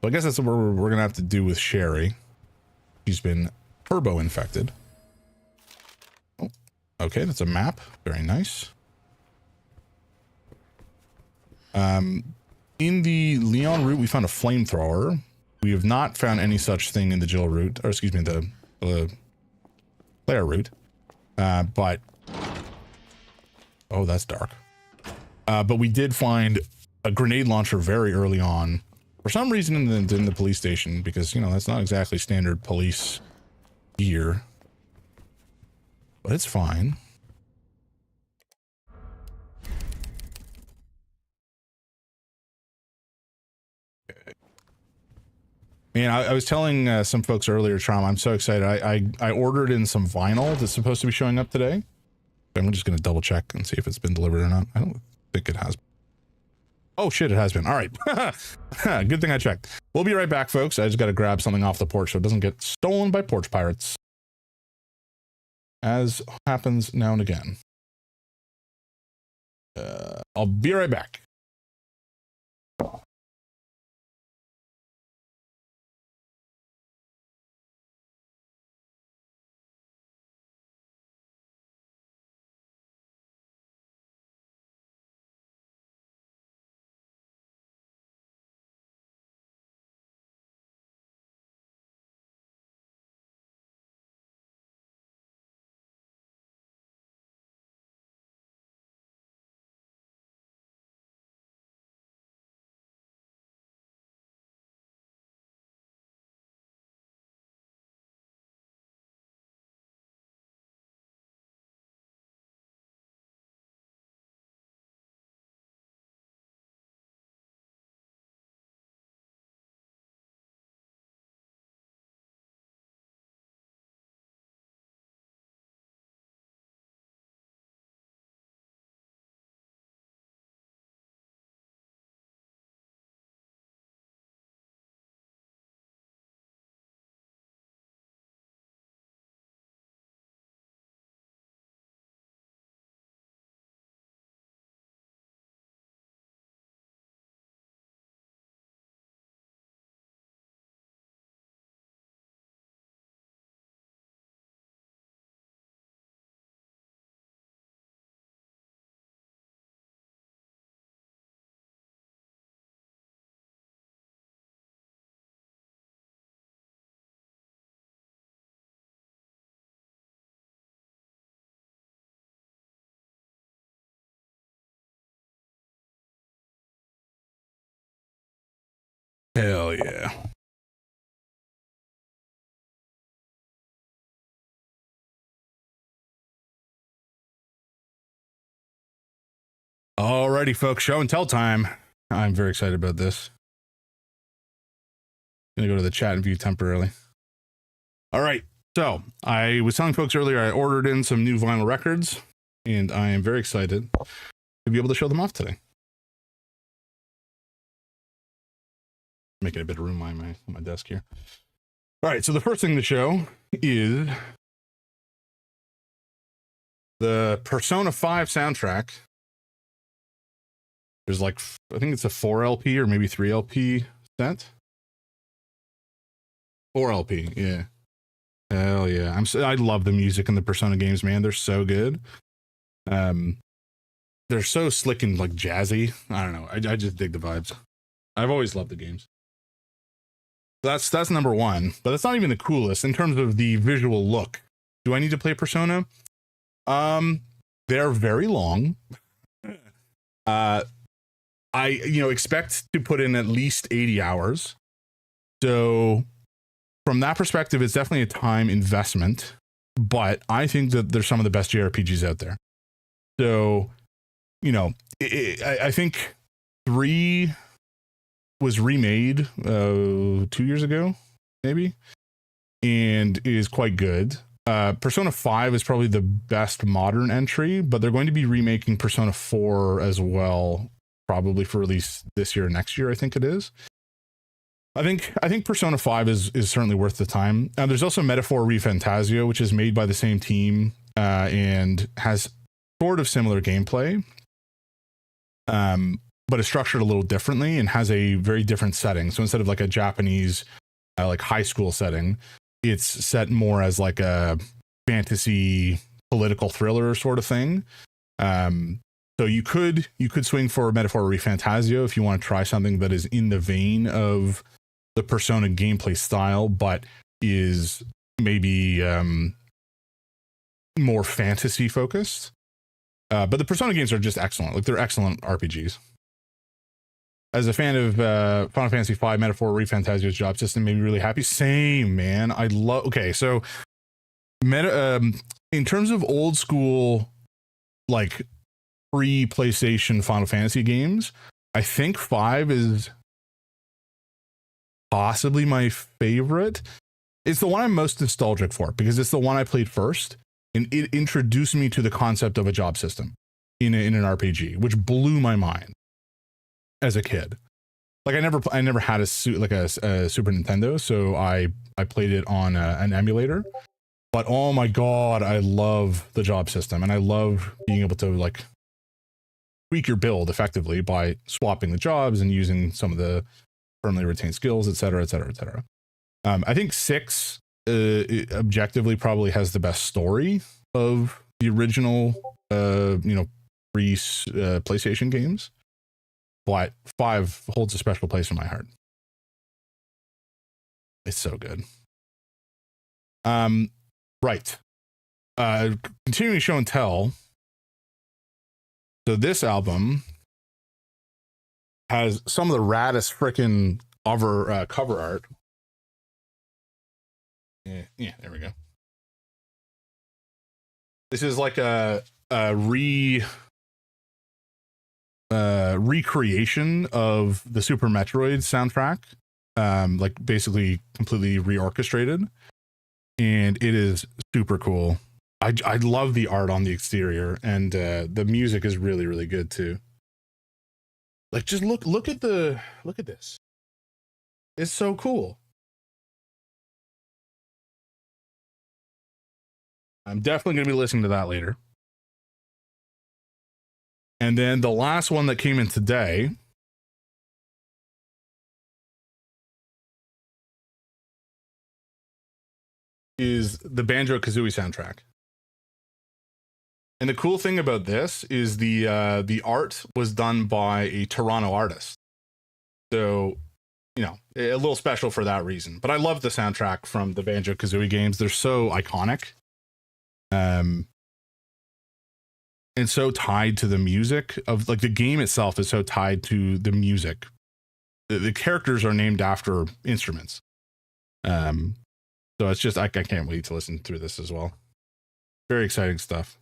So I guess that's what we're going to have to do with Sherry. She's been turbo infected. Oh, okay, that's a map. Very nice. In the Leon route, we found a flamethrower. We have not found any such thing in the Jill route, or excuse me, the Claire route. But oh, that's dark. But we did find a grenade launcher very early on, for some reason in the police station, because, you know, that's not exactly standard police gear, but it's fine. Man, I was telling some folks earlier, Trauma, I'm so excited. I ordered in some vinyl that's supposed to be showing up today. I'm just going to double check and see if it's been delivered or not. I don't think it has. Oh shit, it has been. All right. Good thing I checked. We'll be right back, folks. I just got to grab something off the porch so it doesn't get stolen by porch pirates, as happens now and again. I'll be right back. Hell yeah. Alrighty, folks, show and tell time. I'm very excited about this. Gonna go to the chat and view temporarily. All right, so I was telling folks earlier I ordered in some new vinyl records, and I am very excited to be able to show them off today. Making a bit of room on my desk here. All right, so the first thing to show is the Persona 5 soundtrack. There's like, I think it's a 4 LP or maybe 3 LP set. 4 LP, yeah. Hell yeah. I love the music in the Persona games, man. They're so good. They're so slick and like jazzy. I don't know. I just dig the vibes. I've always loved the games. That's number one, but that's not even the coolest in terms of the visual look. Do I need to play Persona? They're very long. I expect to put in at least 80 hours. So from that perspective, it's definitely a time investment, but I think that there's some of the best JRPGs out there. So, I think 3 was remade 2 years ago, maybe, and is quite good. Persona 5 is probably the best modern entry, but they're going to be remaking Persona 4 as well, probably for release this year or next year, I think it is. I think Persona 5 is certainly worth the time. There's also Metaphor ReFantazio, which is made by the same team and has sort of similar gameplay, but is structured a little differently and has a very different setting. So instead of like a Japanese like high school setting, it's set more as like a fantasy political thriller sort of thing. So you could swing for Metaphor ReFantazio if you want to try something that is in the vein of the Persona gameplay style, but is maybe more fantasy focused. But the Persona games are just excellent. Like, they're excellent RPGs. As a fan of Final Fantasy V, Metaphor ReFantazio's job system made me really happy. Same, man. I love. Okay, so in terms of old school, like pre-PlayStation Final Fantasy games, I think 5 is possibly my favorite. It's the one I'm most nostalgic for because it's the one I played first, and it introduced me to the concept of a job system in an RPG, which blew my mind as a kid. Like, I never had a Super Nintendo, so I played it on an emulator. But oh my god, I love the job system, and I love being able to like tweak your build effectively by swapping the jobs and using some of the firmly retained skills, etc., etc., etc. I think 6 objectively probably has the best story of the original, PlayStation games, but 5 holds a special place in my heart. It's so good. Right. Continuing show and tell. So this album has some of the raddest freaking cover art. Yeah, there we go. This is like a recreation of the Super Metroid soundtrack, like basically completely reorchestrated, and it is super cool. I love the art on the exterior, and the music is really, really good too. Like, just look at this. It's so cool. I'm definitely going to be listening to that later. And then the last one that came in today is the Banjo-Kazooie soundtrack. And the cool thing about this is the art was done by a Toronto artist. So, a little special for that reason. But I love the soundtrack from the Banjo-Kazooie games. They're so iconic. And so tied to the music of, like, the game itself is so tied to the music the characters are named after instruments. So it's just, I can't wait to listen through this as well. Very exciting stuff.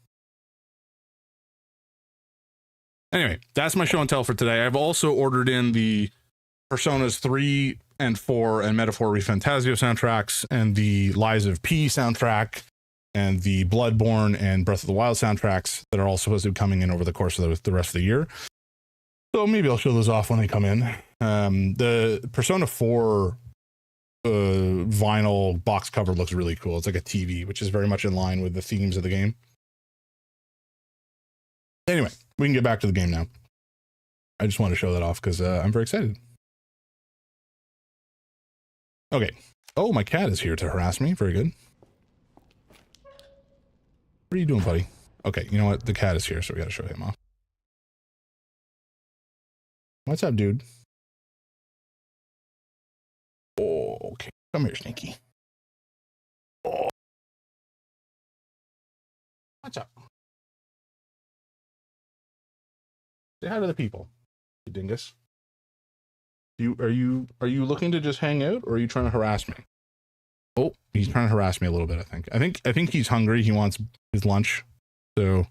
Anyway, that's my show and tell for today. I've also ordered in the Personas 3 and 4 and Metaphor ReFantasio soundtracks, and the Lies of P soundtrack, and the Bloodborne and Breath of the Wild soundtracks that are all supposed to be coming in over the course of the rest of the year. So maybe I'll show those off when they come in. The Persona 4 vinyl box cover looks really cool. It's like a TV, which is very much in line with the themes of the game. Anyway, we can get back to the game now. I just want to show that off because I'm very excited. Okay. Oh, my cat is here to harass me. Very good. What are you doing, buddy? Okay, you know what? The cat is here, so we got to show him off. What's up, dude? Oh, okay. Come here, Sneaky. Oh. What's up? Say hi to the people, you dingus. Are you looking to just hang out, or are you trying to harass me? Oh, he's trying to harass me a little bit, I think he's hungry. He wants his lunch. So,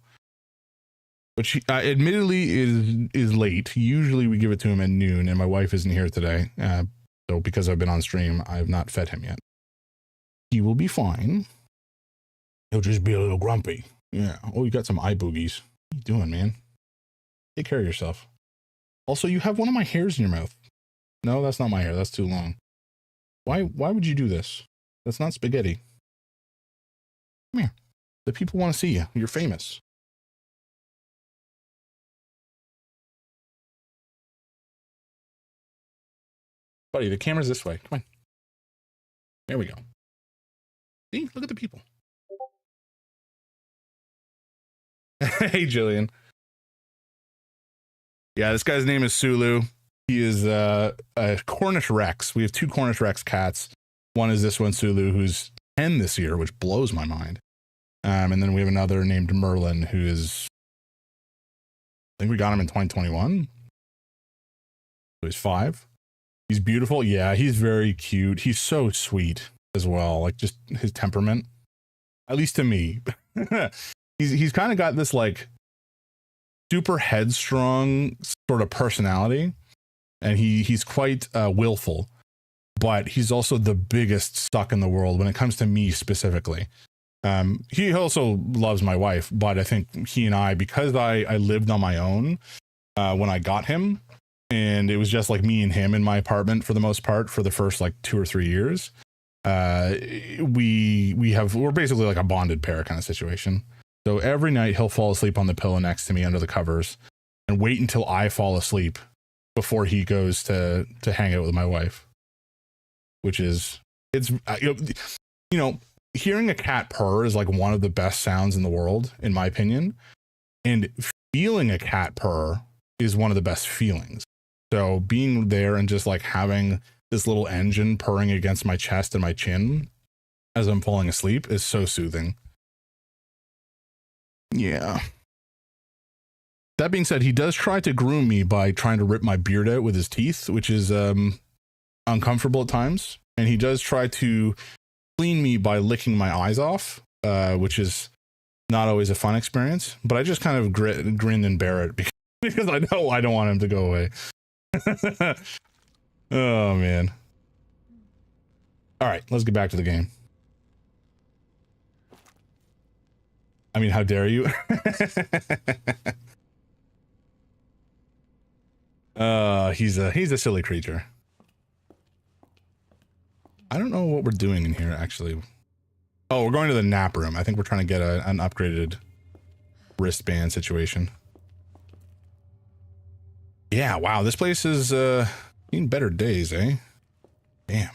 but she admittedly is late. Usually we give it to him at noon, and my wife isn't here today. So because I've been on stream, I have not fed him yet. He will be fine. He'll just be a little grumpy. Yeah. Oh, you got some eye boogies. What are you doing, man? Take care of yourself. Also, you have one of my hairs in your mouth. No, that's not my hair. That's too long. Why would you do this? That's not spaghetti. Come here. The people want to see you. You're famous. Buddy, the camera's this way. Come on. There we go. See? Look at the people. Hey, Jillian. Yeah, this guy's name is Sulu. He is a Cornish Rex. We have 2 Cornish Rex cats. One is this one, Sulu, who's 10 this year, which blows my mind. And then we have another named Merlin, who is, I think we got him in 2021. So he's 5. He's beautiful. Yeah, he's very cute. He's so sweet as well. Like, just his temperament, at least to me. he's kind of got this like super headstrong sort of personality, and he's quite willful, but he's also the biggest suck in the world when it comes to me specifically. He also loves my wife, but I think he and I, because I lived on my own when I got him, and it was just like me and him in my apartment for the most part for the first like 2 or 3 years. We're basically like a bonded pair kind of situation. So every night he'll fall asleep on the pillow next to me under the covers and wait until I fall asleep before he goes to hang out with my wife, which is, it's, you know, hearing a cat purr is like one of the best sounds in the world, in my opinion. And feeling a cat purr is one of the best feelings. So being there and just like having this little engine purring against my chest and my chin as I'm falling asleep is so soothing. Yeah. That being said, he does try to groom me by trying to rip my beard out with his teeth, which is uncomfortable at times. And he does try to clean me by licking my eyes off, which is not always a fun experience. But I just kind of grin and bear it because I know I don't want him to go away. Oh, man. All right, let's get back to the game. I mean, how dare you? He's a silly creature. I don't know what we're doing in here, actually. Oh, we're going to the nap room. I think we're trying to get an upgraded wristband situation. Yeah, wow, this place is seen better days, eh? Damn.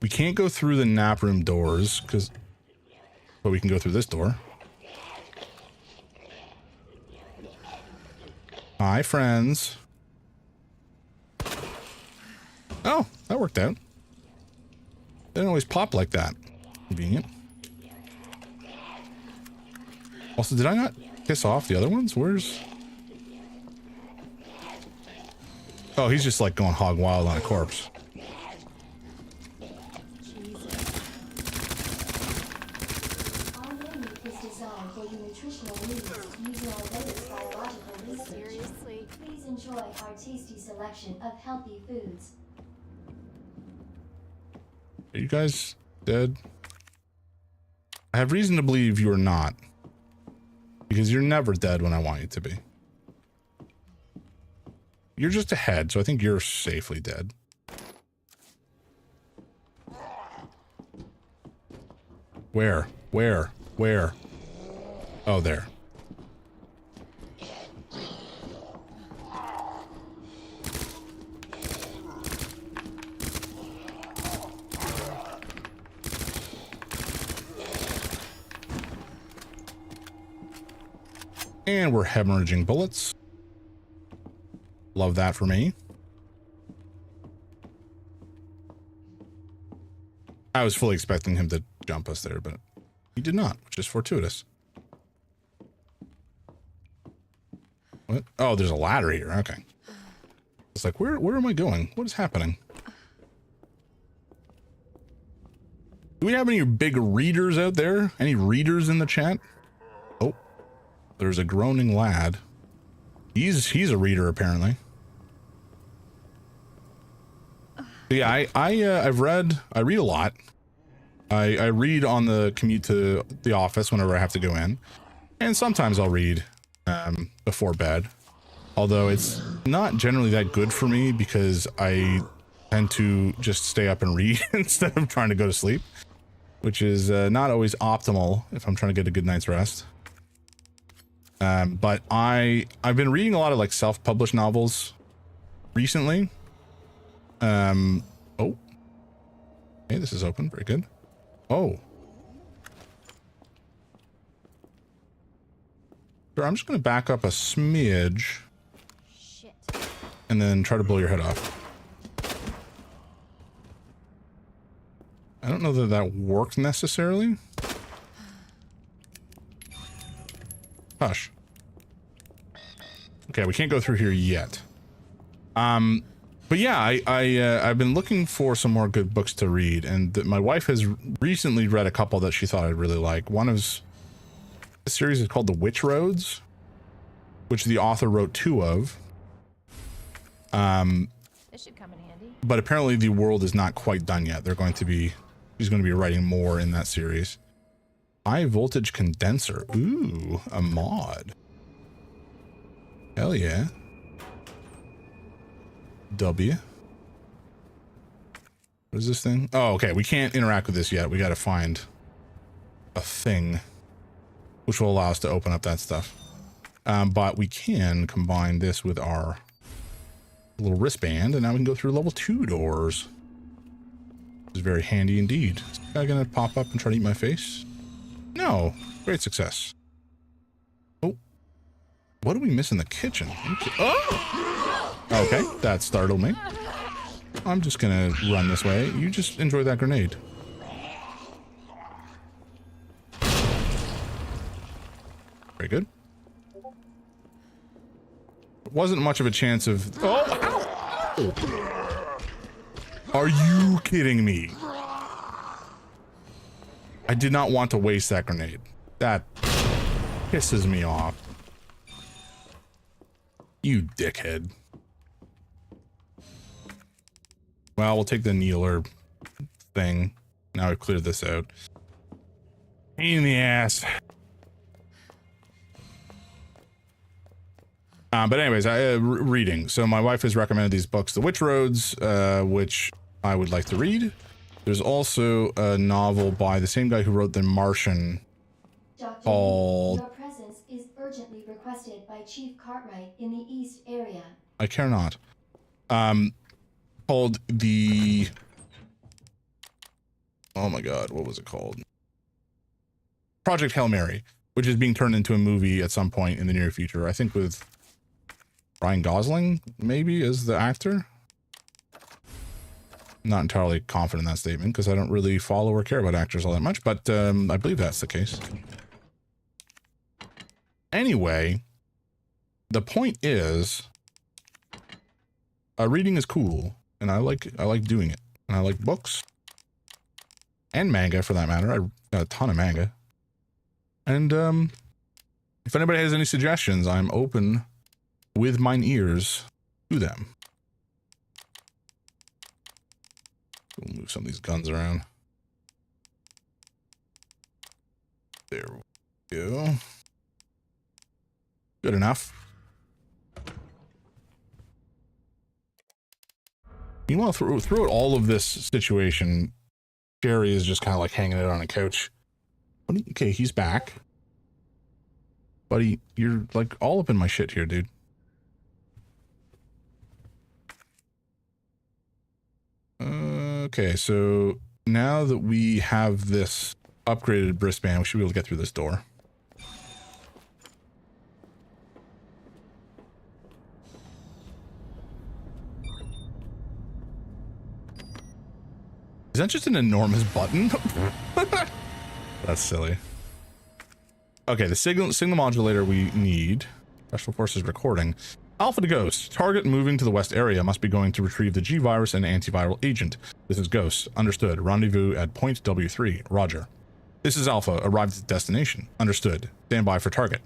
We can't go through the nap room doors, but we can go through this door. Hi, friends. Oh, that worked out. They don't always pop like that. Convenient. Also, did I not piss off the other ones? Where's... Oh, he's just like going hog wild on a corpse. Our menu is designed for the nutritional needs using our latest biological research. Seriously? Please enjoy our tasty selection of healthy foods. Are you guys dead? I have reason to believe you are not. Because you're never dead when I want you to be. You're just ahead, so I think you're safely dead. Where? Where? Where? Oh, there. And we're hemorrhaging bullets. Love that for me. I was fully expecting him to jump us there, but he did not, which is fortuitous. What? Oh, there's a ladder here. Okay. It's like, where am I going? What is happening? Do we have any big readers out there? Any readers in the chat? Oh, there's a groaning lad. He's a reader apparently. Yeah, I read a lot. I read on the commute to the office whenever I have to go in, and sometimes I'll read before bed. Although it's not generally that good for me because I tend to just stay up and read instead of trying to go to sleep, which is not always optimal if I'm trying to get a good night's rest. But I've been reading a lot of like self-published novels recently. Oh, okay, this is open. Very good. Oh, sure, I'm just going to back up a smidge. Shit. And then try to blow your head off. I don't know that that worked necessarily. Hush. Okay, we can't go through here yet. But yeah, I've been looking for some more good books to read, and my wife has recently read a couple that she thought I'd really like. One is a series is called The Witch Roads, which the author wrote 2 of. This should come in handy. But apparently the world is not quite done yet. She's going to be writing more in that series. High voltage condenser. Ooh, a mod. Hell yeah. W. What is this thing? Oh, okay. We can't interact with this yet. We got to find a thing which will allow us to open up that stuff. But we can combine this with our little wristband, and now we can go through level 2 doors. This is very handy indeed. Is this guy gonna pop up and try to eat my face? No. Great success. Oh. What do we miss in the kitchen? Oh! Okay, that startled me. I'm just gonna run this way. You just enjoy that grenade. Very good. Wasn't much of a chance of... Oh! Are you kidding me? I did not want to waste that grenade. That pisses me off. You dickhead. Well, we'll take the kneeler thing. Now we've cleared this out. Pain in the ass. But anyways, reading. So my wife has recommended these books, The Witch Roads, which I would like to read. There's also a novel by the same guy who wrote The Martian called... Your presence is urgently requested by Chief Cartwright in the East area. I care not. Called the... Oh my god, what was it called? Project Hail Mary, which is being turned into a movie at some point in the near future. I think with Ryan Gosling, maybe, as the actor. Not entirely confident in that statement because I don't really follow or care about actors all that much, but I believe that's the case. Anyway, the point is reading is cool, and I like doing it. And I like books and manga for that matter. I got a ton of manga. And if anybody has any suggestions, I'm open with mine ears to them. We'll move some of these guns around. There we go. Good enough. Meanwhile, throughout all of this situation, Jerry is just kind of like hanging out on a couch. Okay, he's back. Buddy, you're like all up in my shit here, dude. Okay, so now that we have this upgraded wristband, we should be able to get through this door. Is that just an enormous button? That's silly. Okay, the signal modulator we need. Special Forces recording. Alpha to Ghost. Target moving to the west area must be going to retrieve the G-Virus and antiviral agent. This is Ghost. Understood. Rendezvous at point W3. Roger. This is Alpha. Arrived at destination. Understood. Stand by for target.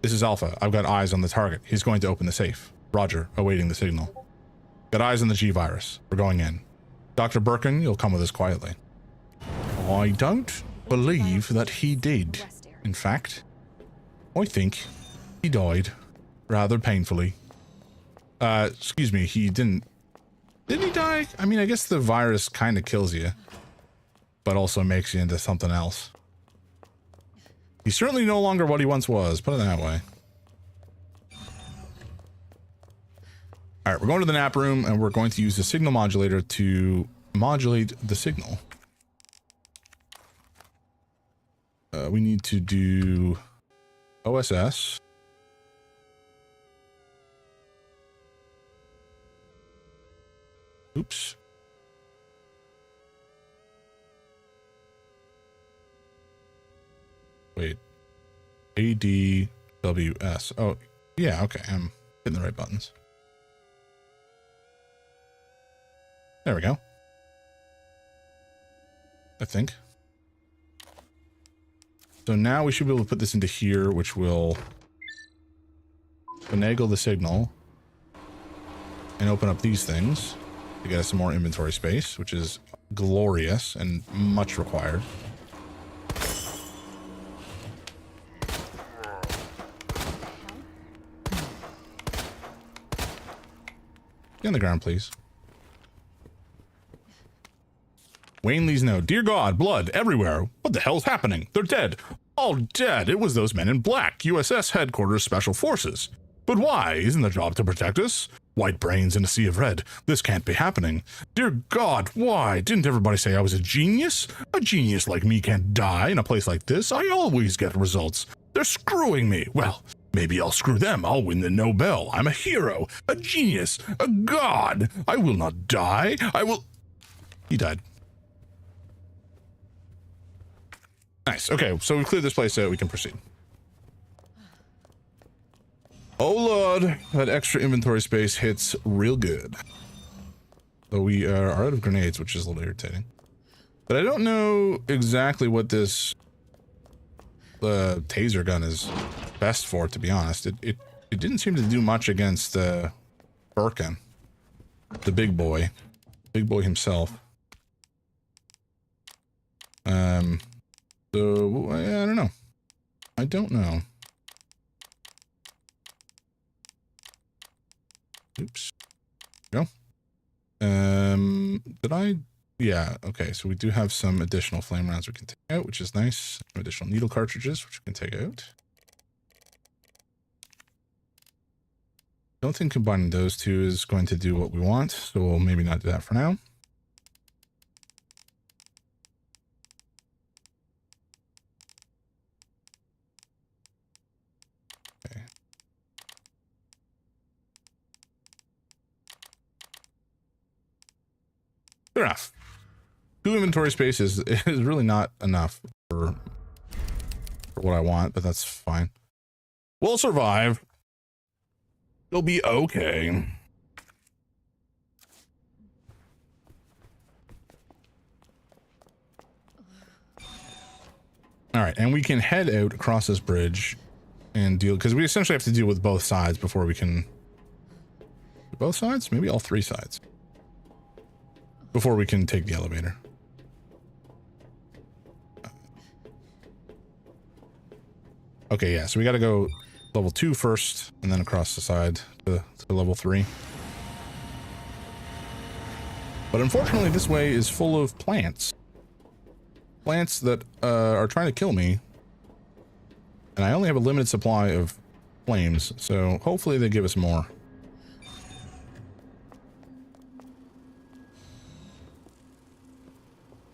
This is Alpha. I've got eyes on the target. He's going to open the safe. Roger. Awaiting the signal. Got eyes on the G-Virus. We're going in. Dr. Birkin, you'll come with us quietly. I don't believe that he did. In fact, I think he died rather painfully. Excuse me, he didn't... Did he die? I mean, I guess the virus kind of kills you, but also makes you into something else. He's certainly no longer what he once was, put it that way. Alright, we're going to the nap room, and we're going to use the signal modulator to modulate the signal. We need to do OSS. Oops. Wait. ADWS. Oh, yeah, okay. I'm hitting the right buttons. There we go. I think. So now we should be able to put this into here, which will finagle the signal and open up these things to get us some more inventory space, which is glorious and much required. Get on the ground, please. Wayne Lee's note. Dear God, blood everywhere. What the hell's happening? They're dead. All dead. It was those men in black. USS Headquarters Special Forces. But why? Isn't their job to protect us? White brains in a sea of red. This can't be happening. Dear God, why? Didn't everybody say I was a genius? A genius like me can't die in a place like this. I always get results. They're screwing me. Well, maybe I'll screw them. I'll win the Nobel. I'm a hero, a genius, a god. I will not die. I will... He died. Nice. Okay, so we cleared this place out. We can proceed. Oh Lord, that extra inventory space hits real good. So we are out of grenades, which is a little irritating. But I don't know exactly what this taser gun is best for, to be honest. It didn't seem to do much against Birkin, the big boy himself. So I don't know. I don't know. Oops. Go. Did I? Yeah. Okay. So we do have some additional flame rounds we can take out, which is nice. Some additional needle cartridges, which we can take out. Don't think combining those two is going to do what we want, so we'll maybe not do that for now. Okay. Good enough. 2 inventory space is really not enough for what I want, but that's fine. We'll survive. It'll be okay. All right, and we can head out across this bridge and deal, because we essentially have to deal with both sides before we can... Both sides? Maybe all three sides. Before we can take the elevator. Okay, yeah, so we got to go level 2 first, and then across the side to level 3. But unfortunately, this way is full of plants. Plants that are trying to kill me. And I only have a limited supply of flames, so hopefully they give us more.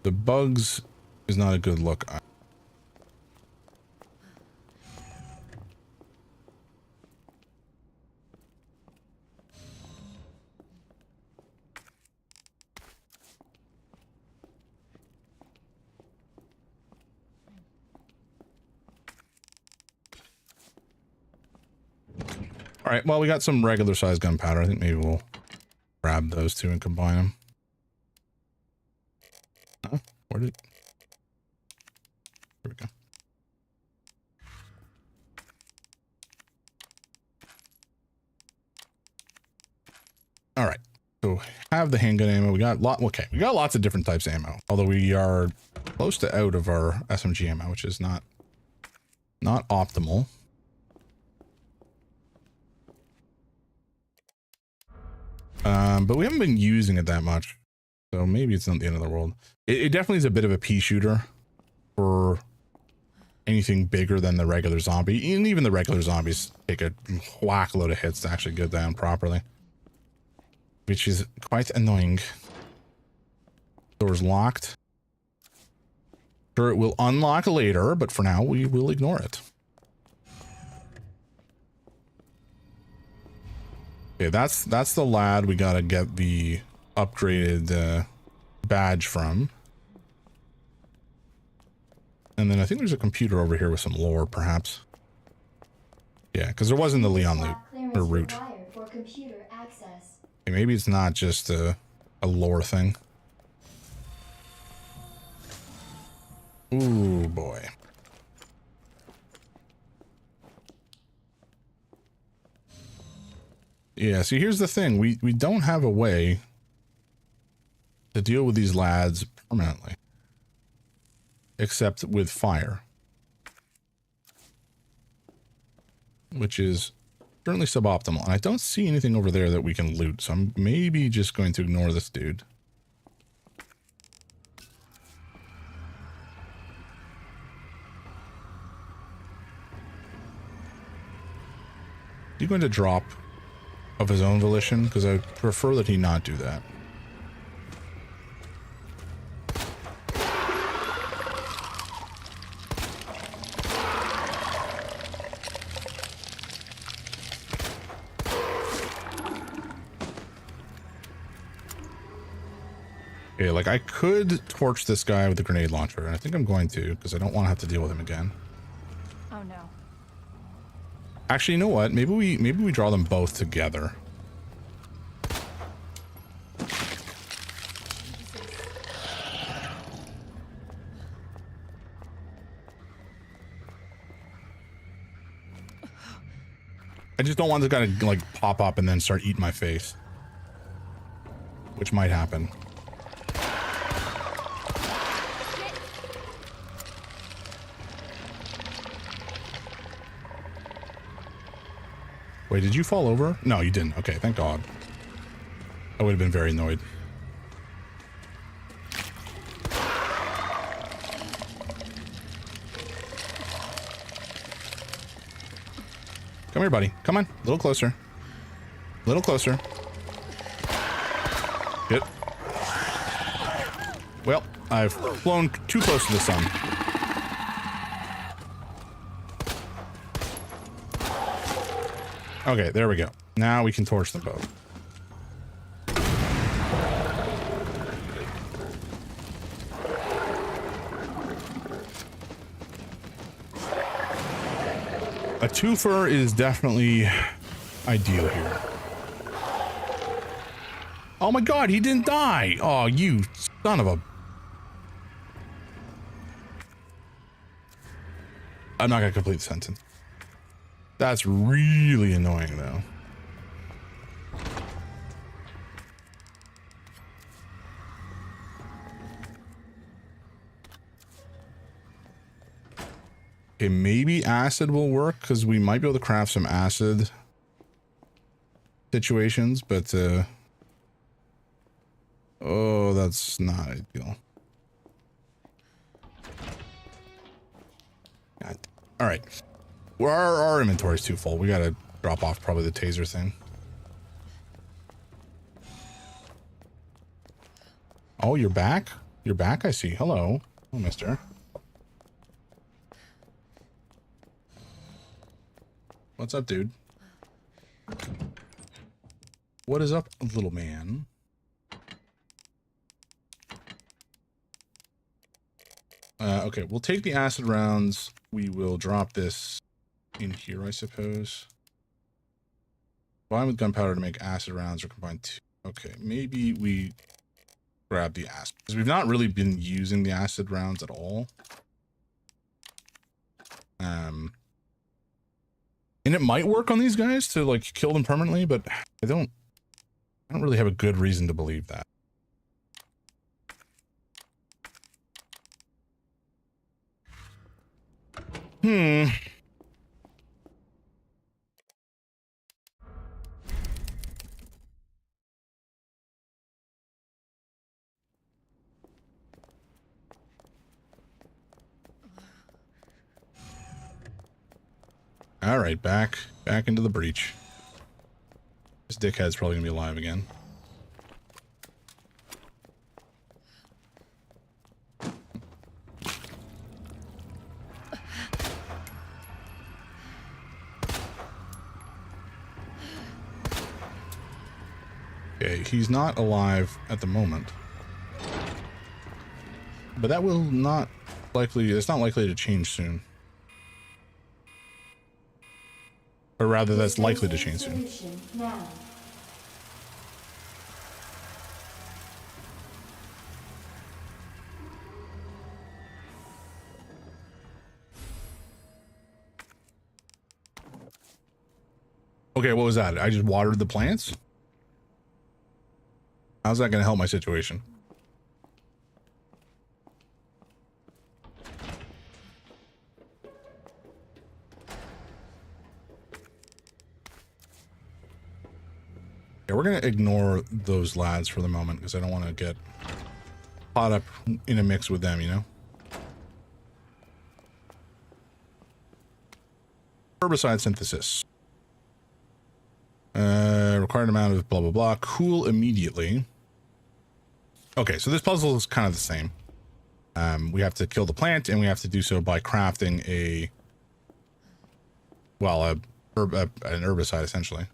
The bugs is not a good look. All right, well, we got some regular size gunpowder. I think maybe we'll grab those two and combine them. Huh? Where did... Here we go. All right, so have the handgun ammo. We got we got lots of different types of ammo, although we are close to out of our SMG ammo, which is not optimal. But we haven't been using it that much, so maybe it's not the end of the world. It definitely is a bit of a pea shooter for anything bigger than the regular zombie. And even the regular zombies take a whack load of hits to actually go down properly, which is quite annoying. Door's locked. Sure, it will unlock later, but for now we will ignore it. Okay, that's the lad we gotta get the upgraded badge from. And then I think there's a computer over here with some lore, perhaps. Yeah, because there wasn't the Leon loot or route. Okay, maybe it's not just a lore thing. Ooh, boy. Yeah, see, here's the thing. We don't have a way to deal with these lads permanently. Except with fire. Which is currently suboptimal. And I don't see anything over there that we can loot, so I'm maybe just going to ignore this dude. Is he going to drop of his own volition? Because I prefer that he not do that. Okay, like I could torch this guy with the grenade launcher, and I think I'm going to, because I don't want to have to deal with him again. Oh no. Actually, you know what? Maybe we draw them both together. I just don't want this guy to like pop up and then start eating my face, which might happen. Wait, did you fall over? No, you didn't. Okay, thank God. I would have been very annoyed. Come here, buddy. Come on. A little closer. A little closer. Good. Well, I've flown too close to the sun. Okay, there we go. Now we can torch them both. A twofer is definitely ideal here. Oh my God, he didn't die. Oh, you son of a... I'm not gonna complete the sentence. That's really annoying though. Okay, maybe acid will work because we might be able to craft some acid situations, but oh, that's not ideal. God. All right, well, our inventory's too full. We gotta drop off probably the taser thing. Oh, you're back? You're back, I see. Hello. Oh, mister. What's up, dude? What is up, little man? Okay, we'll take the acid rounds. We will drop this in here, I suppose. Combine with gunpowder to make acid rounds or combine two. Okay, maybe we grab the acid because we've not really been using the acid rounds at all. And it might work on these guys to like kill them permanently, but I don't really have a good reason to believe that. All right, back into the breach. This dickhead's probably gonna be alive again. Okay, he's not alive at the moment. But that will not likely, it's not likely to change soon. Or rather, that's likely to change soon. Now. Okay, what was that? I just watered the plants? How's that going to help my situation? Yeah, we're going to ignore those lads for the moment because I don't want to get caught up in a mix with them, you know? Herbicide synthesis. Required amount of blah, blah, blah. Cool immediately. Okay, so this puzzle is kind of the same. We have to kill the plant, and we have to do so by crafting a... well, an herbicide, essentially.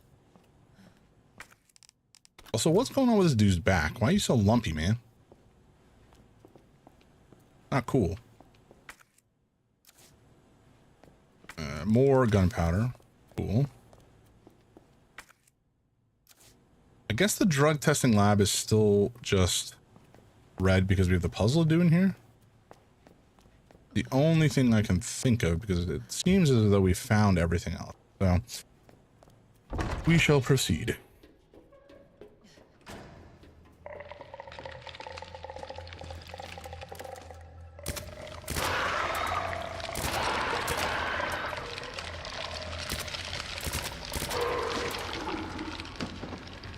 Also, what's going on with this dude's back? Why are you so lumpy, man? Not cool. More gunpowder. Cool. I guess the drug testing lab is still just red because we have the puzzle to do in here. The only thing I can think of, because it seems as though we found everything else. So we shall proceed.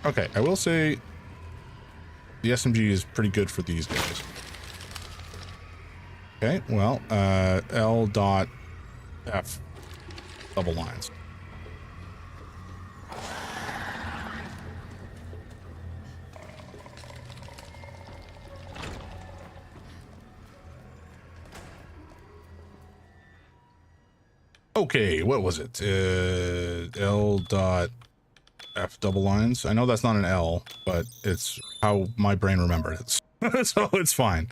Okay, I will say the SMG is pretty good for these guys. Okay, well, L.F double lines. Okay, what was it? L.F double lines. I know that's not an L, but it's how my brain remembered it. So it's fine.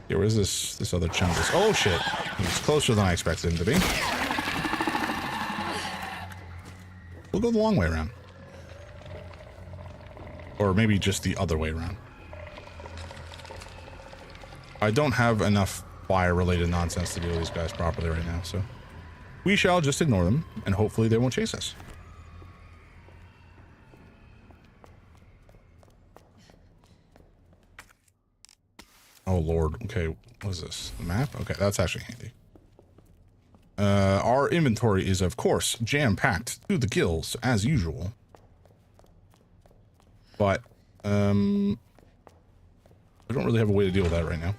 Yeah, where's this other chunk? Oh shit. He's closer than I expected him to be. We'll go the long way around. Or maybe just the other way around. I don't have enough fire-related nonsense to deal with these guys properly right now, so we shall just ignore them, and hopefully they won't chase us. Oh lord, okay, what is this? The map? Okay, that's actually handy. Our inventory is, of course, jam-packed to the gills, as usual. But, I don't really have a way to deal with that right now.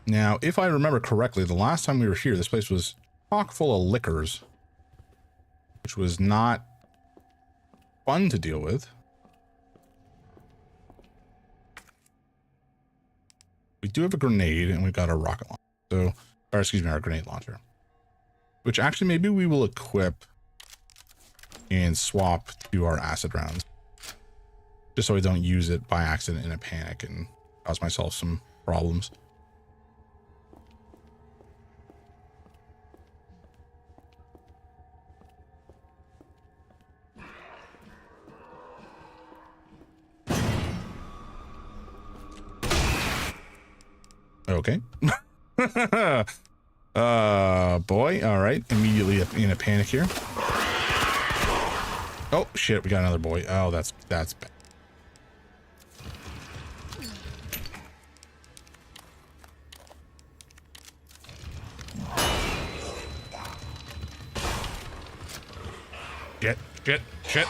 Now, if I remember correctly, the last time we were here, this place was chock full of liquors, which was not fun to deal with. We do have a grenade, and we've got a rocket launcher. So, or excuse me, our grenade launcher. Which actually maybe we will equip and swap to our acid rounds. Just so I don't use it by accident in a panic and cause myself some problems. Okay. Boy. All right. Immediately in a panic here. Oh, shit. We got another boy. Oh, that's bad. Shit.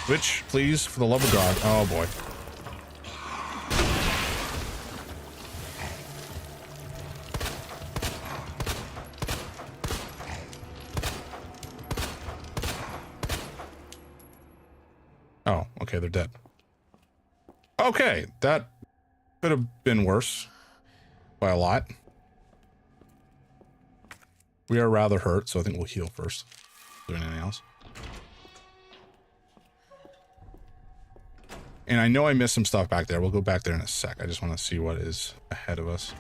Switch, please, for the love of God. Oh, boy. Oh, okay, they're dead. Okay, that could have been worse by a lot. We are rather hurt, so I think we'll heal first. Do anything else? And I know I missed some stuff back there. We'll go back there in a sec. I just want to see what is ahead of us.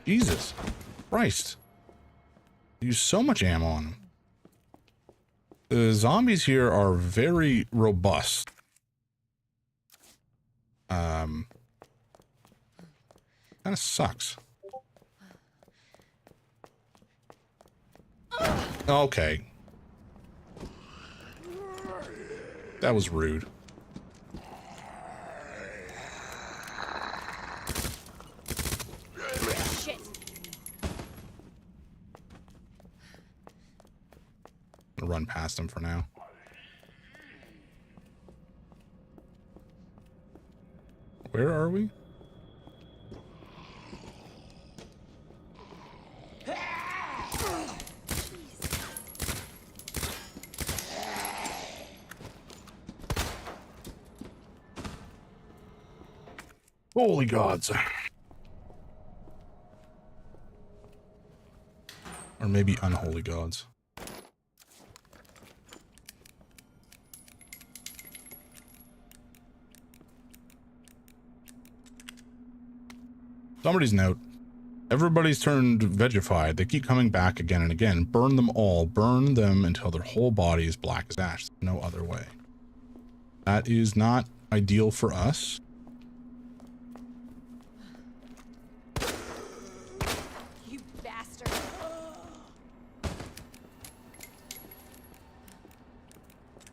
Jesus Christ. Use so much ammo on them. The zombies here are very robust. Kind of sucks. Okay. That was rude. Run past him for now. Where are we? Holy gods. Or maybe unholy gods. Somebody's note. Everybody's turned vegified. They keep coming back again and again. Burn them all. Burn them until their whole body is black as ash. No other way. That is not ideal for us. You bastard.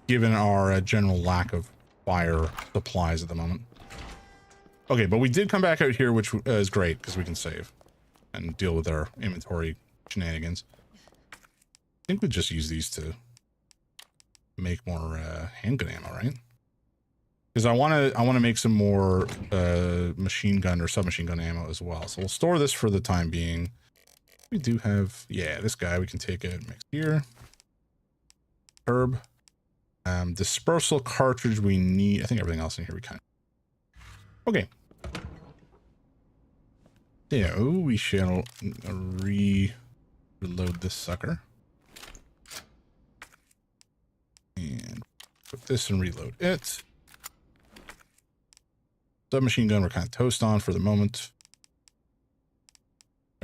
Given our general lack of fire supplies at the moment. Okay, but we did come back out here, which is great because we can save and deal with our inventory shenanigans. I think we just use these to make more handgun ammo, right? Because I want to make some more machine gun or submachine gun ammo as well. So we'll store this for the time being. We do have, yeah, this guy we can take it mix here. Herb. Dispersal cartridge we need. I think everything else in here we kind of. Okay. So we shall reload this sucker. And put this and reload it. Submachine gun we're kind of toast on for the moment.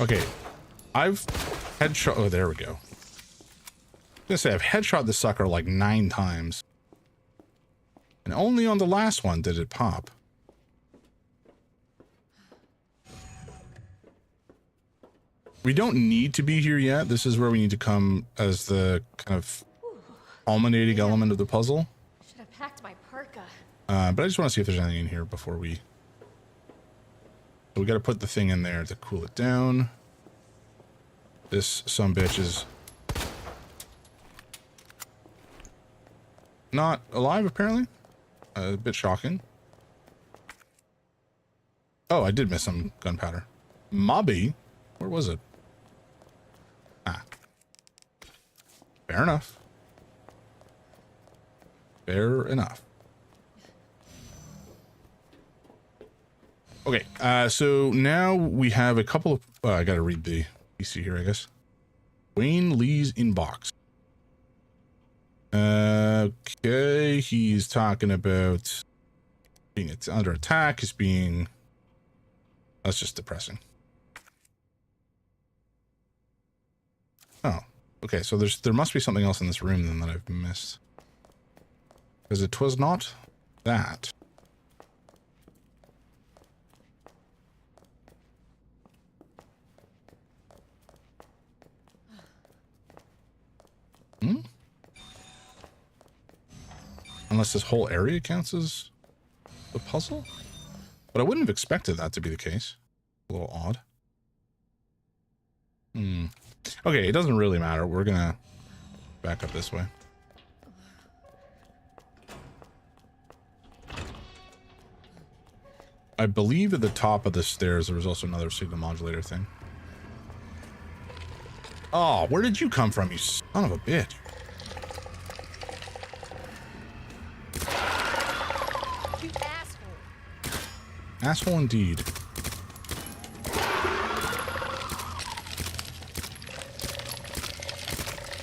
Okay. I've headshot. Oh, there we go. I was gonna say, I've headshot this sucker like 9 times. And only on the last one did it pop. We don't need to be here yet. This is where we need to come as the kind of culminating element of the puzzle. Should have packed my parka. But I just want to see if there's anything in here before we... So we got to put the thing in there to cool it down. This sumbitch is not alive, apparently. A bit shocking. Oh, I did miss some gunpowder. Mobby? Where was it? Ah. Fair enough. Fair enough. Okay, so now we have a couple of... I gotta read the PC here, I guess. Wayne Lee's inbox. Okay, he's talking about being under attack, is being... That's just depressing. Oh, okay, so there must be something else in this room then that I've missed. Because it was not that. Hmm? Unless this whole area counts as the puzzle? But I wouldn't have expected that to be the case. A little odd. Hmm. Okay, it doesn't really matter. We're gonna back up this way. I believe at the top of the stairs there was also another signal modulator thing. Oh, where did you come from, you son of a bitch? You asshole. Asshole indeed.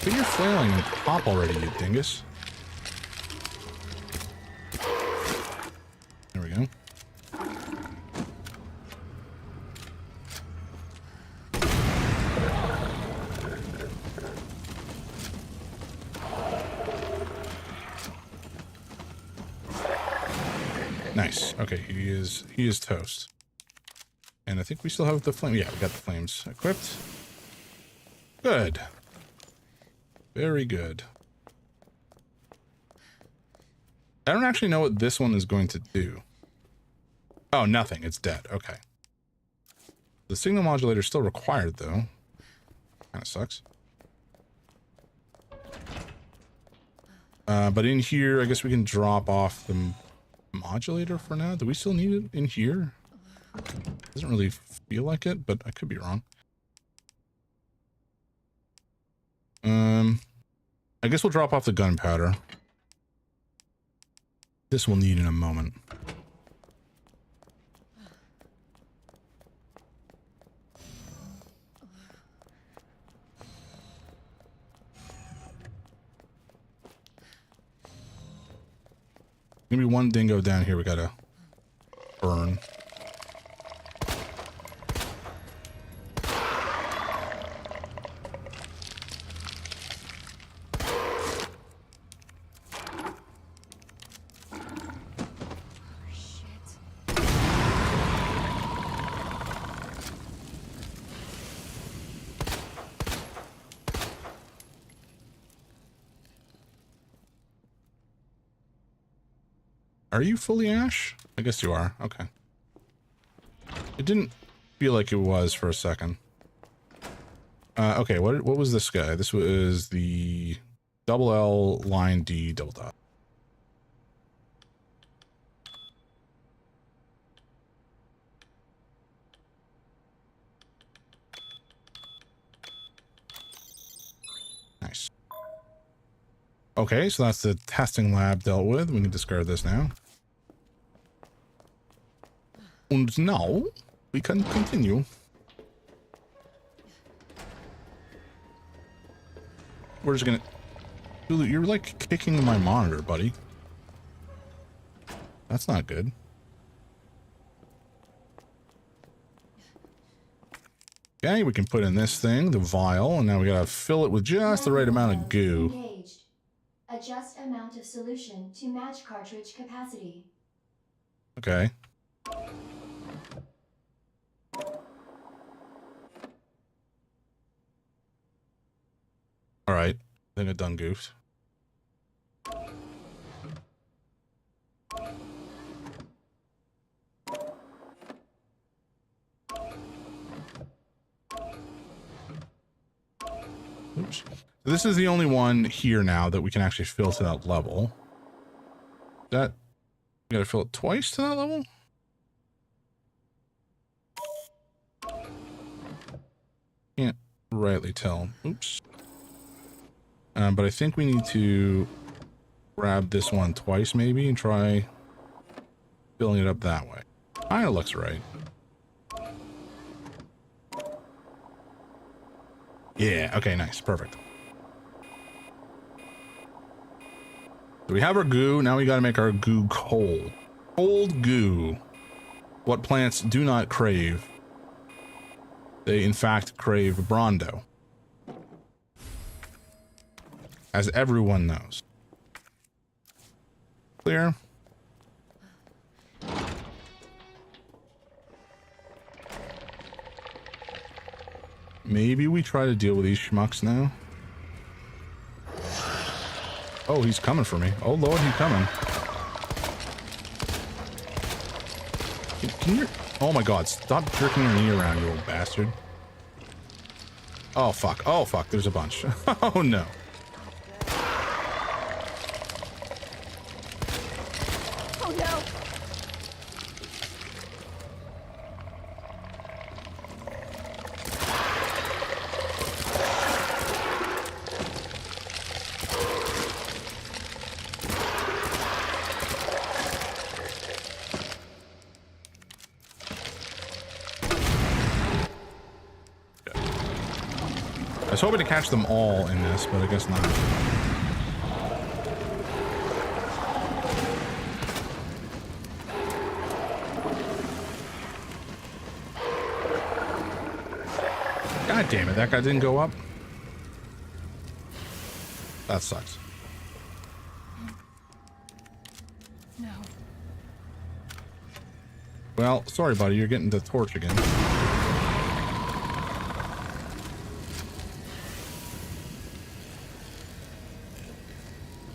But you're flailing and pop already, you dingus. There we go. Nice. Okay, he is toast. And I think we still have the flame. Yeah, we got the flames equipped. Good. Very good. I don't actually know what this one is going to do. Oh, nothing. It's dead. Okay. The signal modulator is still required, though. Kind of sucks. But in here, I guess we can drop off the modulator for now. Do we still need it in here? Doesn't really feel like it, but I could be wrong. I guess we'll drop off the gunpowder. This we'll need in a moment. Gonna be one dingo down here we gotta burn. Are you fully ash? I guess you are. Okay. It didn't feel like it was for a second. Okay, what was this guy? This was the double L line D double dot. Nice. Okay, so that's the testing lab dealt with. We can discard this now. And now we can continue. We're just gonna... You're like kicking my monitor, buddy. That's not good. Okay, we can put in this thing, the vial, and now we gotta fill it with just the right amount of goo. Engaged. Adjust amount of solution to match cartridge capacity. Okay. All right, I think I done goofed. Oops. So this is the only one here now that we can actually fill to that level. That, we gotta fill it twice to that level? Can't rightly tell. Oops. But I think we need to grab this one twice maybe and try filling it up that way. Kinda looks right. Yeah, okay, nice, perfect. So we have our goo, now we gotta make our goo cold. Cold goo. What plants do not crave. They in fact crave Brondo. As everyone knows. Clear? Maybe we try to deal with these schmucks now. Oh, he's coming for me. Oh lord, he's coming. Can you... Oh my god, stop jerking your knee around, you old bastard. Oh fuck, there's a bunch. Oh no. Oh no! I was hoping to catch them all in this, but I guess not. God damn it, that guy didn't go up. That sucks. No. Well, sorry buddy, you're getting the torch again.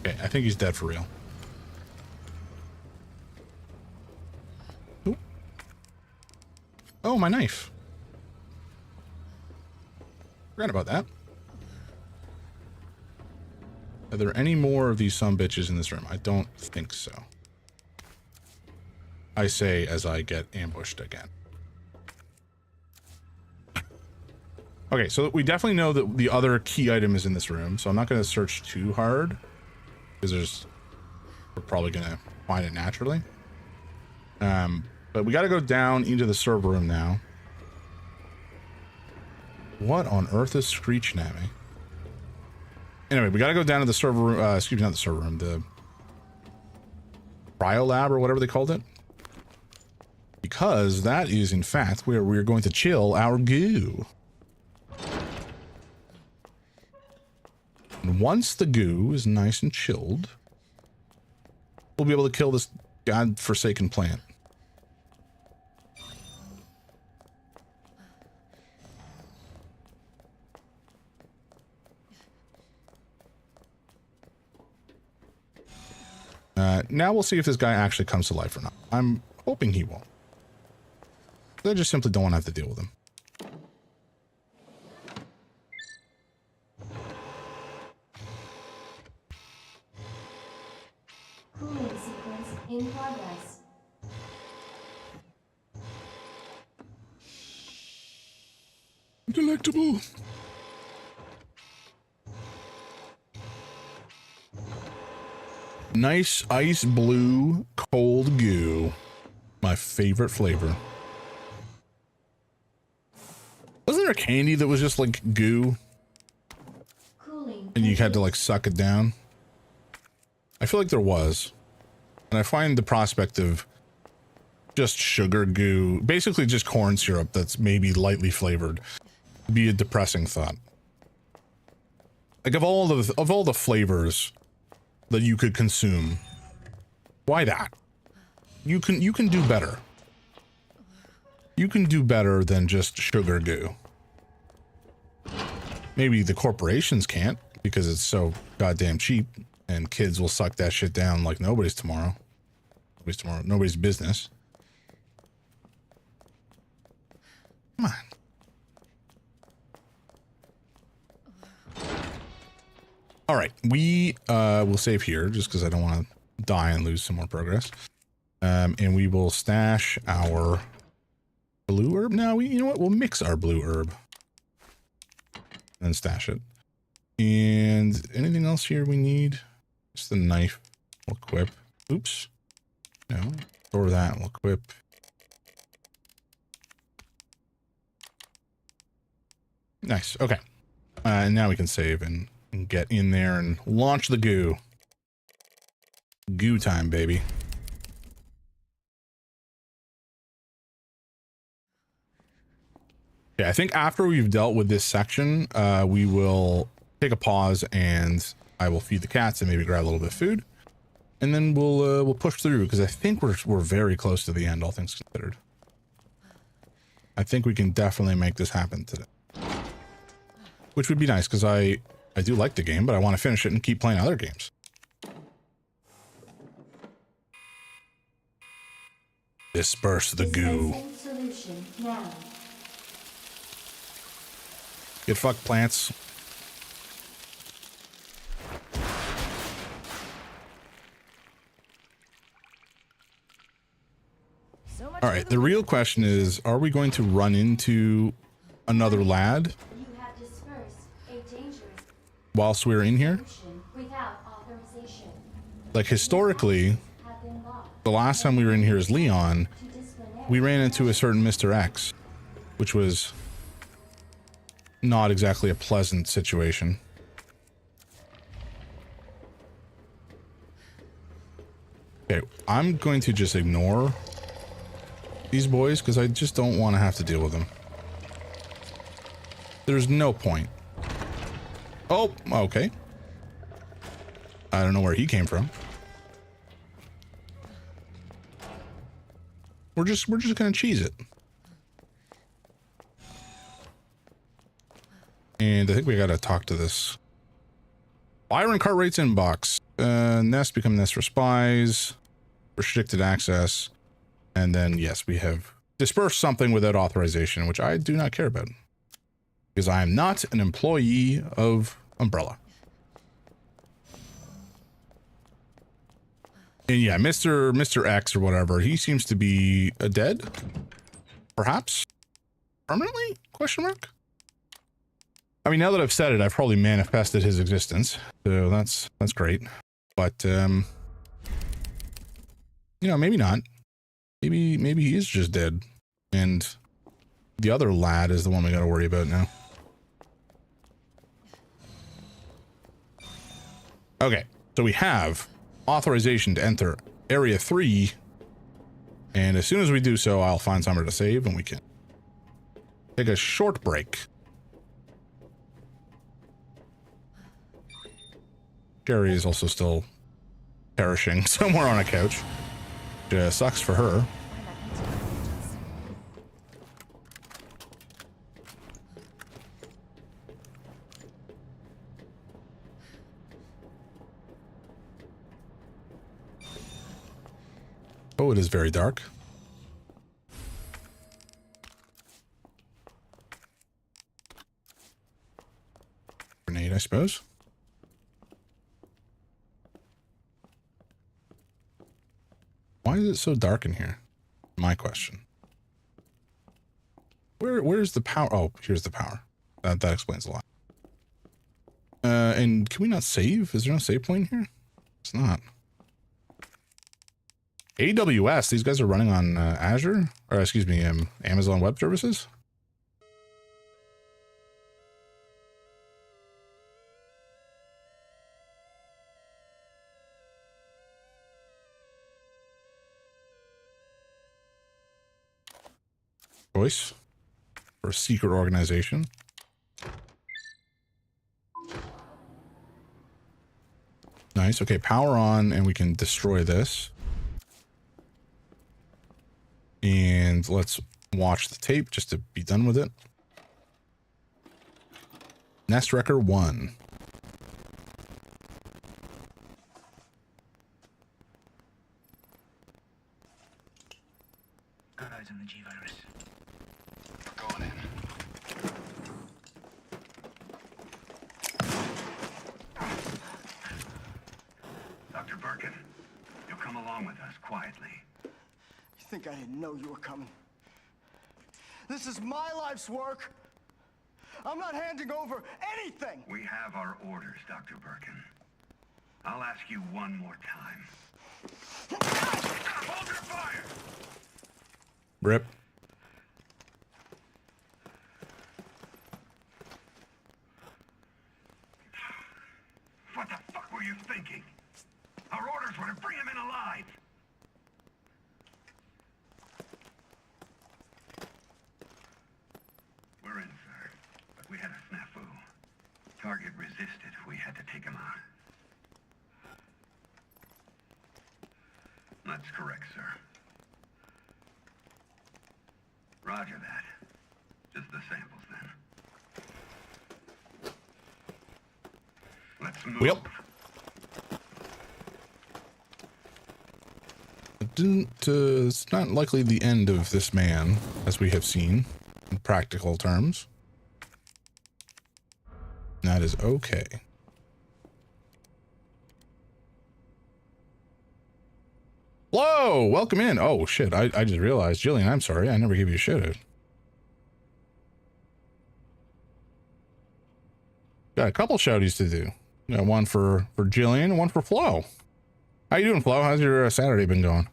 Okay, I think he's dead for real. Ooh. Oh, my knife. Forgot about that. Are there any more of these sumbitches in this room? I don't think so. I say as I get ambushed again. Okay, so we definitely know that the other key item is in this room, so I'm not going to search too hard. Because we're probably going to find it naturally. But we got to go down into the server room now. What on earth is screeching at me? Anyway, we got to go down to the server room. Excuse me, not the server room. The cryo lab or whatever they called it. Because that is, in fact, where we're going to chill our goo. And once the goo is nice and chilled, we'll be able to kill this godforsaken plant. Now we'll see if this guy actually comes to life or not. I'm hoping he won't. I just simply don't want to have to deal with him. Cooling sequence in progress. Delectable. Nice ice blue cold goo. My favorite flavor. Wasn't there a candy that was just like goo? Cooling. And you had to like suck it down? I feel like there was. And I find the prospect of just sugar goo, basically just corn syrup that's maybe lightly flavored, be a depressing thought. Like of all the flavors that you could consume, why that? You can do better. You can do better than just sugar goo. Maybe the corporations can't because it's so goddamn cheap and kids will suck that shit down like nobody's tomorrow. Nobody's business. Come on. All right, we will save here just because I don't want to die and lose some more progress. And we will stash our blue herb. No, you know what? We'll mix our blue herb and then stash it. And anything else here we need? Just the knife. We'll equip. Oops. No. Store that. We'll equip. Nice. Okay. And now we can save and get in there and launch the goo. Goo time, baby. Yeah, I think after we've dealt with this section, we will take a pause and I will feed the cats and maybe grab a little bit of food. And then we'll push through because I think we're very close to the end, all things considered. I think we can definitely make this happen today. Which would be nice because I do like the game, but I want to finish it and keep playing other games. Disperse the goo. Get fucked, plants. All right, the real question is, are we going to run into another lad whilst we're in here? Like historically, the last time we were in here as Leon, we ran into a certain Mr. X, which was not exactly a pleasant situation. Okay, I'm going to just ignore these boys because I just don't want to have to deal with them. There's no point. Oh, okay. I don't know where he came from. We're just gonna cheese it. And I think we gotta talk to this Byron Cartwright's inbox. Nest become nest for spies. Restricted access. And then, yes, we have dispersed something without authorization, which I do not care about. Because I am not an employee of Umbrella. And yeah, Mr. X or whatever, he seems to be dead. Perhaps? Permanently? Question mark? I mean, now that I've said it, I've probably manifested his existence. So that's great. But, you know, maybe not. Maybe he is just dead. And the other lad is the one we gotta worry about now. Okay, so we have authorization to enter Area 3. And as soon as we do so, I'll find somewhere to save and we can take a short break. Sherry is also still perishing somewhere on a couch. Which sucks for her. Oh, it is very dark. Grenade, I suppose. Why is it so dark in here? My question. Where's the power? Oh, here's the power. That explains a lot. And can we not save? Is there no save point here? It's not. AWS, these guys are running on Azure, or excuse me, Amazon Web Services. Choice for a secret organization. Nice. Okay, power on, and we can destroy this. And let's watch the tape just to be done with it. Nest Wrecker 1. Got eyes on the G-Virus. We're going in. Dr. Birkin, you'll come along with us quietly. You think I didn't know you were coming? This is my life's work. I'm not handing over anything. We have our orders, Dr. Birkin. I'll ask you one more time. Hold your fire! Rip. What the fuck were you thinking? Our orders were to bring him in alive. We're in, sir. But we had a snafu. Target resisted. We had to take him out. That's correct, sir. Roger that. Just the samples, then. Let's move. Yep. It's not likely the end of this man, as we have seen, in practical terms. That is okay. Whoa! Welcome in. Oh, shit. I just realized. Jillian, I'm sorry. I never gave you a shout-out. Got a couple shouties to do. Got one for Jillian and one for Flo. How you doing, Flo? How's your Saturday been going?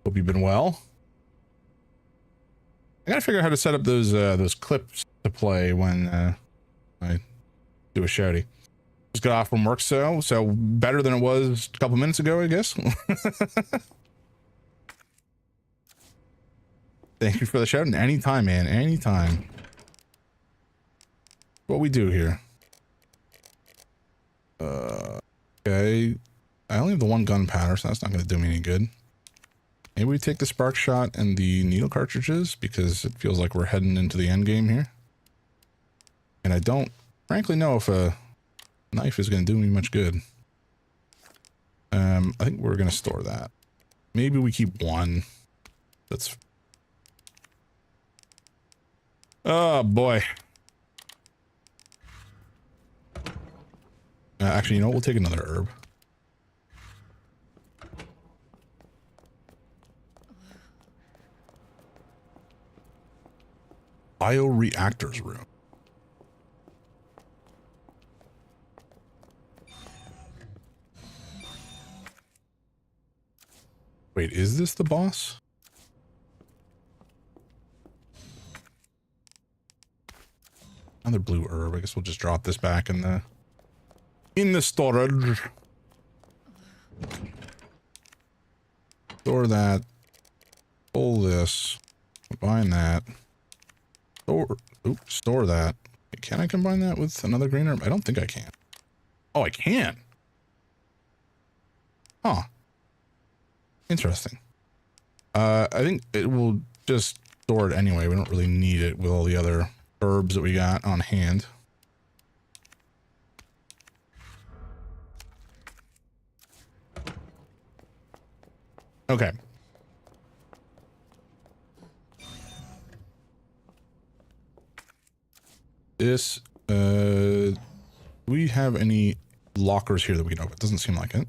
Hope you've been well. I gotta figure out how to set up those clips to play when I do a shouty. Just got off from work, so better than it was a couple minutes ago, I guess. Thank you for the shout. And anytime, man, anytime. What we do here? Okay. I only have the one gunpowder, so that's not going to do me any good. Maybe we take the spark shot and the needle cartridges because it feels like we're heading into the end game here. And I don't frankly know if a knife is going to do me much good. I think we're going to store that. Maybe we keep one. That's... Oh, boy. Actually, you know what? We'll take another herb. Bioreactors room. Wait, is this the boss? Another blue herb. I guess we'll just drop this back in the storage. Store that. Pull this. Combine that. Store that. Can I combine that with another green herb? I don't think I can. Oh, I can. Huh. Interesting. I think it will just store it anyway. We don't really need it with all the other herbs that we got on hand. Okay. This, do we have any lockers here that we can open? It doesn't seem like it.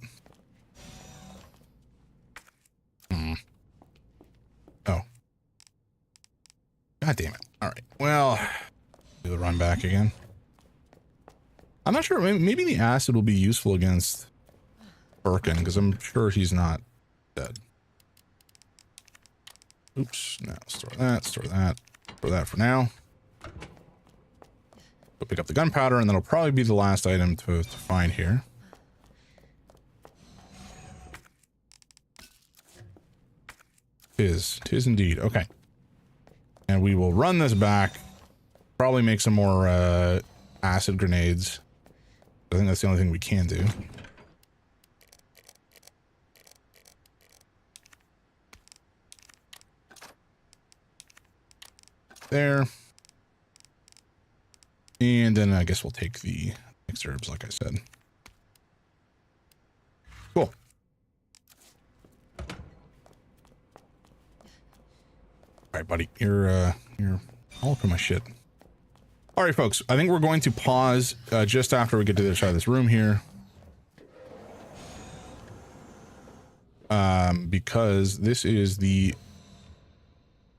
Oh. God damn it. All right. Well, do the run back again. I'm not sure. Maybe the acid will be useful against Birkin, because I'm sure he's not dead. Oops. Now store that for now. Go pick up the gunpowder, and that'll probably be the last item to find here. Tis indeed. Okay. And we will run this back. Probably make some more acid grenades. I think that's the only thing we can do. there. And then I guess we'll take the mixed herbs, like I said. Cool. All right, buddy, you're all up in my shit. All right, folks, I think we're going to pause just after we get to the other side of this room here. Because this is the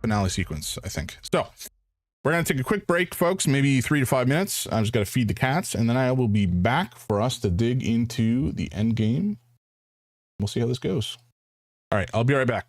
finale sequence, I think. So we're going to take a quick break, folks, maybe 3 to 5 minutes. I'm just going to feed the cats, and then I will be back for us to dig into the end game. We'll see how this goes. All right, I'll be right back.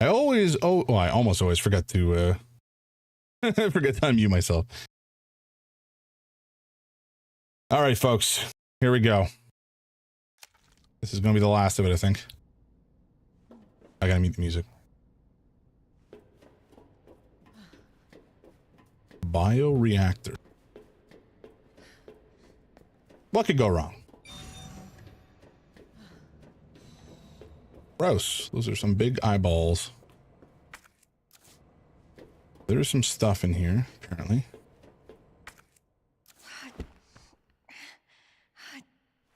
I almost always forget to forget to unmute myself. All right, folks, here we go. This is going to be the last of it, I think. I gotta mute the music. Bioreactor. What could go wrong? Gross. Those are some big eyeballs. There's some stuff in here, apparently.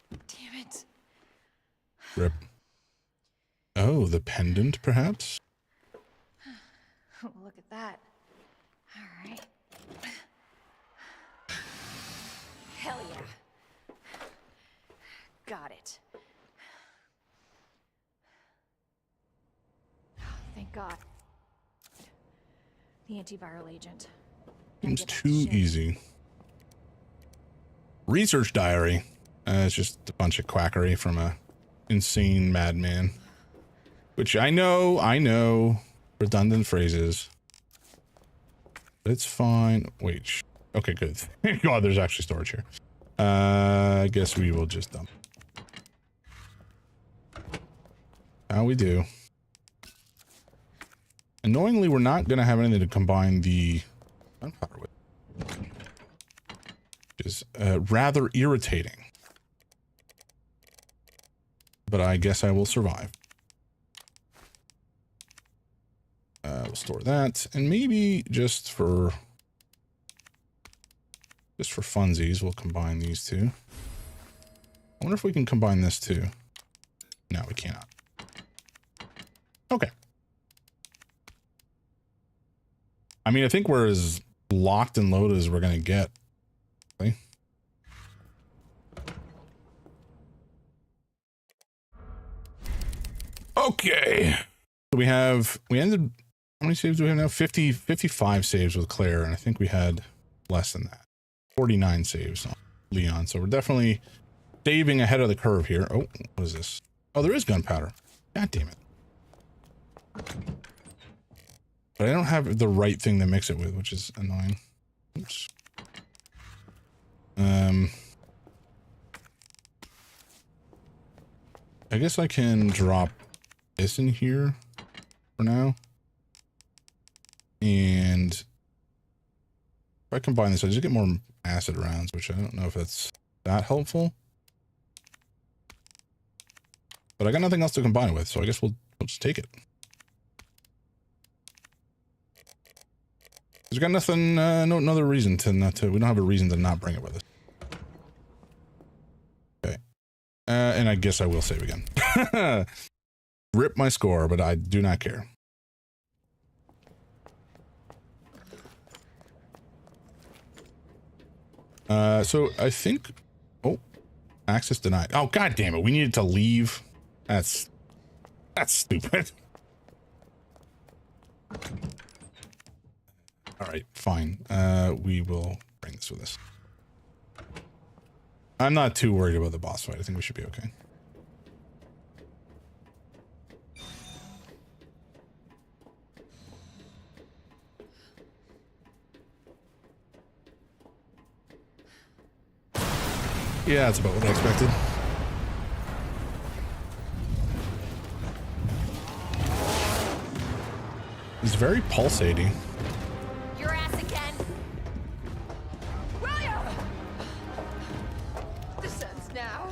Damn it. Rip. Oh, the pendant, perhaps? Look at that. All right. Hell yeah. Got it. Oh, thank God. The antiviral agent. Seems too easy. Research diary. It's just a bunch of quackery from a insane madman. Which I know. Redundant phrases. But it's fine. Wait. Okay, good. Thank God there's actually storage here. I guess we will just dump. How we do. Annoyingly, we're not going to have anything to combine the gunpowder with. Which is rather irritating. But I guess I will survive. We'll store that. And maybe just for funsies, we'll combine these two. I wonder if we can combine this too. No, we cannot. Okay. I mean, I think we're as locked and loaded as we're going to get. Okay. Okay. So we ended, how many saves do we have now? 55 saves with Claire. And I think we had less than that. 49 saves on Leon. So we're definitely saving ahead of the curve here. Oh, what is this? Oh, there is gunpowder. God damn it. But I don't have the right thing to mix it with, which is annoying. Oops. I guess I can drop this in here for now. And if I combine this, I just get more acid rounds, which I don't know if that's that helpful. But I got nothing else to combine it with, so I guess we'll just take it. There's got nothing, no other reason to not to, we don't have a reason to not bring it with us. Okay. And I guess I will save again. Rip my score, but I do not care. So I think, oh, access denied. Oh, God damn it. We needed to leave. That's stupid. All right, fine. We will bring this with us. I'm not too worried about the boss fight. I think we should be okay. Yeah, that's about what I expected. He's very pulsating. Your ass again. William! This ends now.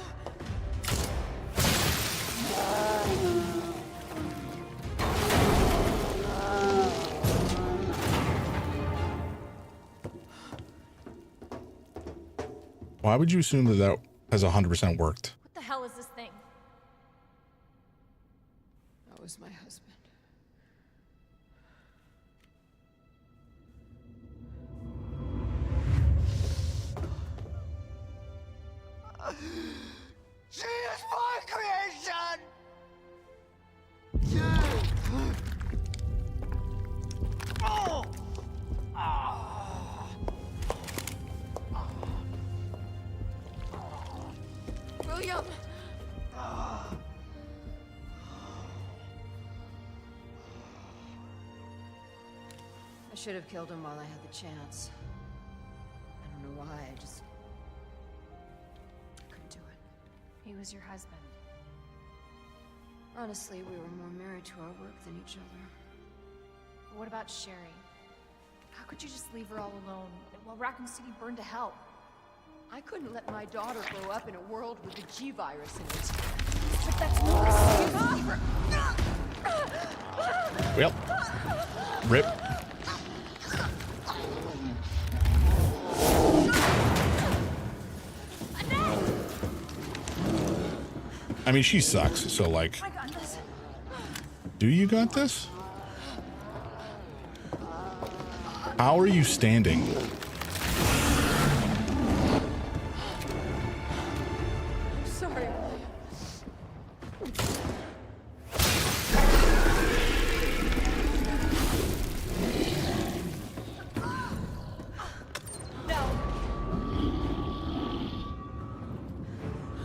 Why would you assume that that has 100% worked? What the hell is this thing? That was my husband. She is my creation! Oh! William! I should have killed him while I had the chance. I don't know why, I just couldn't do it. He was your husband. Honestly, we were more married to our work than each other. But what about Sherry? How could you just leave her all alone while Racoon City burned to hell? I couldn't let my daughter grow up in a world with the G virus in it. But that's no excuse. Well, rip. I mean, she sucks, so like, I got this. do you got this? How are you standing? Sorry. No.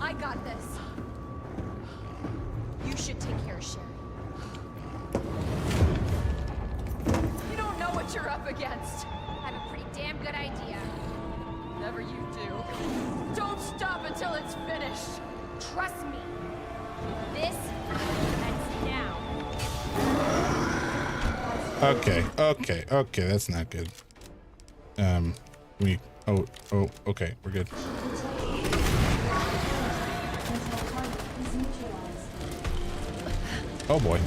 I got this. You should take care of Sherry. You don't know what you're up against. I have a pretty damn good idea. Whatever you do, don't stop until it's finished. Trust me. This ends now. Okay, that's not good. Okay, we're good. Oh boy.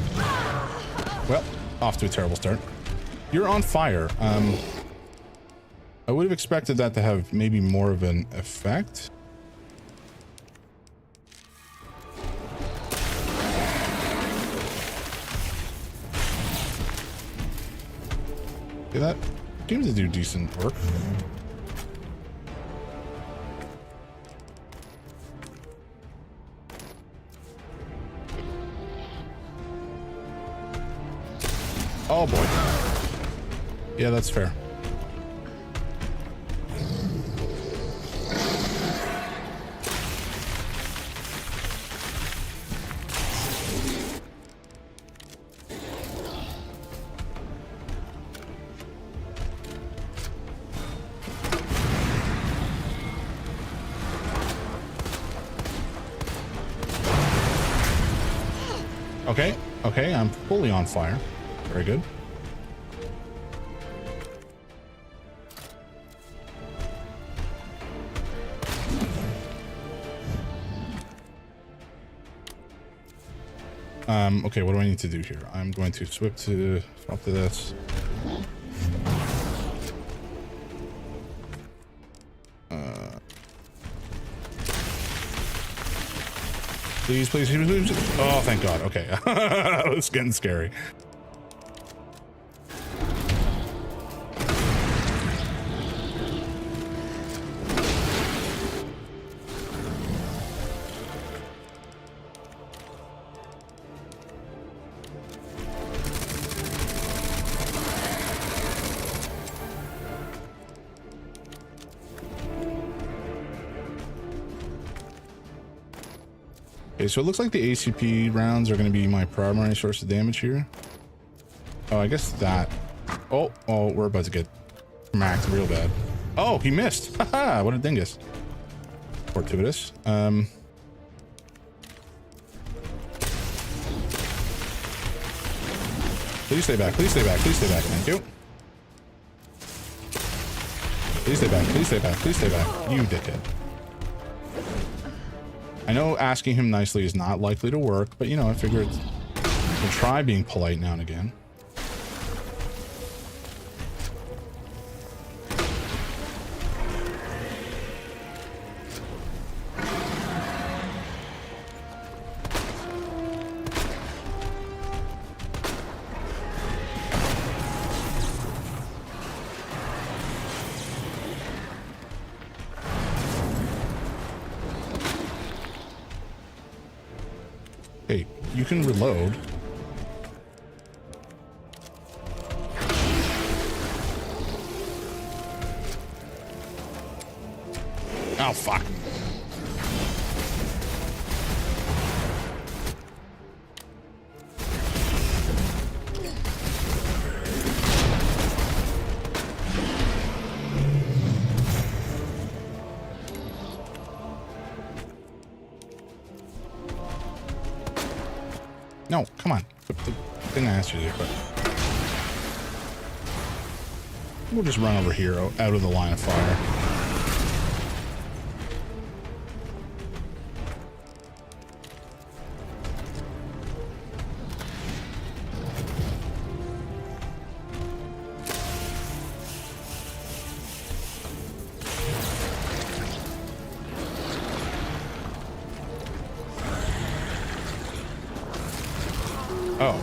Well, off to a terrible start. You're on fire. I would have expected that to have maybe more of an effect. Okay, that seems to do decent work. Oh boy. Yeah, that's fair. Okay, I'm fully on fire. Very good. Okay, what do I need to do here? I'm going to swap to this. Please. Oh, thank God. Okay. It's getting scary. Okay, so it looks like the ACP rounds are going to be my primary source of damage here. Oh, I guess that. Oh, we're about to get smacked real bad. Oh, he missed. Haha, what a dingus. Fortuitous. Please stay back. Thank you. Please stay back. You dickhead. I know asking him nicely is not likely to work, but you know, I figured we'll try being polite now and again. Hey, you can reload. Oh, fuck. No, come on. The thing I asked you to do, but we'll just run over here out of the line of fire. Oh.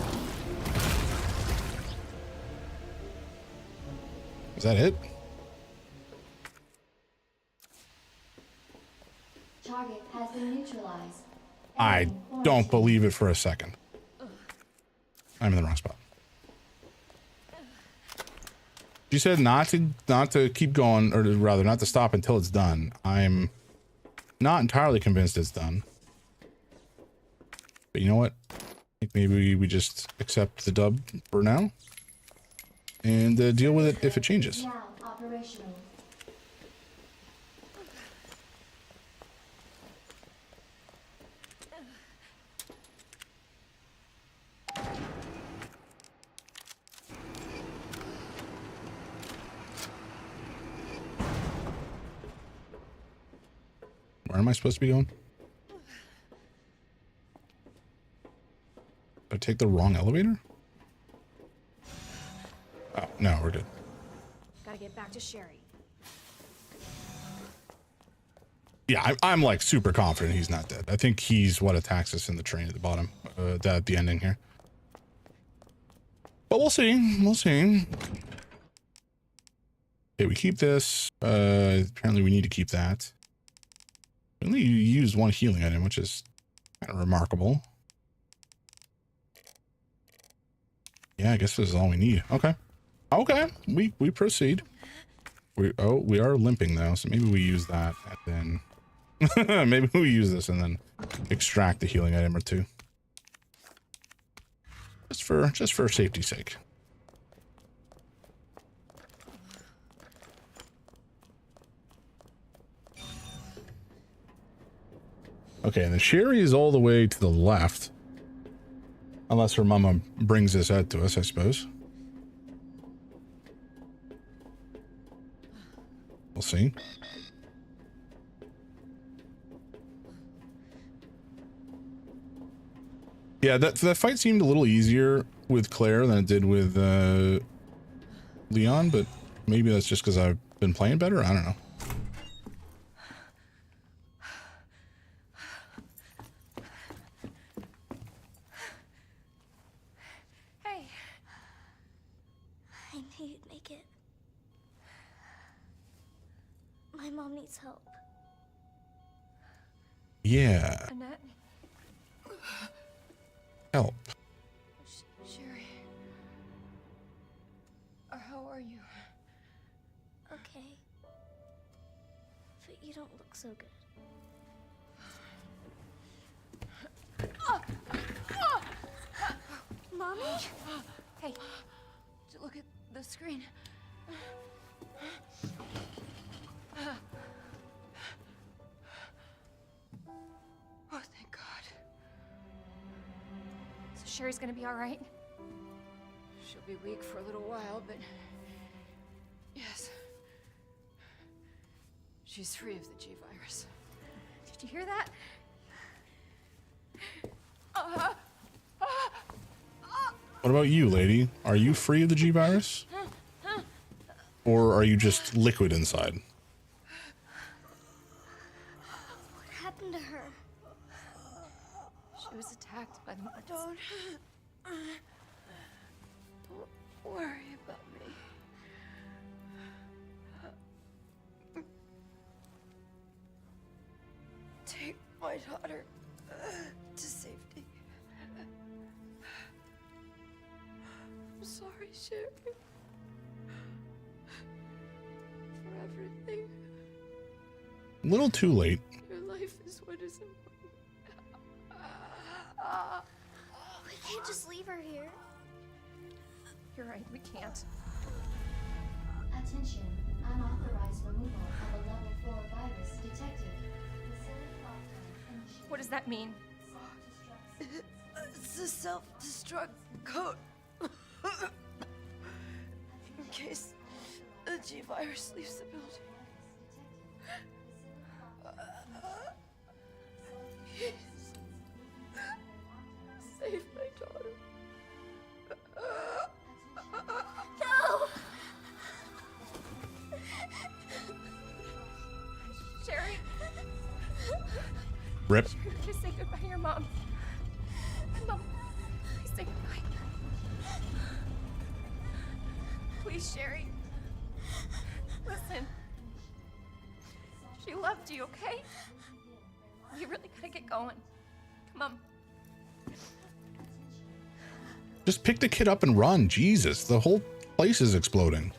Is that it? Target has been neutralized. I Ending don't quarantine. believe it for a second. I'm in the wrong spot. You said not to keep going, or rather not to stop until it's done. I'm not entirely convinced it's done. But you know what? I think maybe we just accept the dub for now and deal with it if it changes. Now operational. Where am I supposed to be going? Did I take the wrong elevator? Oh, no, we're good. Gotta get back to Sherry. Yeah, I'm like super confident he's not dead. I think he's what attacks us in the train at the bottom, at the ending here. But we'll see. We'll see. Okay, we keep this. Apparently we need to keep that. We only used one healing item, which is kind of remarkable. Yeah, I guess this is all we need. Okay. Okay, we proceed. We are limping though, so maybe we use that and then maybe we use this and then extract the healing item or two. Just for safety's sake. Okay, and then Sherry is all the way to the left. Unless her mama brings this out to us, I suppose. We'll see. Yeah, that fight seemed a little easier with Claire than it did with Leon, but maybe that's just because I've been playing better. I don't know. Hey. I knew you'd make it. My mom needs help. Yeah. Annette? Help. Sherry. How are you? Okay. But you don't look so good. Mommy? Hey, look at the screen. Oh, thank God. So Sherry's gonna be all right? She'll be weak for a little while, but yes. She's free of the G virus. Did you hear that? What about you, lady? Are you free of the G virus? Or are you just liquid inside? What happened to her? She was attacked by the Don't worry about me. Take my daughter to safety. I'm sorry, Sherry. For everything. A little too late. Your life is what is important. We can't just leave her here. You're right, we can't. Attention, unauthorized removal of a level 4 virus detected. Facility lockdown initiated. What does that mean? Self-destruct. It's a self-destruct code. In case the G virus leaves the building. Save my daughter. No! Sherry, Rip. just say goodbye to your mom. Mom, please say goodbye. Please, Sherry. Listen. She loved you, okay? You really gotta get going. Come on. Just pick the kid up and run. Jesus, the whole place is exploding.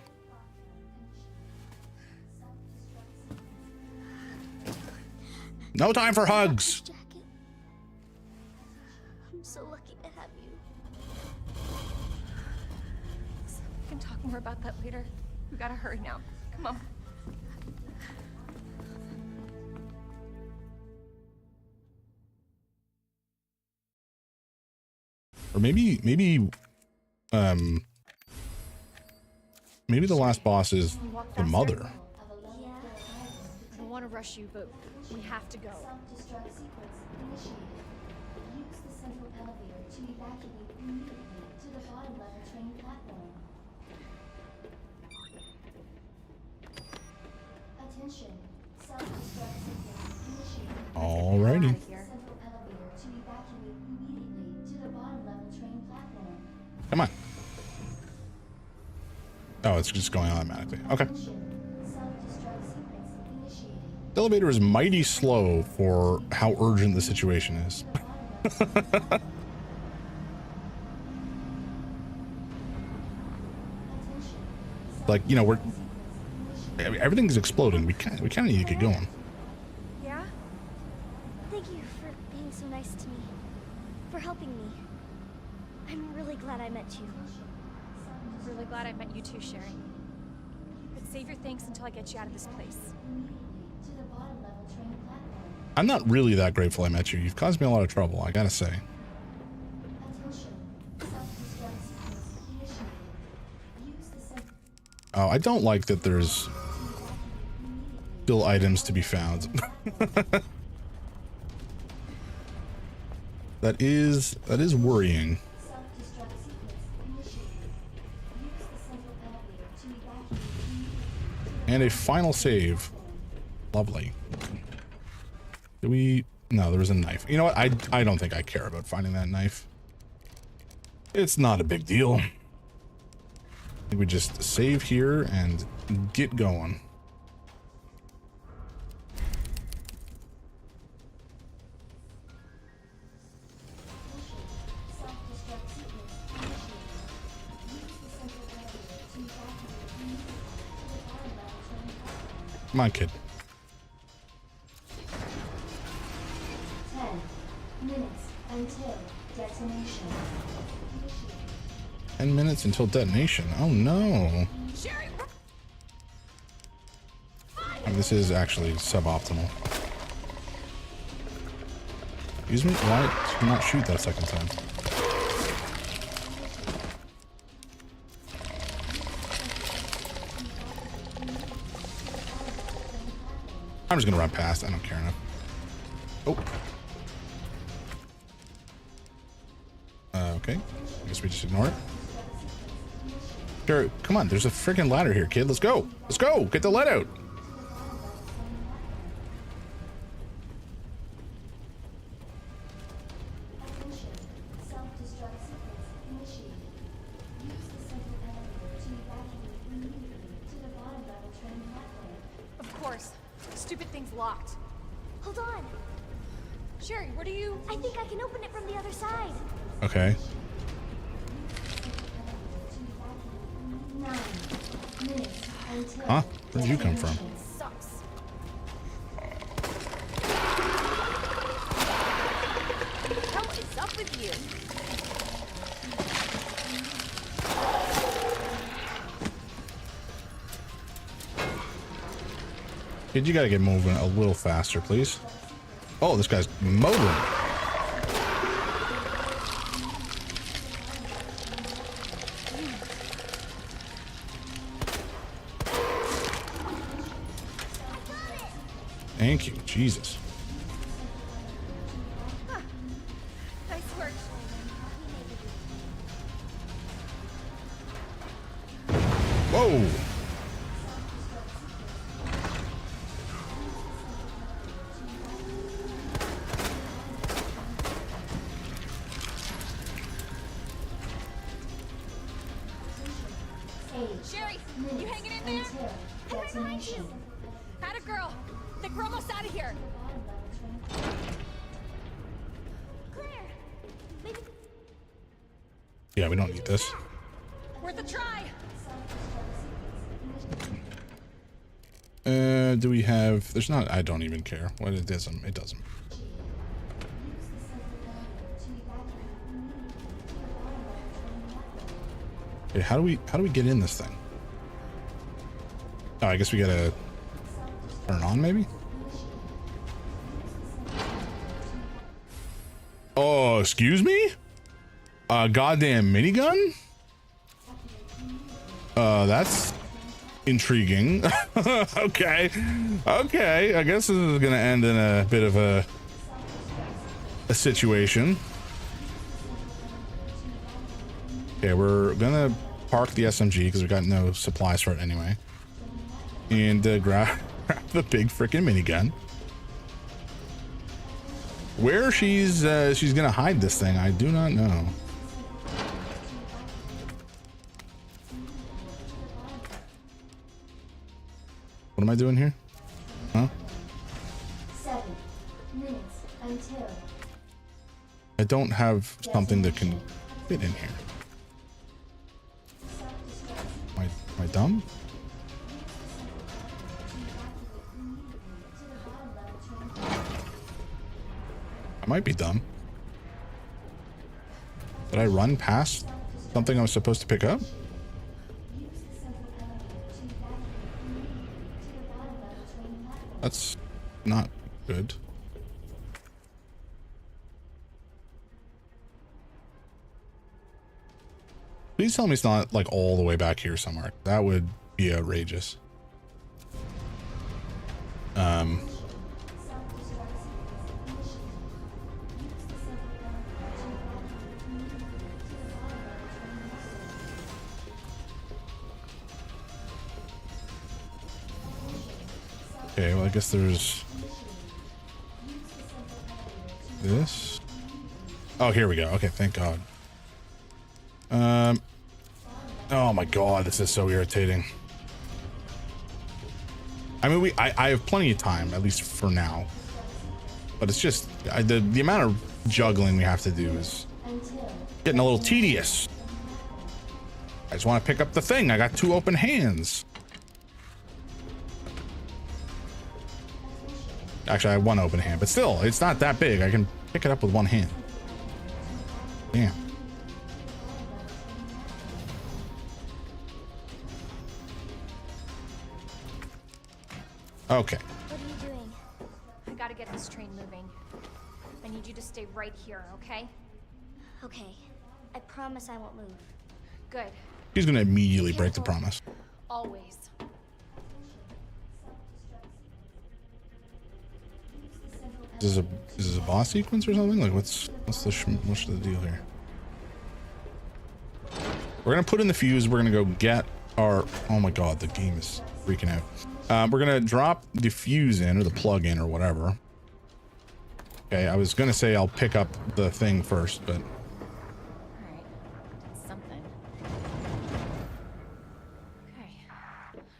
No time for hugs. Jacket. I'm so lucky to have you. We can talk more about that later. We gotta hurry now. Come on. Or maybe the last boss is the mother. Yeah. I don't want to rush you, but we have to go. Self-destruct sequence initiated. Use the central elevator to evacuate immediately to the bottom level train platform. Attention. Self-destruct sequence initiated. Alrighty. Central elevator to evacuate immediately to the bottom level train platform. Come on. Oh, it's just going automatically. Okay. Self-destruct sequence initiated. The elevator is mighty slow for how urgent the situation is. Like, you know, everything's exploding. We kind of need to get going. Yeah? Thank you for being so nice to me. For helping me. I'm really glad I met you. I'm really glad I met you too, Sherry. But save your thanks until I get you out of this place. To the bottom level train platform. I'm not really that grateful I met you. You've caused me a lot of trouble, I gotta say. Attention. Self-destruct sequence initiated. Use the central Oh, I don't like that there's still items to be found. That is worrying. self-destruct sequence initiated. Use the central elevator to evacuate immediately. And a final save. Lovely. Did we... No, there was a knife. You know what? I don't think I care about finding that knife. It's not a big deal. I think we just save here and get going. Self-destruct sequence initiated. Use the central elevator to evacuate immediately to the bottom level train platform. Come on, kid. 10 minutes until detonation. 10 minutes until detonation. Oh no. This is actually suboptimal. Excuse me? Why did you not shoot that second time? I'm just gonna run past. I don't care enough. Oh. Okay. I guess we just ignore it. Sure. Come on. There's a freaking ladder here, kid. Let's go. Let's go. Get the lead out. Attention. Self-destruct sequence initiated. Use the central elevator to evacuate immediately to the bottom level train platform. Of course. Stupid thing's locked. Hold on. Sherry, where do you... I think I can open it from the other side. Okay. 9 minutes until Huh? Where did you come from? Sucks. What is up with you? Kid, you gotta get moving a little faster, please. Oh, this guy's motoring. Thank you, Jesus. Nice work. Whoa! Atta girl! I think we're almost out of here! Yeah, we don't need this. Worth a try! Do we have... There's not... I don't even care. What it doesn't. It doesn't. Okay, how do we get in this thing? Oh, I guess we gotta turn it on, maybe? Oh, excuse me? A goddamn minigun? That's intriguing. Okay. Okay, I guess this is gonna end in a bit of a situation. Okay, we're gonna park the SMG because we got no supplies for it anyway. And grab the big freaking minigun. Where she's gonna hide this thing, I do not know. What am I doing here? Huh? 7 minutes until. I don't have something that can fit in here. Am I dumb? I might be dumb. Did I run past something I was supposed to pick up? That's not good. Please tell me it's not like all the way back here somewhere. That would be outrageous. Okay, well, I guess there's this. Oh, here we go. Okay, thank God. Oh my God, this is so irritating. I mean, I have plenty of time, at least for now. But it's just the amount of juggling we have to do is getting a little tedious. I just want to pick up the thing. I got 2 open hands. Actually, I have 1 open hand, but still, it's not that big. I can pick it up with 1 hand. Damn. Okay. What are you doing? I gotta get this train moving. I need you to stay right here, okay? Okay. I promise I won't move. Good. He's gonna immediately break the promise. Always. Is this a boss sequence or something? Like what's the deal here? We're gonna put in the fuse. We're gonna go get our. Oh my God, the game is freaking out. We're gonna drop the fuse in or the plug in or whatever. Okay, I was gonna say I'll pick up the thing first, but. Alright. That's something. Okay.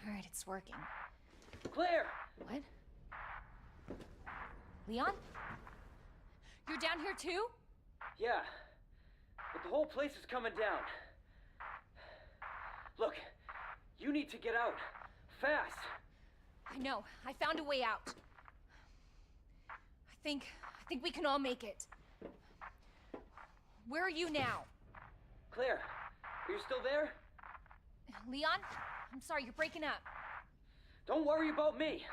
Alright, it's working. Claire! What? Leon? You're down here too? Yeah, but the whole place is coming down. Look, you need to get out. Fast! I know. I found a way out. I think we can all make it. Where are you now? Claire, are you still there? Leon? I'm sorry, you're breaking up. Don't worry about me.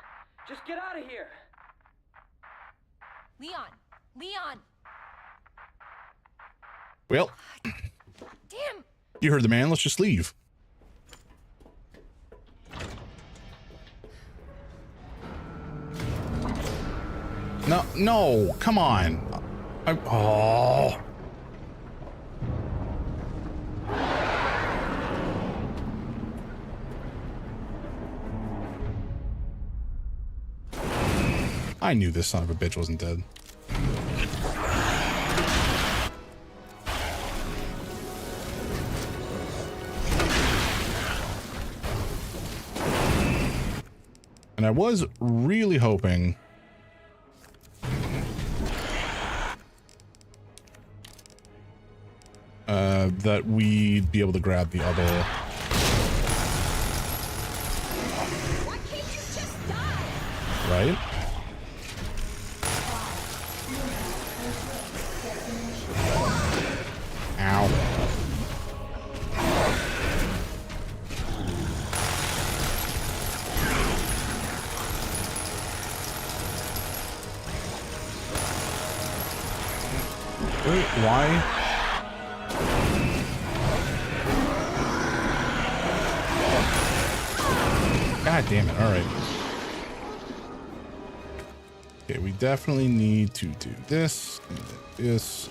Just get out of here. Leon! Leon! Well, Damn! you heard the man. Let's just leave. No, come on. Oh. I knew this son of a bitch wasn't dead. I was really hoping that we'd be able to grab the other. Why can't you just die? Right? Ow. Why? God damn it. All right. Okay, we definitely need to do this, this.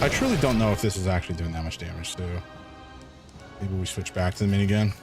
I truly don't know if this is actually doing that much damage, so maybe we switch back to the minigun.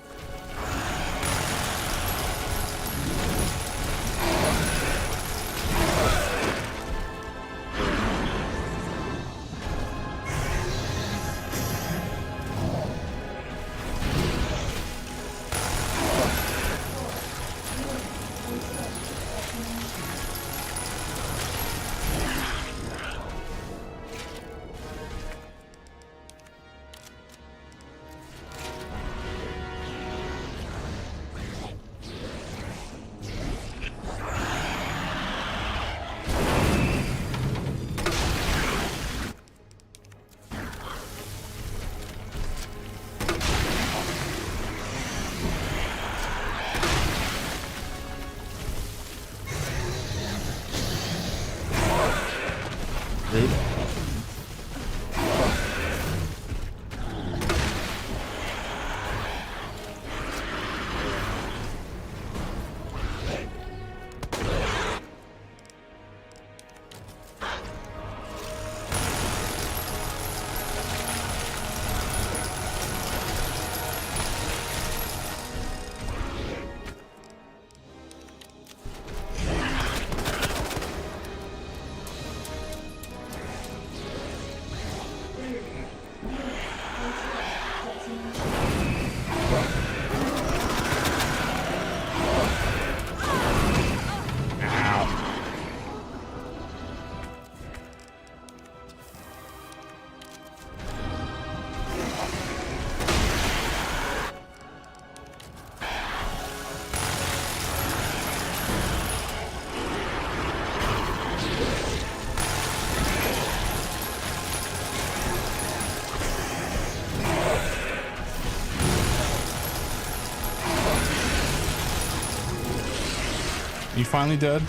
You finally dead?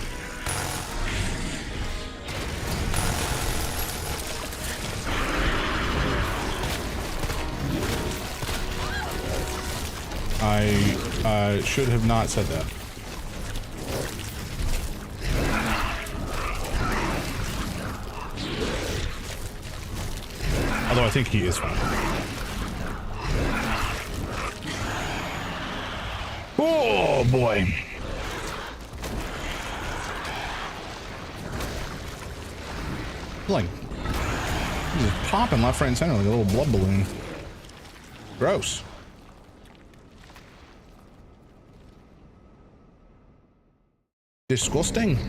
I should have not said that. Although I think he is fine. Oh boy. Like, he's just popping left, right, and center like a little blood balloon. Gross. Disgusting.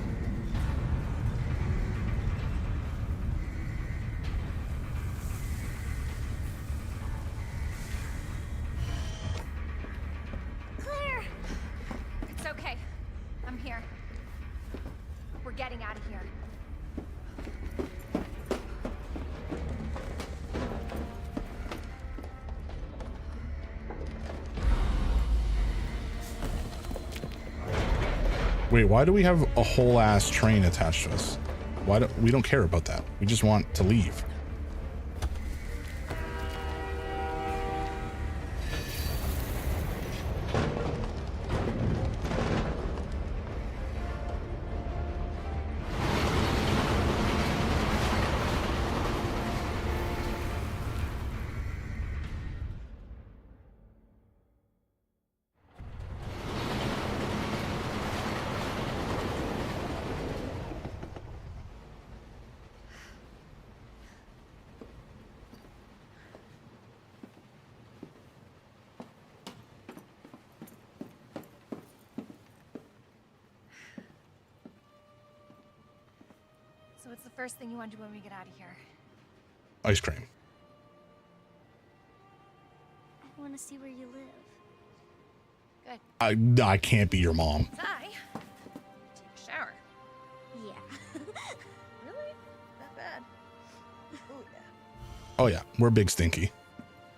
Claire! It's okay. I'm here. We're getting out of here. Wait, why do we have a whole ass train attached to us? Why don't we don't care about that? We just want to leave. the first thing you want to do when we get out of here? Ice cream. I want to see where you live. Good. I can't be your mom. Ty, take a shower. Yeah. Really? That bad? Oh yeah. Oh yeah, we're big stinky.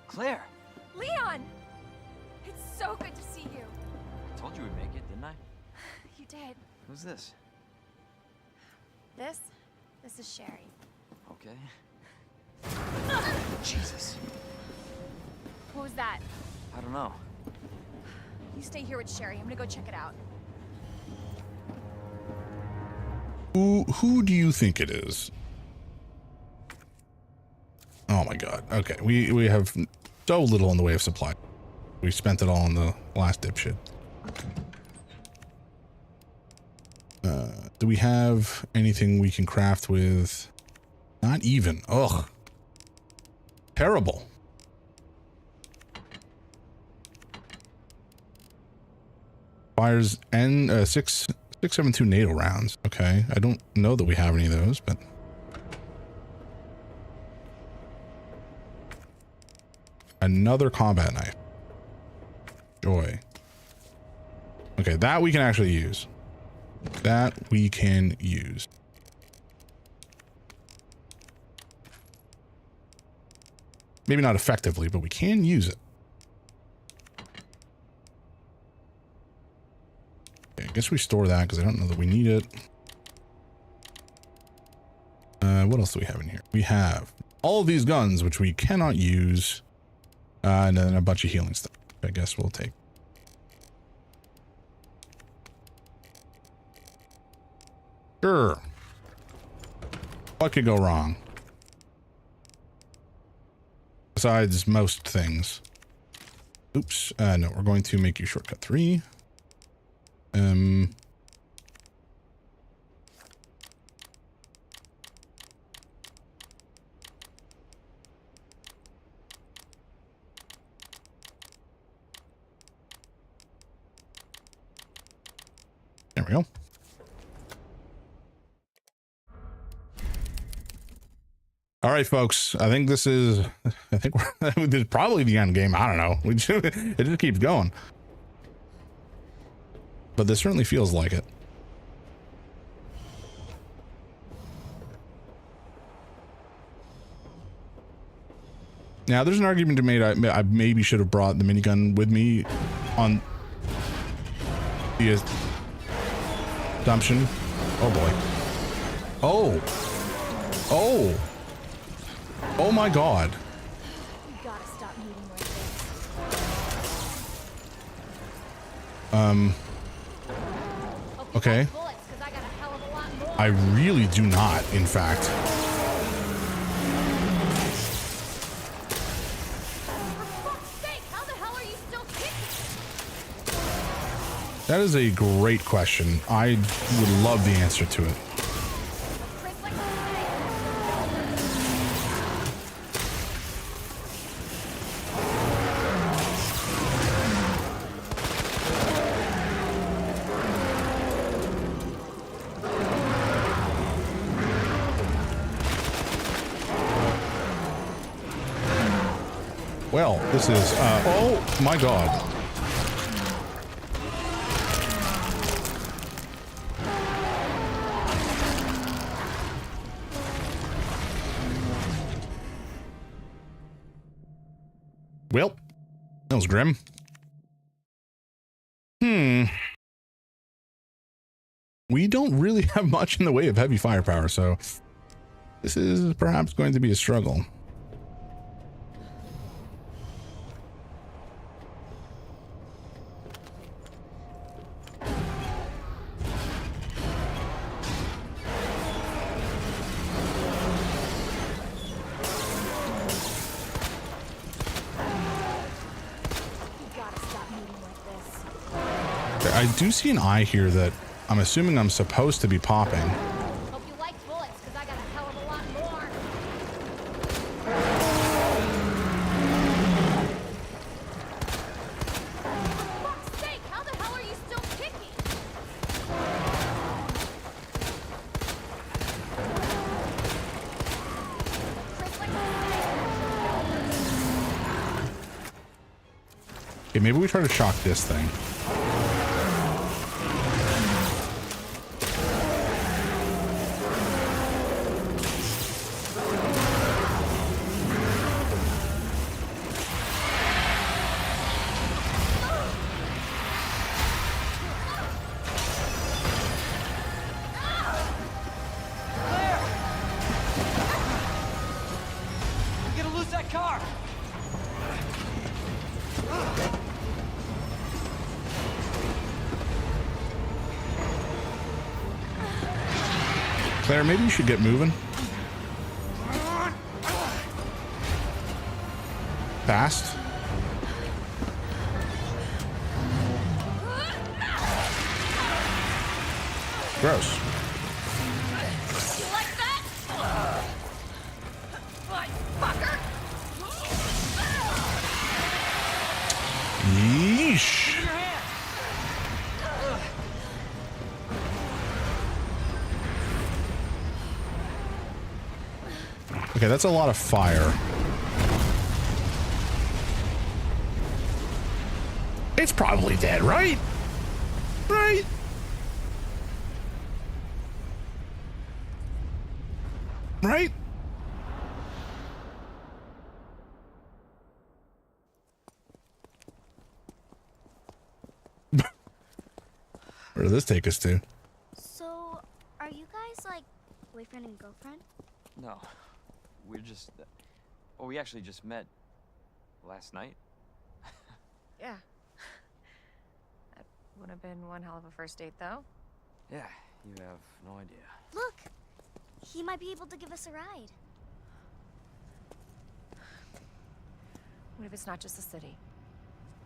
Claire, Leon! It's so good to see you. I told you we'd make it, didn't I? You did. Who's this? This is Sherry. Okay. Jesus. What was that? I don't know. You stay here with Sherry. I'm gonna go check it out. Who do you think it is? Oh my god. Okay, we have so little in the way of supply. We spent it all on the last dipshit. Do we have anything we can craft with? Not even. Ugh. Terrible. Fires and 6.72 NATO rounds. Okay, I don't know that we have any of those, but another combat knife. Joy. Okay, that we can actually use. That we can use. Maybe not effectively, but we can use it. Okay, I guess we store that because I don't know that we need it. What else do we have in here? We have all of these guns, which we cannot use. And then a bunch of healing stuff. I guess we'll take. Sure. What could go wrong? Besides most things. Oops. No, we're going to make you shortcut 3. There we go. All right, folks. I think this is probably the end game. I don't know. It just keeps going. But this certainly feels like it. Now, there's an argument to be made. I maybe should have brought the minigun with me on the assumption. Oh boy. Oh. Oh. Oh my god. You gotta stop moving like this. Okay. Bullets, 'cause I got a hell of a lot more. I really do not, in fact. For fuck's sake, how the hell are you still kicking? That is a great question. I would love the answer to it. Chris, like a snake. Well, this is, oh my god. Well, that was grim. We don't really have much in the way of heavy firepower, so this is perhaps going to be a struggle. I do see an eye here that I'm assuming I'm supposed to be popping. Hope you like bullets, 'cause I got a hell of a lot more. For fuck's sake, how the hell are you still kicking? Okay, maybe we try to shock this thing. Claire, maybe you should get moving. Fast. Gross. You like that? Like fucker? Yeesh. Okay, that's a lot of fire. It's probably dead, right? Right? Right? Where did this take us to? So, are you guys like boyfriend and girlfriend? No. We're just... well, we actually just met last night. Yeah. That would have been one hell of a first date, though. Yeah, you have no idea. Look! He might be able to give us a ride. What if it's not just the city?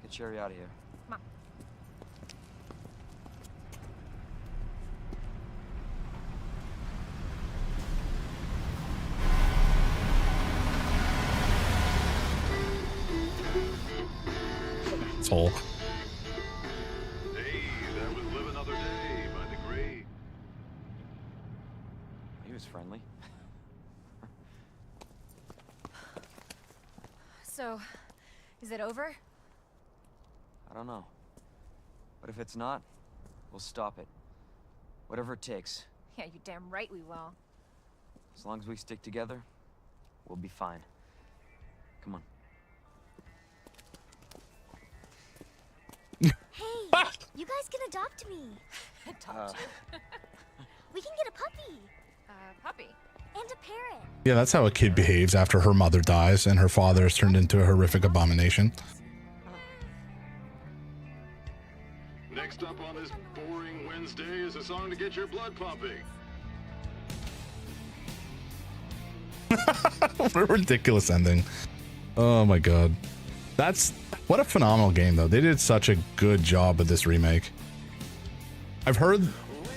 Get Sherry out of here. Come on. Hole. Hey, that was Live Another Day by the Gray. He was friendly. So, is it over? I don't know. But if it's not, we'll stop it. Whatever it takes. Yeah, you damn right we will. As long as we stick together, we'll be fine. Come on. Hey, you guys can adopt me. Adopt you? We can get a puppy. Puppy? And a parrot. Yeah, that's how a kid behaves after her mother dies and her father is turned into a horrific abomination. Next up on this boring Wednesday is a song to get your blood pumping. What a ridiculous ending. Oh my god. What a phenomenal game though. They did such a good job with this remake. I've heard,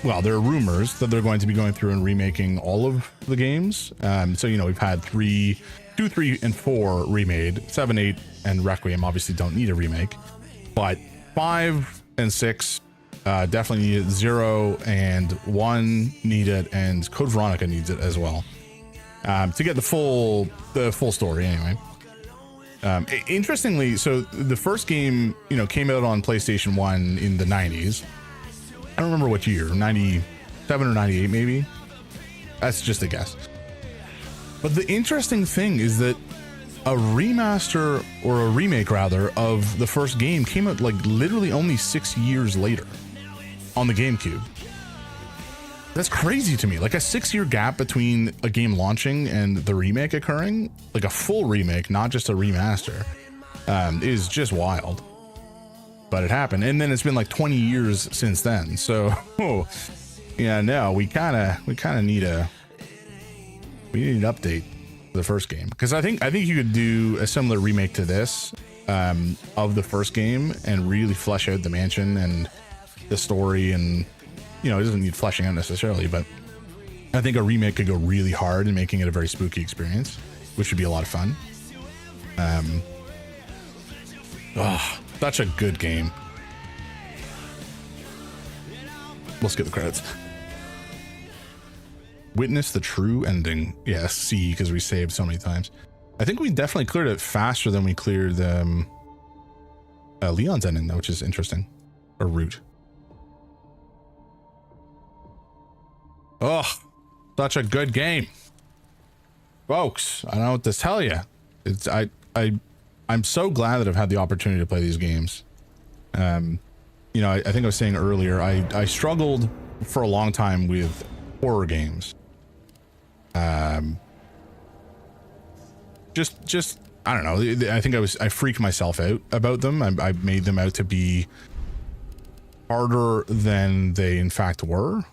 well, there are rumors that they're going to be going through and remaking all of the games. So, you know, we've had 2, 3, and 4 remade. 7, 8, and Requiem obviously don't need a remake. But 5 and 6 definitely need it. 0 and 1 need it, and Code Veronica needs it as well. To get the full story anyway. Interestingly, so the first game, you know, came out on PlayStation 1 in the 90s. I don't remember what year, 97 or 98 maybe. That's just a guess. But the interesting thing is that a remaster, or a remake rather, of the first game came out like literally only 6 years later on the GameCube. That's crazy to me. Like a 6-year gap between a game launching and the remake occurring, like a full remake, not just a remaster, is just wild. But it happened, and then it's been like 20 years since then. So, yeah, no, we kind of need an update for the first game, because I think you could do a similar remake to this of the first game and really flesh out the mansion and the story, and you know, it doesn't need fleshing out necessarily, but I think a remake could go really hard in making it a very spooky experience, which would be a lot of fun. Such a good game. Let's get the credits. Witness the true ending. Yes, C, because we saved so many times. I think we definitely cleared it faster than we cleared Leon's ending though, which is interesting. Or Root. Oh, such a good game, folks. I don't know what to tell you. It's I'm so glad that I've had the opportunity to play these games. You know, I think I was saying earlier, I struggled for a long time with horror games. Just I don't know. I think I freaked myself out about them. I made them out to be harder than they in fact were,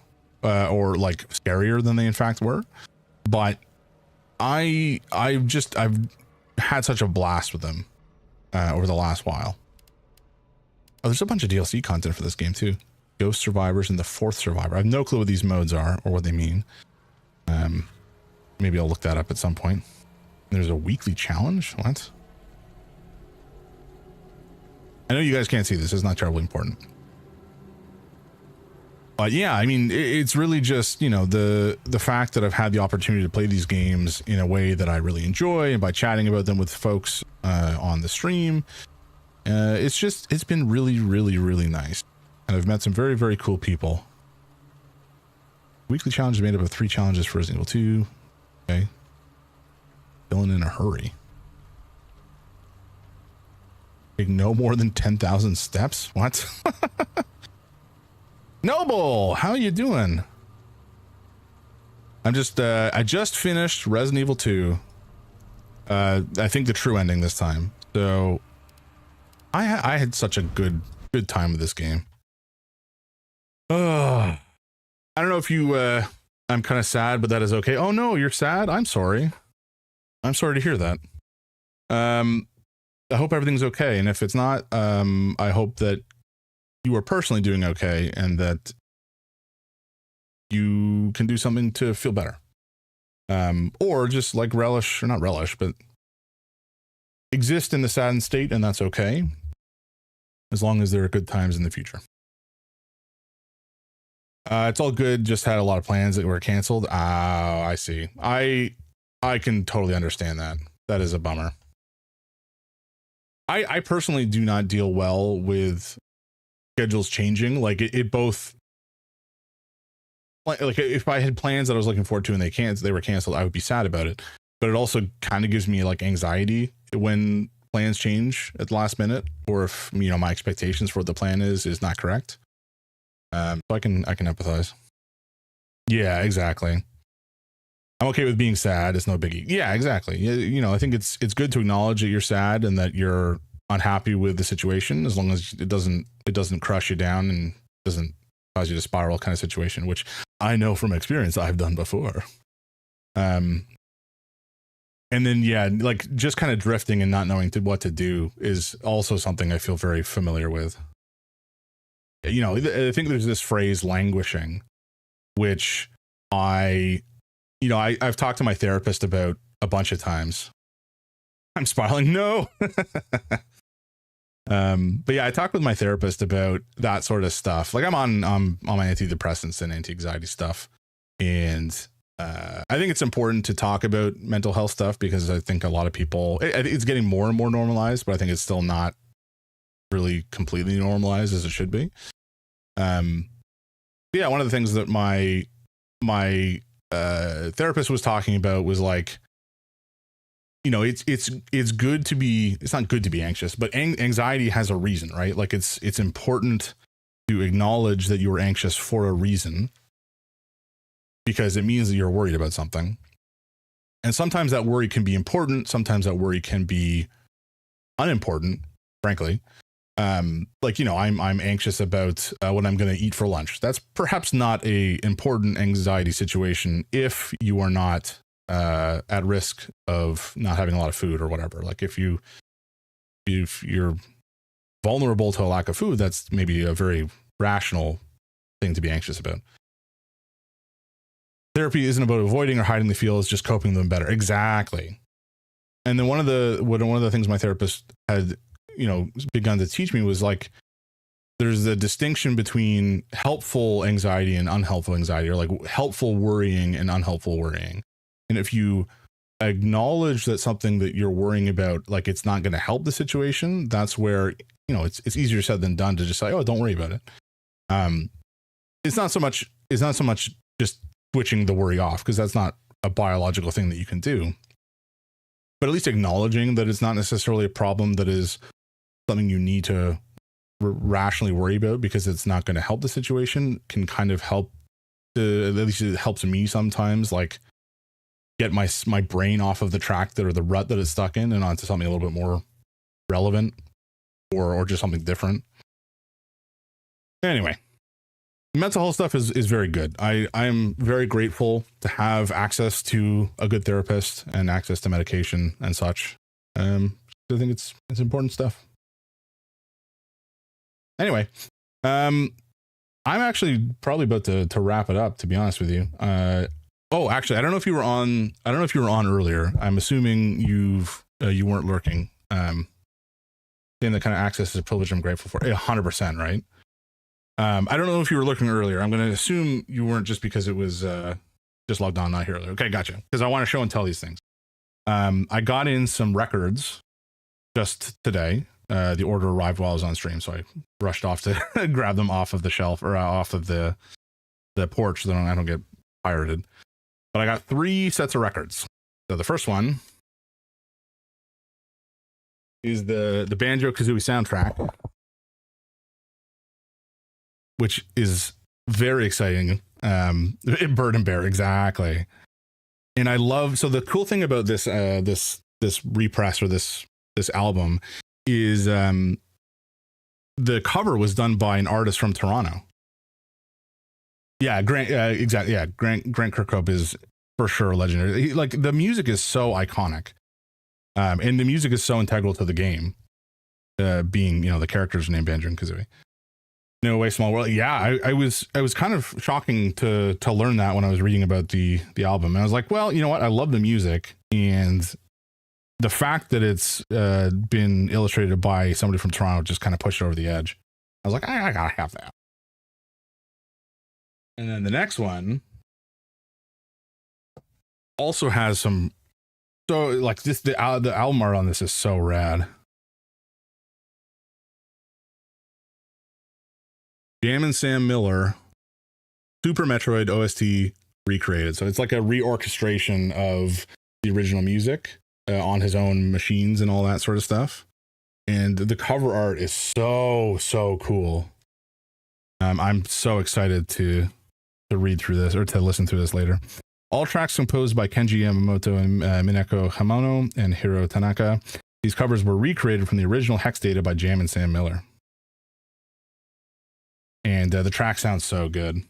or like scarier than they in fact were. But I've had such a blast with them over the last while. Oh, there's a bunch of DLC content for this game too. Ghost Survivors and the Fourth Survivor. I have no clue what these modes are or what they mean. Maybe I'll look that up at some point. There's a weekly challenge. What? I know you guys can't see this. It's not terribly important. But yeah, I mean, it's really just, you know, the fact that I've had the opportunity to play these games in a way that I really enjoy, and by chatting about them with folks on the stream. It's been really, really, really nice. And I've met some very, very cool people. Weekly challenge is made up of 3 challenges for Resident Evil 2. Okay. Feeling in a hurry. Take no more than 10,000 steps? What? Noble, how you doing? I just finished Resident Evil 2. I think the true ending this time. So I had such a good time with this game. I don't know if you I'm kind of sad, but that is okay. Oh no, you're sad? I'm sorry. I'm sorry to hear that. I hope everything's okay, and if it's not, I hope that you are personally doing okay and that you can do something to feel better. Or just like relish, or not relish, but exist in the saddened state, and that's okay, as long as there are good times in the future. It's all good, just had a lot of plans that were canceled. Oh, I see. I can totally understand that. That is a bummer. I personally do not deal well with schedules changing. Like it both, like if I had plans that I was looking forward to and they were canceled, I would be sad about it. But it also kind of gives me like anxiety when plans change at the last minute, or if, you know, my expectations for what the plan is not correct. So I can empathize. Yeah, exactly. I'm okay with being sad. It's no biggie. Yeah, exactly. You know, I think it's good to acknowledge that you're sad and that you're unhappy with the situation, as long as it doesn't crush you down and doesn't cause you to spiral, kind of situation, which I know from experience I've done before. And then, yeah, like just kind of drifting and not knowing what to do is also something I feel very familiar with. You know, I think there's this phrase languishing, which I've talked to my therapist about a bunch of times. I'm spiraling. No. But yeah, I talked with my therapist about that sort of stuff. Like I'm on my antidepressants and anti-anxiety stuff. And I think it's important to talk about mental health stuff, because I think a lot of people, it's getting more and more normalized, but I think it's still not really completely normalized as it should be. Yeah, one of the things that my therapist was talking about was like, you know, it's good to be, it's not good to be anxious, but anxiety has a reason, right? Like it's important to acknowledge that you were anxious for a reason, because it means that you're worried about something. And sometimes that worry can be important. Sometimes that worry can be unimportant, frankly. Like, you know, I'm anxious about what I'm going to eat for lunch. That's perhaps not a important anxiety situation if you are not at risk of not having a lot of food or whatever. Like if you're vulnerable to a lack of food, that's maybe a very rational thing to be anxious about. Therapy isn't about avoiding or hiding the feels, just coping with them better. Exactly. And then one of the things my therapist had, you know, begun to teach me was like, there's a distinction between helpful anxiety and unhelpful anxiety, or like helpful worrying and unhelpful worrying. And if you acknowledge that something that you're worrying about, like it's not going to help the situation, that's where, you know, it's easier said than done to just say, oh, don't worry about it. It's not so much just switching the worry off, because that's not a biological thing that you can do. But at least acknowledging that it's not necessarily a problem that is something you need to rationally worry about because it's not going to help the situation can kind of help to, at least it helps me sometimes, like get my brain off of the track that, or the rut that it's stuck in, and onto something a little bit more relevant or just something different. Anyway, mental health stuff is very good. I'm very grateful to have access to a good therapist and access to medication and such. I think it's important stuff. Anyway, I'm actually probably about to wrap it up, to be honest with you. Oh, actually, I don't know if you were on earlier. I'm assuming you weren't lurking. Saying that kind of access is a privilege I'm grateful for. 100%, right? I don't know if you were looking earlier. I'm going to assume you weren't, just because it was just logged on, not here earlier. Okay, gotcha. Because I want to show and tell these things. I got in some records just today. The order arrived while I was on stream, so I rushed off to grab them off of the shelf, or off of the porch, so that I don't get pirated. But I got 3 sets of records. So the first one is the Banjo-Kazooie soundtrack, which is very exciting. Bird and Bear, exactly. And I love, so the cool thing about this this repress, or this album, is the cover was done by an artist from Toronto. Yeah, Grant, exactly. Yeah, Grant Kirkhope is for sure legendary. Like, the music is so iconic, and the music is so integral to the game, being, you know, the characters named Banjo and Kazooie. No Way, Small World. Yeah, I was kind of shocking to learn that when I was reading about the album. And I was like, well, you know what? I love the music, and the fact that it's been illustrated by somebody from Toronto just kind of pushed it over the edge. I was like, I gotta have that. And then the next one also has some, so like this, the album art on this is so rad. Jam and Sam Miller, Super Metroid OST recreated. So it's like a reorchestration of the original music on his own machines and all that sort of stuff. And the cover art is so cool. I'm so excited to read through this, or to listen through this later. All tracks composed by Kenji Yamamoto and Mineko Hamano and Hiro Tanaka. These covers were recreated from the original hex data by Jam and Sam Miller. And the track sounds so good.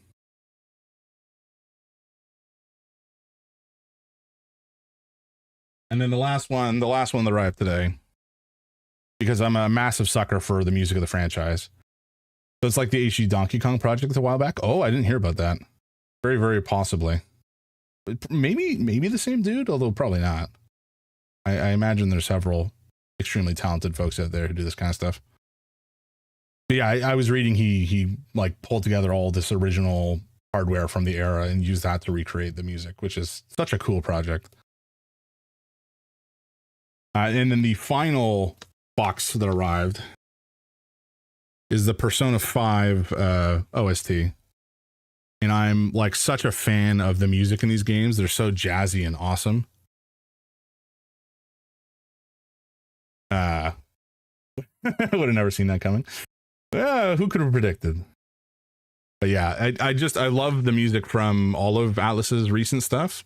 And then the last one that arrived today, because I'm a massive sucker for the music of the franchise. So it's like the HD Donkey Kong project a while back. Oh, I didn't hear about that. Very, very possibly. Maybe the same dude, although probably not. I imagine there's several extremely talented folks out there who do this kind of stuff. But yeah, I was reading he like pulled together all this original hardware from the era and used that to recreate the music, which is such a cool project. And then the final box that arrived is the Persona 5 OST. And I'm like such a fan of the music in these games. They're so jazzy and awesome. I would have never seen that coming. Who could have predicted? But yeah, I love the music from all of Atlus's recent stuff.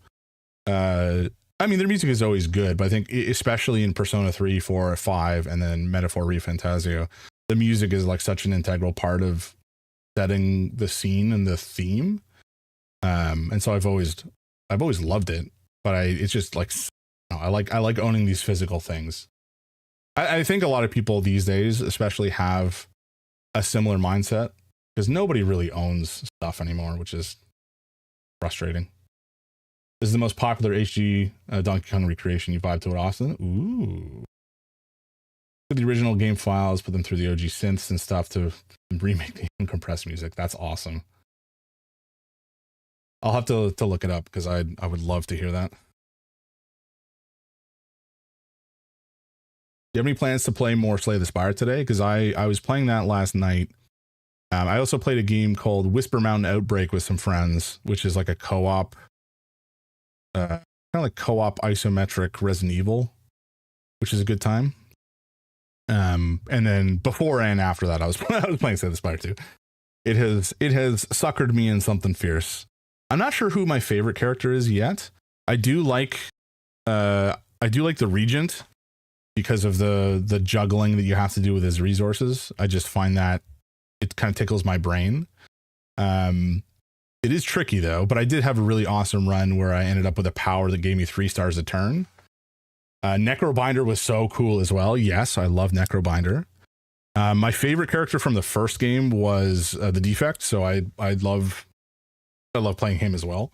I mean, their music is always good, but I think especially in Persona 3, 4, 5, and then Metaphor ReFantazio, the music is like such an integral part of setting the scene and the theme. And so I've always loved it, but it's just like, I like owning these physical things. I think a lot of people these days especially have a similar mindset, because nobody really owns stuff anymore, which is frustrating. This is the most popular HD Donkey Kong recreation. You vibe to it, Austin? Ooh. Put the original game files, put them through the OG synths and stuff to remake the uncompressed music. That's awesome. I'll have to look it up, because I would love to hear that. you have any plans to play more Slay the Spire today? Because I was playing that last night. I also played a game called Whisper Mountain Outbreak with some friends, which is like a co-op, kind of like co-op isometric Resident Evil, which is a good time. And then before and after that, I was playing Slay the Spire too. It has suckered me in something fierce. I'm not sure who my favorite character is yet. I do like the Regent because of the juggling that you have to do with his resources. I just find that it kind of tickles my brain. It is tricky though, but I did have a really awesome run where I ended up with a power that gave me 3 stars a turn. Necrobinder was so cool as well. Yes, I love Necrobinder. My favorite character from the first game was the Defect, so I love playing him as well.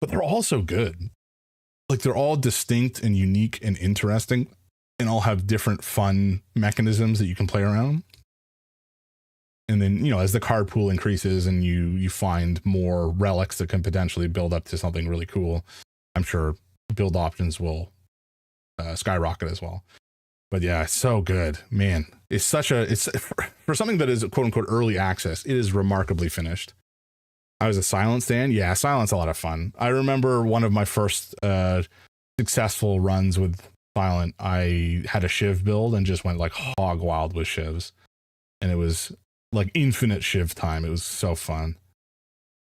But they're all so good. Like they're all distinct and unique and interesting, and all have different fun mechanisms that you can play around. And then, as the card pool increases and you find more relics that can potentially build up to something really cool, I'm sure build options will skyrocket as well. But yeah, it's so good, man. It's for something that is quote unquote early access, it is remarkably finished. I was a Silent stand. Yeah, Silent's a lot of fun. I remember one of my first successful runs with Silent, I had a Shiv build and just went like hog wild with Shivs. And it was like infinite Shiv time. It was so fun.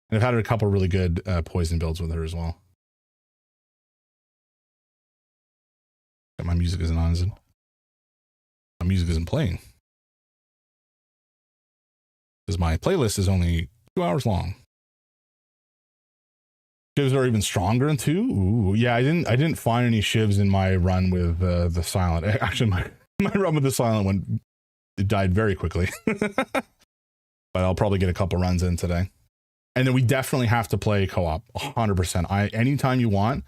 And I've had a couple really good poison builds with her as well. My music isn't on, is it? My music isn't playing. Because my playlist is only 2 hours long. Shivs are even stronger in 2. Ooh, yeah, I didn't find any Shivs in my run with the Silent. Actually, my run with the Silent one, it died very quickly. But I'll probably get a couple runs in today. And then we definitely have to play co-op 100%. Anytime you want,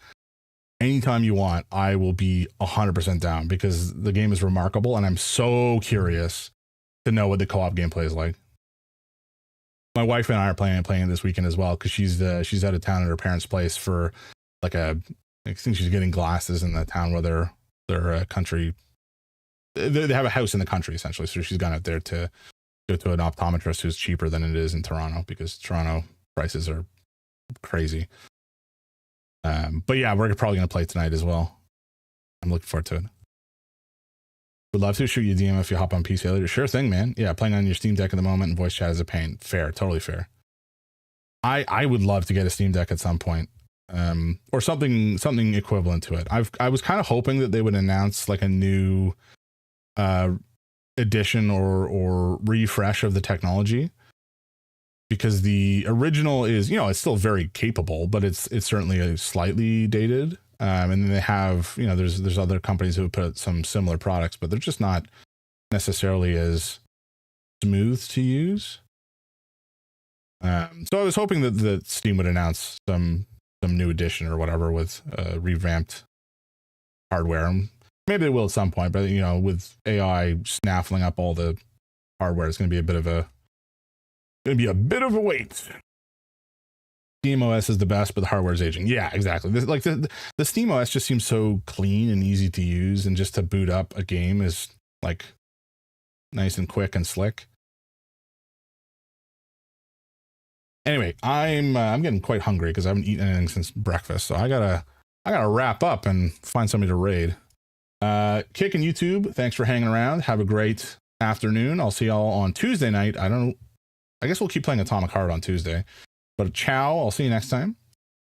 I will be 100% down because the game is remarkable and I'm so curious to know what the co-op gameplay is like. My wife and I are playing this weekend as well because she's out of town at her parents' place for like I think she's getting glasses in the town where their country. They have a house in the country essentially, so she's gone out there to go to an optometrist who's cheaper than it is in Toronto because Toronto prices are crazy. But yeah, we're probably going to play tonight as well. I'm looking forward to it. Would love to shoot you a DM if you hop on PC later. Sure thing, man. Yeah, playing on your Steam Deck at the moment and voice chat is a pain. Fair, totally fair. I would love to get a Steam Deck at some point, or something equivalent to it. I was kind of hoping that they would announce like a new edition or refresh of the technology, because the original is, it's still very capable, but it's certainly slightly dated. And then they have, there's other companies who have put out some similar products, but they're just not necessarily as smooth to use. So I was hoping that Steam would announce some new edition or whatever with revamped hardware. Maybe they will at some point, but with AI snaffling up all the hardware, it's going to be a bit of a wait. SteamOS is the best, but the hardware is aging. Yeah, exactly. The SteamOS just seems so clean and easy to use, and just to boot up a game is like nice and quick and slick. Anyway, I'm getting quite hungry because I haven't eaten anything since breakfast, so I gotta wrap up and find somebody to raid. Kick and YouTube, thanks for hanging around. Have a great afternoon. I'll see y'all on Tuesday night. I guess we'll keep playing Atomic Heart on Tuesday. But ciao, I'll see you next time.